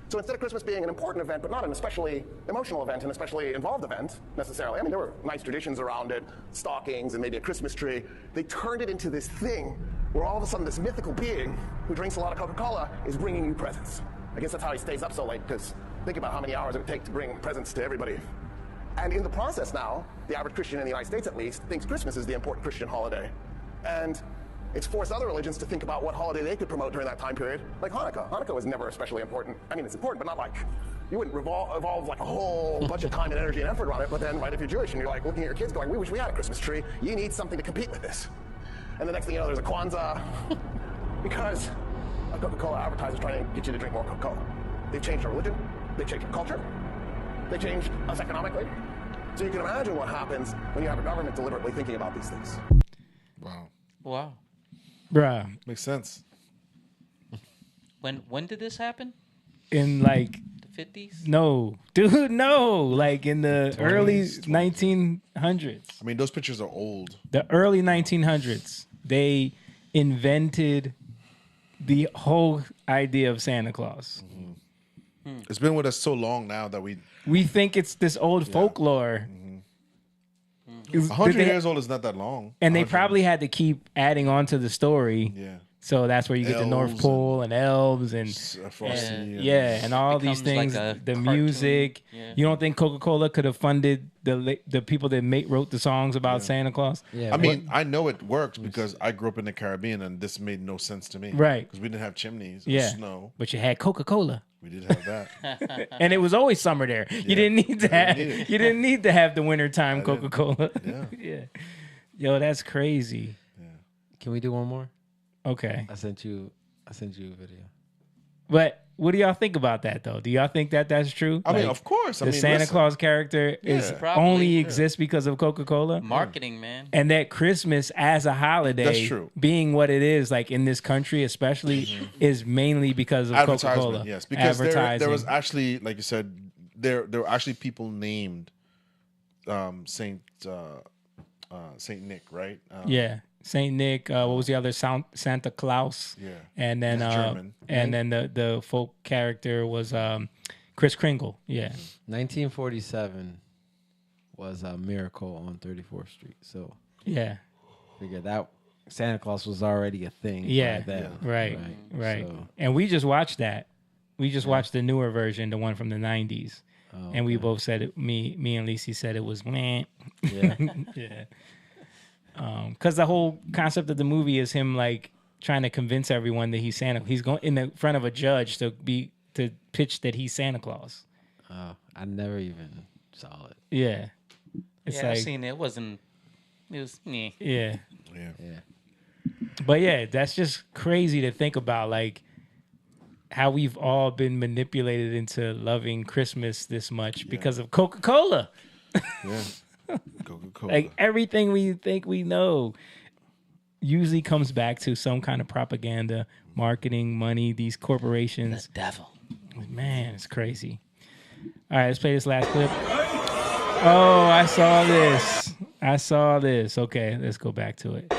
So instead of Christmas being an important event, but not an especially emotional event, an especially involved event, necessarily, I mean, there were nice traditions around it, stockings and maybe a Christmas tree, they turned it into this thing where all of a sudden this mythical being who drinks a lot of Coca-Cola is bringing you presents. I guess that's how he stays up so late, because think about how many hours it would take to bring presents to everybody. And in the process now, the average Christian in the United States at least thinks Christmas is the important Christian holiday. And it's forced other religions to think about what holiday they could promote during that time period, like Hanukkah. Hanukkah was never especially important. I mean, it's important, but not like, you wouldn't evolve like a whole bunch of time and energy and effort on it, but then, right, if you're Jewish and you're like looking at your kids going, we wish we had a Christmas tree, you need something to compete with this. And the next thing you know, there's a Kwanzaa, because a Coca-Cola advertiser's trying to get you to drink more Coca-Cola. They've changed our religion, they've changed our culture, they changed us economically. So you can imagine what happens when you have a government deliberately thinking about these things. Wow. Wow. Bruh. Makes sense. When did this happen? In like the 50s? No, dude, no. Like in the early 1900s. I mean, those pictures are old. The early 1900s. They invented the whole idea of Santa Claus. Mm-hmm. It's been with us so long now that we think it's this old folklore. 100 years old is not that long. And they probably had to keep adding on to the story. Yeah. So that's where you get the North Pole and elves and all these things. Like the cartoon. music. Yeah. You don't think Coca-Cola could have funded the people that wrote the songs about Santa Claus? Yeah. I mean, I know it works because I grew up in the Caribbean and this made no sense to me. Right. Because we didn't have chimneys or Yeah. snow. But you had Coca-Cola. We did have that. And it was always summer there. You didn't need to have you didn't need to have the wintertime Coca-Cola. Yeah. Yeah. Yo, that's crazy. Can we do one more? Okay. I sent you a video. But what do y'all think about that though? Do y'all think that that's true? I mean, of course. I The mean, Santa listen. Claus character is Probably, only exists because of Coca-Cola. Marketing, man. And that Christmas as a holiday, That's true. being what it is, like in this country especially, is mainly because of Coca-Cola. Yes, because there Advertising. was actually, like you said, there were actually people named Saint Nick, right? Yeah. Saint Nick, what was the other Santa Claus? Yeah. And then That's German. and then the folk character was Kris Kringle. Yeah. 1947 was a miracle on 34th Street. So Yeah. figure that Santa Claus was already a thing. Yeah. by then, Right. So, And we just watched that. We just watched the newer version, the one from the 90s. Oh, and we both said it, me and Lacey said it was meh. Yeah. Yeah. Because the whole concept of the movie is him like trying to convince everyone that he's Santa. He's going in the front of a judge to pitch that he's Santa Claus. I never even saw it. Yeah, it's I've like seen it. It was meh. yeah, Yeah. but yeah, that's just crazy to think about, like how we've all been manipulated into loving Christmas this much because of Coca-Cola. Yeah. Coca-Cola. Like everything we think we know usually comes back to some kind of propaganda, marketing, money, these corporations. The devil. Man, it's crazy. All right, let's play this last clip. Oh, I saw this. Okay, let's go back to it.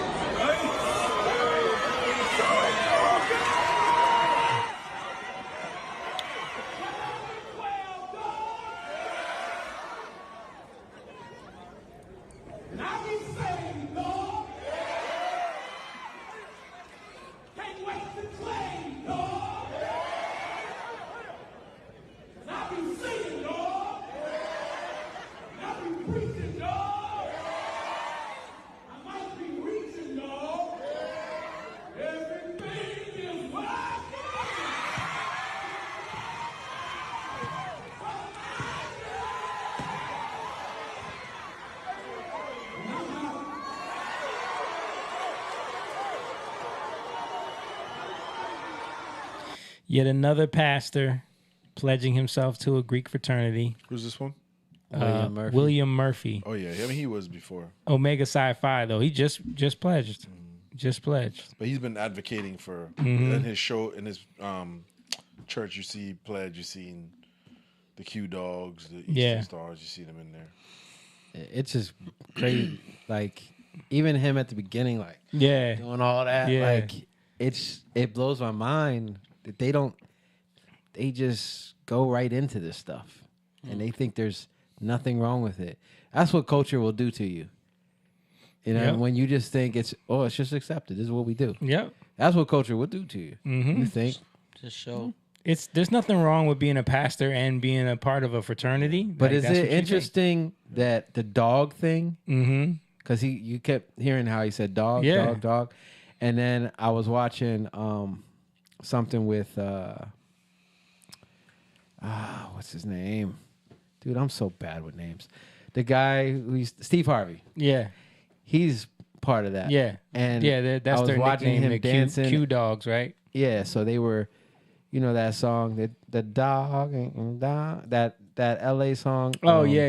Yet another pastor pledging himself to a Greek fraternity. Who's this one? William Murphy. Oh yeah, I mean he was before. Omega Psi Phi though. He just pledged. Just pledged. But he's been advocating for Mhm. in his show in his church. You see pledge. You see the Q Dogs, the Eastern Stars. You see them in there. It's just crazy. Like even him at the beginning, like doing all that. Yeah. Like it blows my mind that they just go right into this stuff and they think there's nothing wrong with it. That's what culture will do to you. You know, when you just think it's just accepted. This is what we do. Yep. That's what culture will do to you. Mhm. You think Just show. There's nothing wrong with being a pastor and being a part of a fraternity. But Like, is that's it what you think. interesting that the dog thing? Mm-hmm. Because you kept hearing how he said dog, Yeah. dog, dog, and then I was watching something with what's his name? Dude, I'm so bad with names. The guy who's Steve Harvey. Yeah. He's part of that. Yeah. And Yeah, that's I was their watching nickname, him the dancing. Q Dogs, right? Yeah, so they were, you know that song, the dog and dog, that LA song. Oh yeah.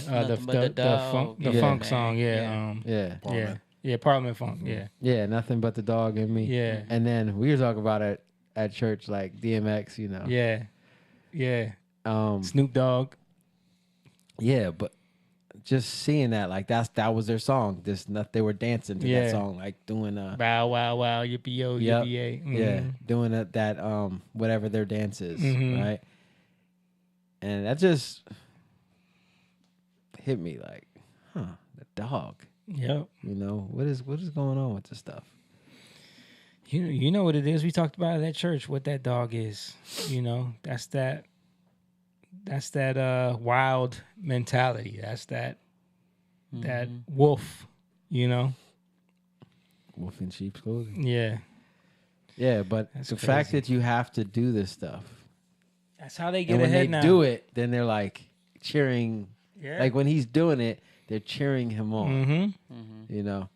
Nothing but the funk dog, song, man. yeah, Parliament funk, Yeah, nothing but the dog and me. Yeah. And then we were talking about it at church, like DMX, you know. yeah. Snoop Dogg. Yeah, but just seeing that, like that was their song. They were dancing to that song, like doing Bow wow wow yippee yo yep, yippee yay. yeah, doing that whatever their dance is, right? And that just hit me like, the dog. Yep. You know, what is going on with this stuff? You know what it is. We talked about it at church. What that dog is. You know, that's that wild mentality. That's that wolf. You know, Wolf in sheep's clothing. Yeah. Yeah, but That's the crazy. fact that you have to do this stuff. That's how they get And when ahead they now. do it, then they're like cheering. Yeah. Like when he's doing it, they're cheering him on. Mhm. You know,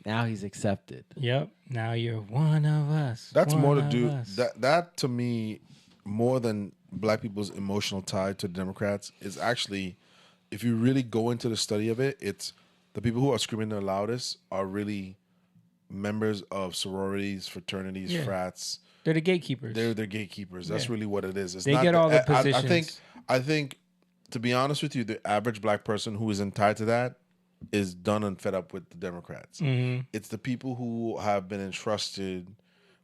now he's accepted. Yep. Now you're one of us. That's one more to of do us. that to me more than black people's emotional tie to the Democrats is actually, if you really go into the study of it, it's the people who are screaming the loudest are really members of sororities, fraternities, Yeah. frats. They're the gatekeepers. They're the gatekeepers. That's Yeah. really what it is. It's They not get all the I positions. I think, to be honest with you, the average black person who isn't tied to that is done and fed up with the Democrats. Mhm. It's the people who have been entrusted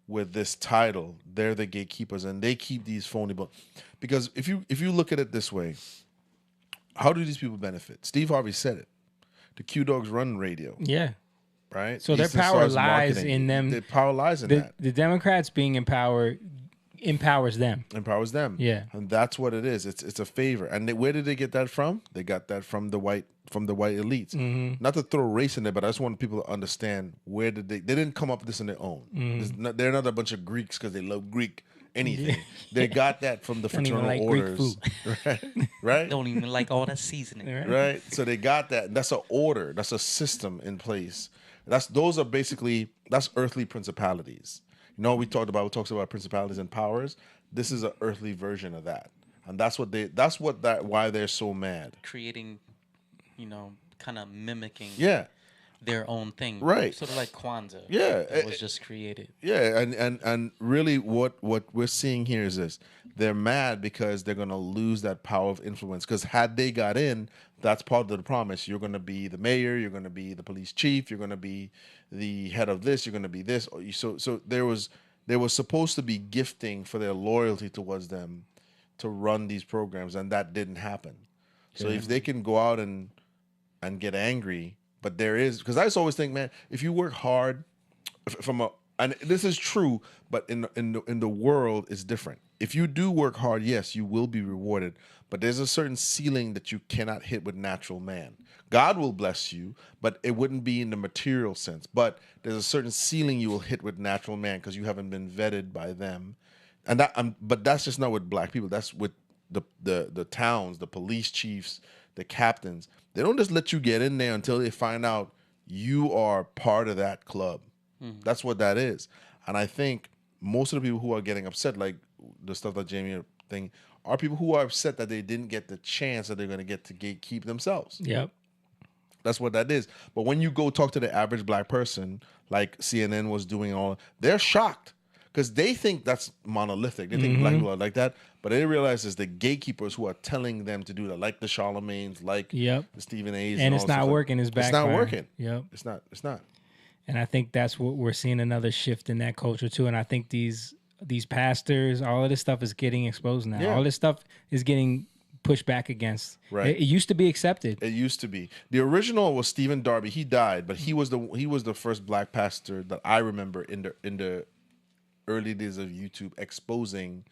with this title. They're the gatekeepers, and they keep these phony. Because if you look at it this way, how do these people benefit? Steve Harvey said it. The Q Dogs run radio. Yeah. Right. So their Eastern power Stars lies marketing. in them. Their power lies in that. The Democrats being in power empowers them. Empowers them. Yeah. And that's what it is. It's a favor. And where did they get that from? They got that from the white elites. Mhm. Not to throw race in there, but I just want people to understand where did they didn't come up with this on their own. Mhm. They're not a bunch of Greeks because they love Greek anything. They got that from the Don't even fraternal like Greek orders. Right? Don't even like all that seasoning. Right? So they got that. That's an order. That's a system in place. That's earthly principalities. You know, we talks about principalities and powers. This is an earthly version of that. And why they're so mad. Creating, kind of mimicking their own thing. Right. Sort of like Kwanzaa. Yeah. That was just created. Yeah, and really what we're seeing here is this. They're mad because they're going to lose that power of influence. Because had they got in, that's part of the promise. You're going to be the mayor. You're going to be the police chief. You're going to be the head of this. You're going to be this. So there was supposed to be gifting for their loyalty towards them to run these programs, and that didn't happen. So if they can go out and get angry, but there is, because I just always think, man, if you work hard and this is true, but in the world it's different. If you do work hard, yes, you will be rewarded, but there's a certain ceiling that you cannot hit with natural man. God will bless you, but it wouldn't be in the material sense. But there's a certain ceiling you will hit with natural man because you haven't been vetted by them, and but that's just not with black people. That's with the towns, the police chiefs, the captains. They don't just let you get in there until they find out you are part of that club. Mhm. That's what that is. And I think most of the people who are getting upset, like the stuff that Jamie thing, are people who are upset that they didn't get the chance that they're going to get to gatekeep themselves. Yep. That's what that is. But when you go talk to the average black person, like CNN was doing they're shocked because they think that's monolithic. They think black people are like that, but they realize it's the gatekeepers who are telling them to do that, like the Charlemagne's, like the Stephen A's. And it's not working. It's not working. Yep. It's not. And I think that's what we're seeing, another shift in that culture too. And I think these pastors, all of this stuff is getting exposed now. Yeah. All this stuff is getting pushed back against. Right. It used to be accepted. It used to be. The original was Stephen Darby. He died, but he was the first black pastor that I remember in the early days of YouTube exposing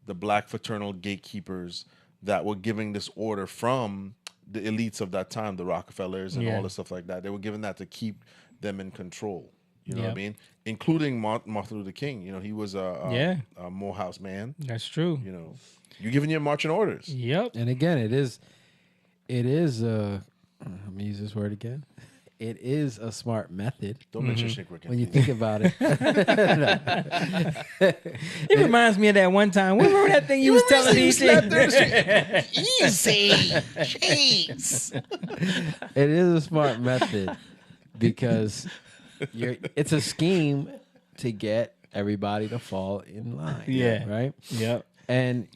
the black fraternal gatekeepers that were giving this order from the elites of that time, the Rockefellers and all the stuff like that. They were giving that to keep them in control. You know what I mean? Including Martin Luther King. You know, he was a Morehouse man. That's true. You know, you're giving your marching orders. Yep. And again, it is let me use this word again. It is a smart method. Don't mention Chick Rick when you think about it. It reminds me of that one time. Remember that thing you was telling me? Easy, Chase. It is a smart method because it's a scheme to get everybody to fall in line. Yeah. Right? Yep. And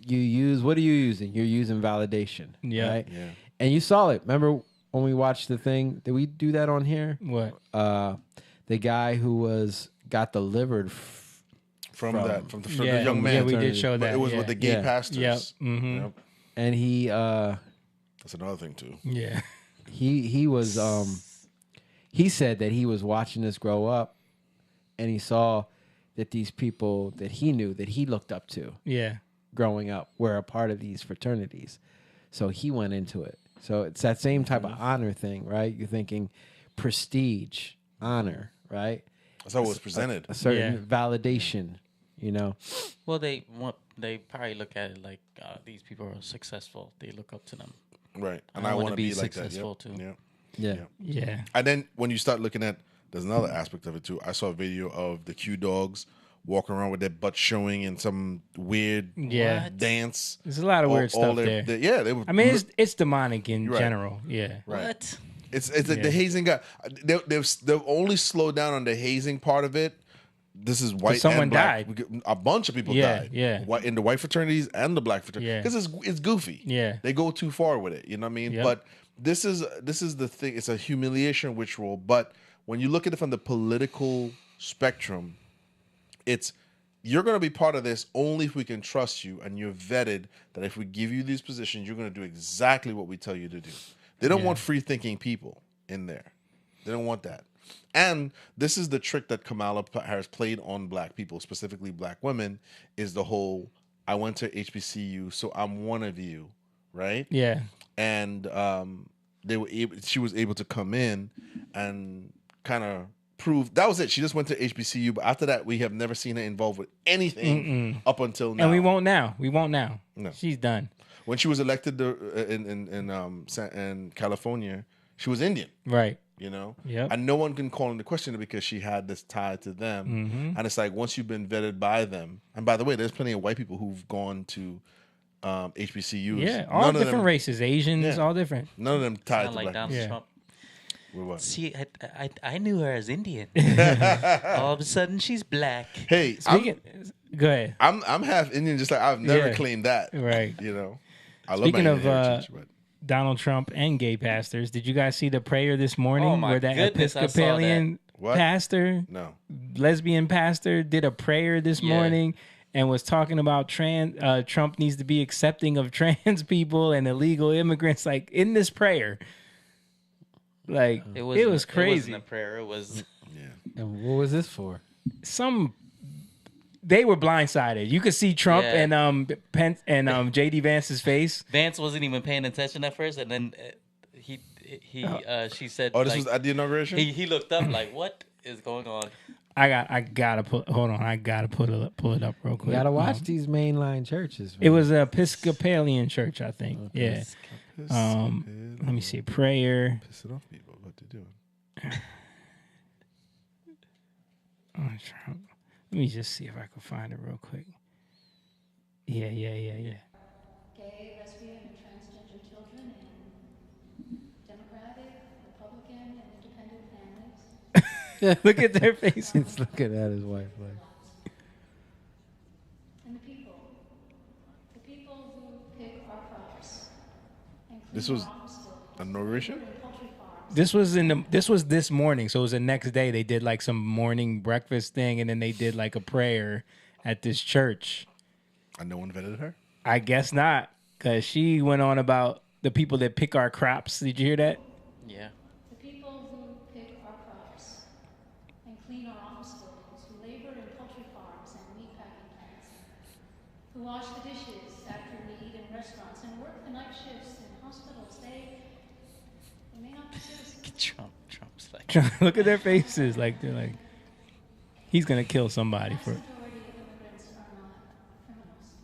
what are you using? You're using validation. Yeah. Right? Yeah. And you saw it. Remember when we watched the thing? Did we do that on here? What? The guy who got delivered from the young man. Yeah, we did show that. But it was with the gay pastors. Yep. Mm-hmm. Yep. And he that's another thing too. Yeah. He was he said that he was watching this grow up and he saw that these people that he knew, that he looked up to growing up, were a part of these fraternities. So he went into it. So it's that same type of honor thing, right? You're thinking prestige, honor, right? That's how it was presented. A certain validation, you know. Well, they probably look at it like these people are successful. They look up to them. Right. And I want to be like that. Successful too. Yeah. And then when you start looking at, there's another aspect of it too. I saw a video of the Q dogs walking around with their butt showing in some weird dance. There's a lot of weird stuff there. They were. I mean, it's demonic in Right. general. Yeah. Right. What? It's like the hazing guy. They've only slowed down on the hazing part of it. This is white. Someone and black. died. A bunch of people died. Yeah. In the white fraternities and the black fraternities. Yeah. Because it's goofy. Yeah. They go too far with it. You know what I mean? Yep. But this is the thing. It's a humiliation ritual. But when you look at it from the political spectrum, you're going to be part of this only if we can trust you and you're vetted that if we give you these positions, you're going to do exactly what we tell you to do. They don't want free-thinking people in there. They don't want that. And this is the trick that Kamala Harris played on black people, specifically black women, is the whole, I went to HBCU, so I'm one of you, right? Yeah. And she was able to come in and kind of prove that was it. She just went to HBCU, but after that, we have never seen her involved with anything up until now. And we won't now. No. She's done. When she was elected in California, she was Indian, right? You know, and no one can call into question it because she had this tie to them. Mm-hmm. And it's like once you've been vetted by them, and by the way, there's plenty of white people who've gone to HBCUs. Yeah, all different races, Asians, all different. None of them tied to like black Donald people. Trump. What? See, I knew her as Indian. All of a sudden, she's black. Hey, go ahead. I'm half Indian, just like I've never claimed that. Right. You know, I love Speaking my of Indian heritage, but Donald Trump and gay pastors, did you guys see the prayer this morning Oh, my where that goodness, I saw Episcopalian What? pastor, No. lesbian pastor, did a prayer this morning and was talking about Trump needs to be accepting of trans people and illegal immigrants, like in this prayer. Like it was crazy. It wasn't a prayer. It was. And what was this for? They were blindsided. You could see Trump and Pence and JD Vance's face. Vance wasn't even paying attention at first, and then she said, "Oh, this was at the inauguration." He looked up like, "What is going on?" I gotta pull it up real quick. You gotta watch these mainline churches. Man. It was an Episcopalian church, I think. Yeah. Let me see. Prayer. Pissing off people. What they doing? Let me just see if I can find it real quick. Yeah. Gay, lesbian, and transgender children in Democratic, Republican, and independent families. Look at their faces. He's looking at his wife like. And the people who pick our crops. This was inauguration? This was this morning, so it was the next day. They did like some morning breakfast thing, and then they did like a prayer at this church. And no one vetted her? I guess not, because she went on about the people that pick our crops. Did you hear that? Yeah. The people who pick our crops and clean our office buildings, who labor in poultry farms and meatpacking plants, who wash the dishes after we eat in restaurants and work the night shifts in hospitals, they may not be citizens. Trump's like... Look at their faces. Like, they're like, he's going to kill somebody for...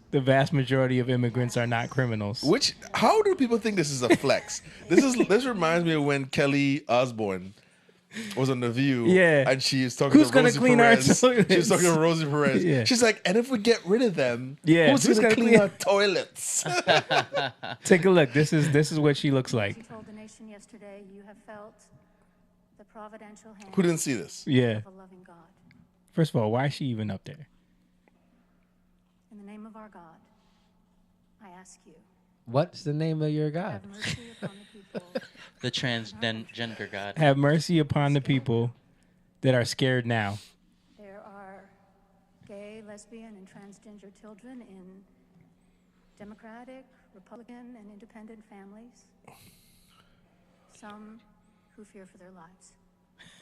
The vast majority of immigrants are not criminals. How do people think this is a flex? This reminds me of when Kelly Osbourne was on The View. Yeah. And she was talking Who's to gonna Rosie clean our Perez. toilets? She was talking to Rosie Perez. Yeah. She's like, and if we get rid of them, Yeah. who's going to clean our toilets? Take a look. This is what she looks like. You told the nation yesterday you have felt the providential hand Who didn't see this? Yeah. of a loving God. First of all, why is she even up there? In the name of our God, I ask you, What's the name of your God? have mercy upon the people. The transgender God. Have mercy upon the people that are scared now. There are gay, lesbian, and transgender children in Democratic, Republican, and independent families. Some who fear for their lives.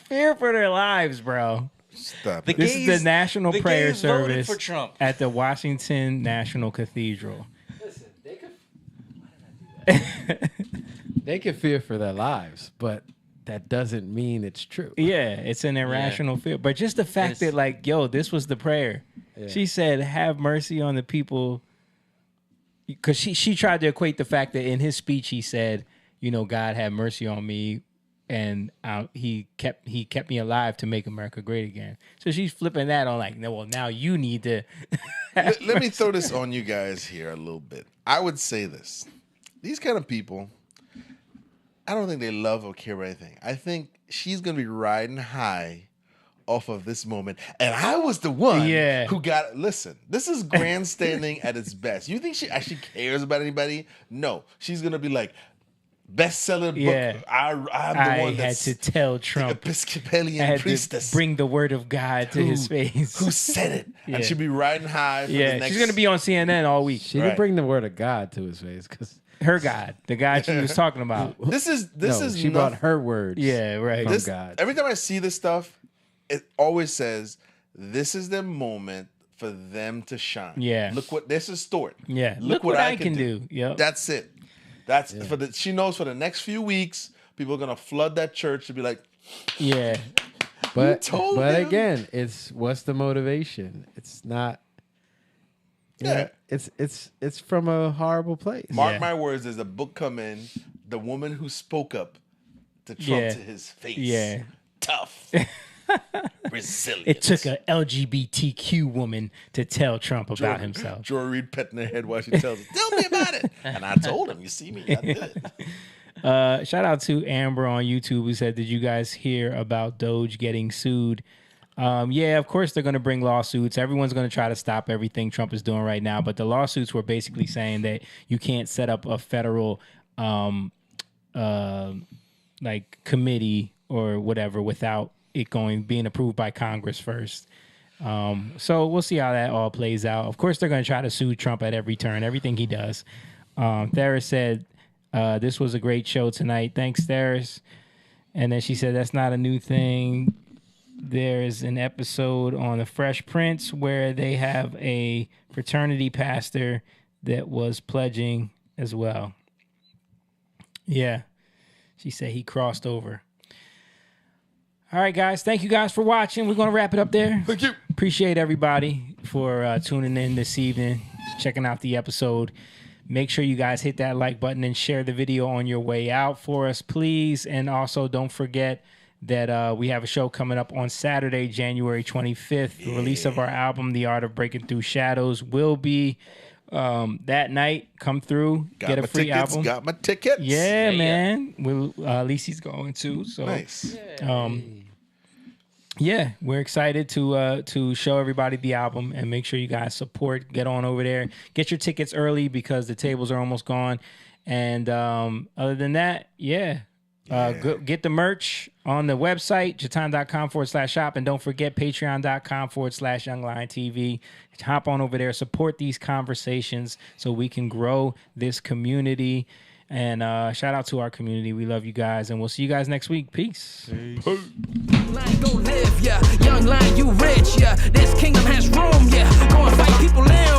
Fear for their lives, bro. Stop This it. is the national the prayer gays voted service for Trump. at the Washington National Cathedral. Listen, they could fear for their lives, but that doesn't mean it's true. Yeah, it's an irrational fear. But just the fact that, like, yo, this was the prayer. Yeah. She said, have mercy on the people. Because she tried to equate the fact that in his speech he said, you know, God have mercy on me, and he kept me alive to make America great again. So she's flipping that on like, no, well, now you need to. Let me throw this on you guys here a little bit. I would say this. These kind of people, I don't think they love or care about anything. I think she's going to be riding high off of this moment. And I was the one who got, listen, this is grandstanding at its best. You think she actually cares about anybody? No. She's going to be like, bestseller book. I'm the one had to tell Trump. The Episcopalian I had priestess. to bring the word of God to his face. Who said it? Yeah. And she'll be riding high for the next... She's going to be on CNN all week. She didn't bring the word of God to his face because her God, the God she was talking about. She brought her words. Yeah, right. From God. Every time I see this stuff, it always says, this is the moment for them to shine. Yeah. Look what this is stored. Yeah. Look what I can do. Yep. That's it. That's for the. She knows for the next few weeks, people are gonna flood that church to be like, yeah. But told him. again, it's what's the motivation? It's not. Yeah, it's from a horrible place. Mark my words. There's a book coming. The woman who spoke up to Trump to his face. Yeah. Tough. Resilient. It took a LGBTQ woman to tell Trump about himself. Joy Reid petting her head while she tells us, tell me about it. And I told him, you see me, I did. Shout out to Amber on YouTube who said, did you guys hear about Doge getting sued? Yeah, of course they're going to bring lawsuits. Everyone's going to try to stop everything Trump is doing right now. But the lawsuits were basically saying that you can't set up a federal like committee or whatever without it being approved by Congress first. So we'll see how that all plays out. Of course, they're going to try to sue Trump at every turn, everything he does. Theris said, this was a great show tonight. Thanks, Theris. And then she said, that's not a new thing. There's an episode on The Fresh Prince where they have a fraternity pastor that was pledging as well. Yeah. She said he crossed over. All right, guys. Thank you guys for watching. We're going to wrap it up there. Thank you. Appreciate everybody for tuning in this evening, checking out the episode. Make sure you guys hit that like button and share the video on your way out for us, please. And also don't forget that we have a show coming up on Saturday, January 25th. The release of our album, The Art of Breaking Through Shadows, will be that night. Come through, get a free album. Got my tickets. Yeah, man. Lisi's going too. So nice. Yeah, we're excited to show everybody the album and make sure you guys support. Get on over there. Get your tickets early because the tables are almost gone. And other than that, get the merch on the website, jatan.com/shop. And don't forget patreon.com/youngliontv. Hop on over there, support these conversations so we can grow this community. And shout out to our community. We love you guys, and we'll see you guys next week. Peace. Lion, go live, yeah. Young lion, you rich, yeah. This kingdom has room, yeah. Go and fight people in.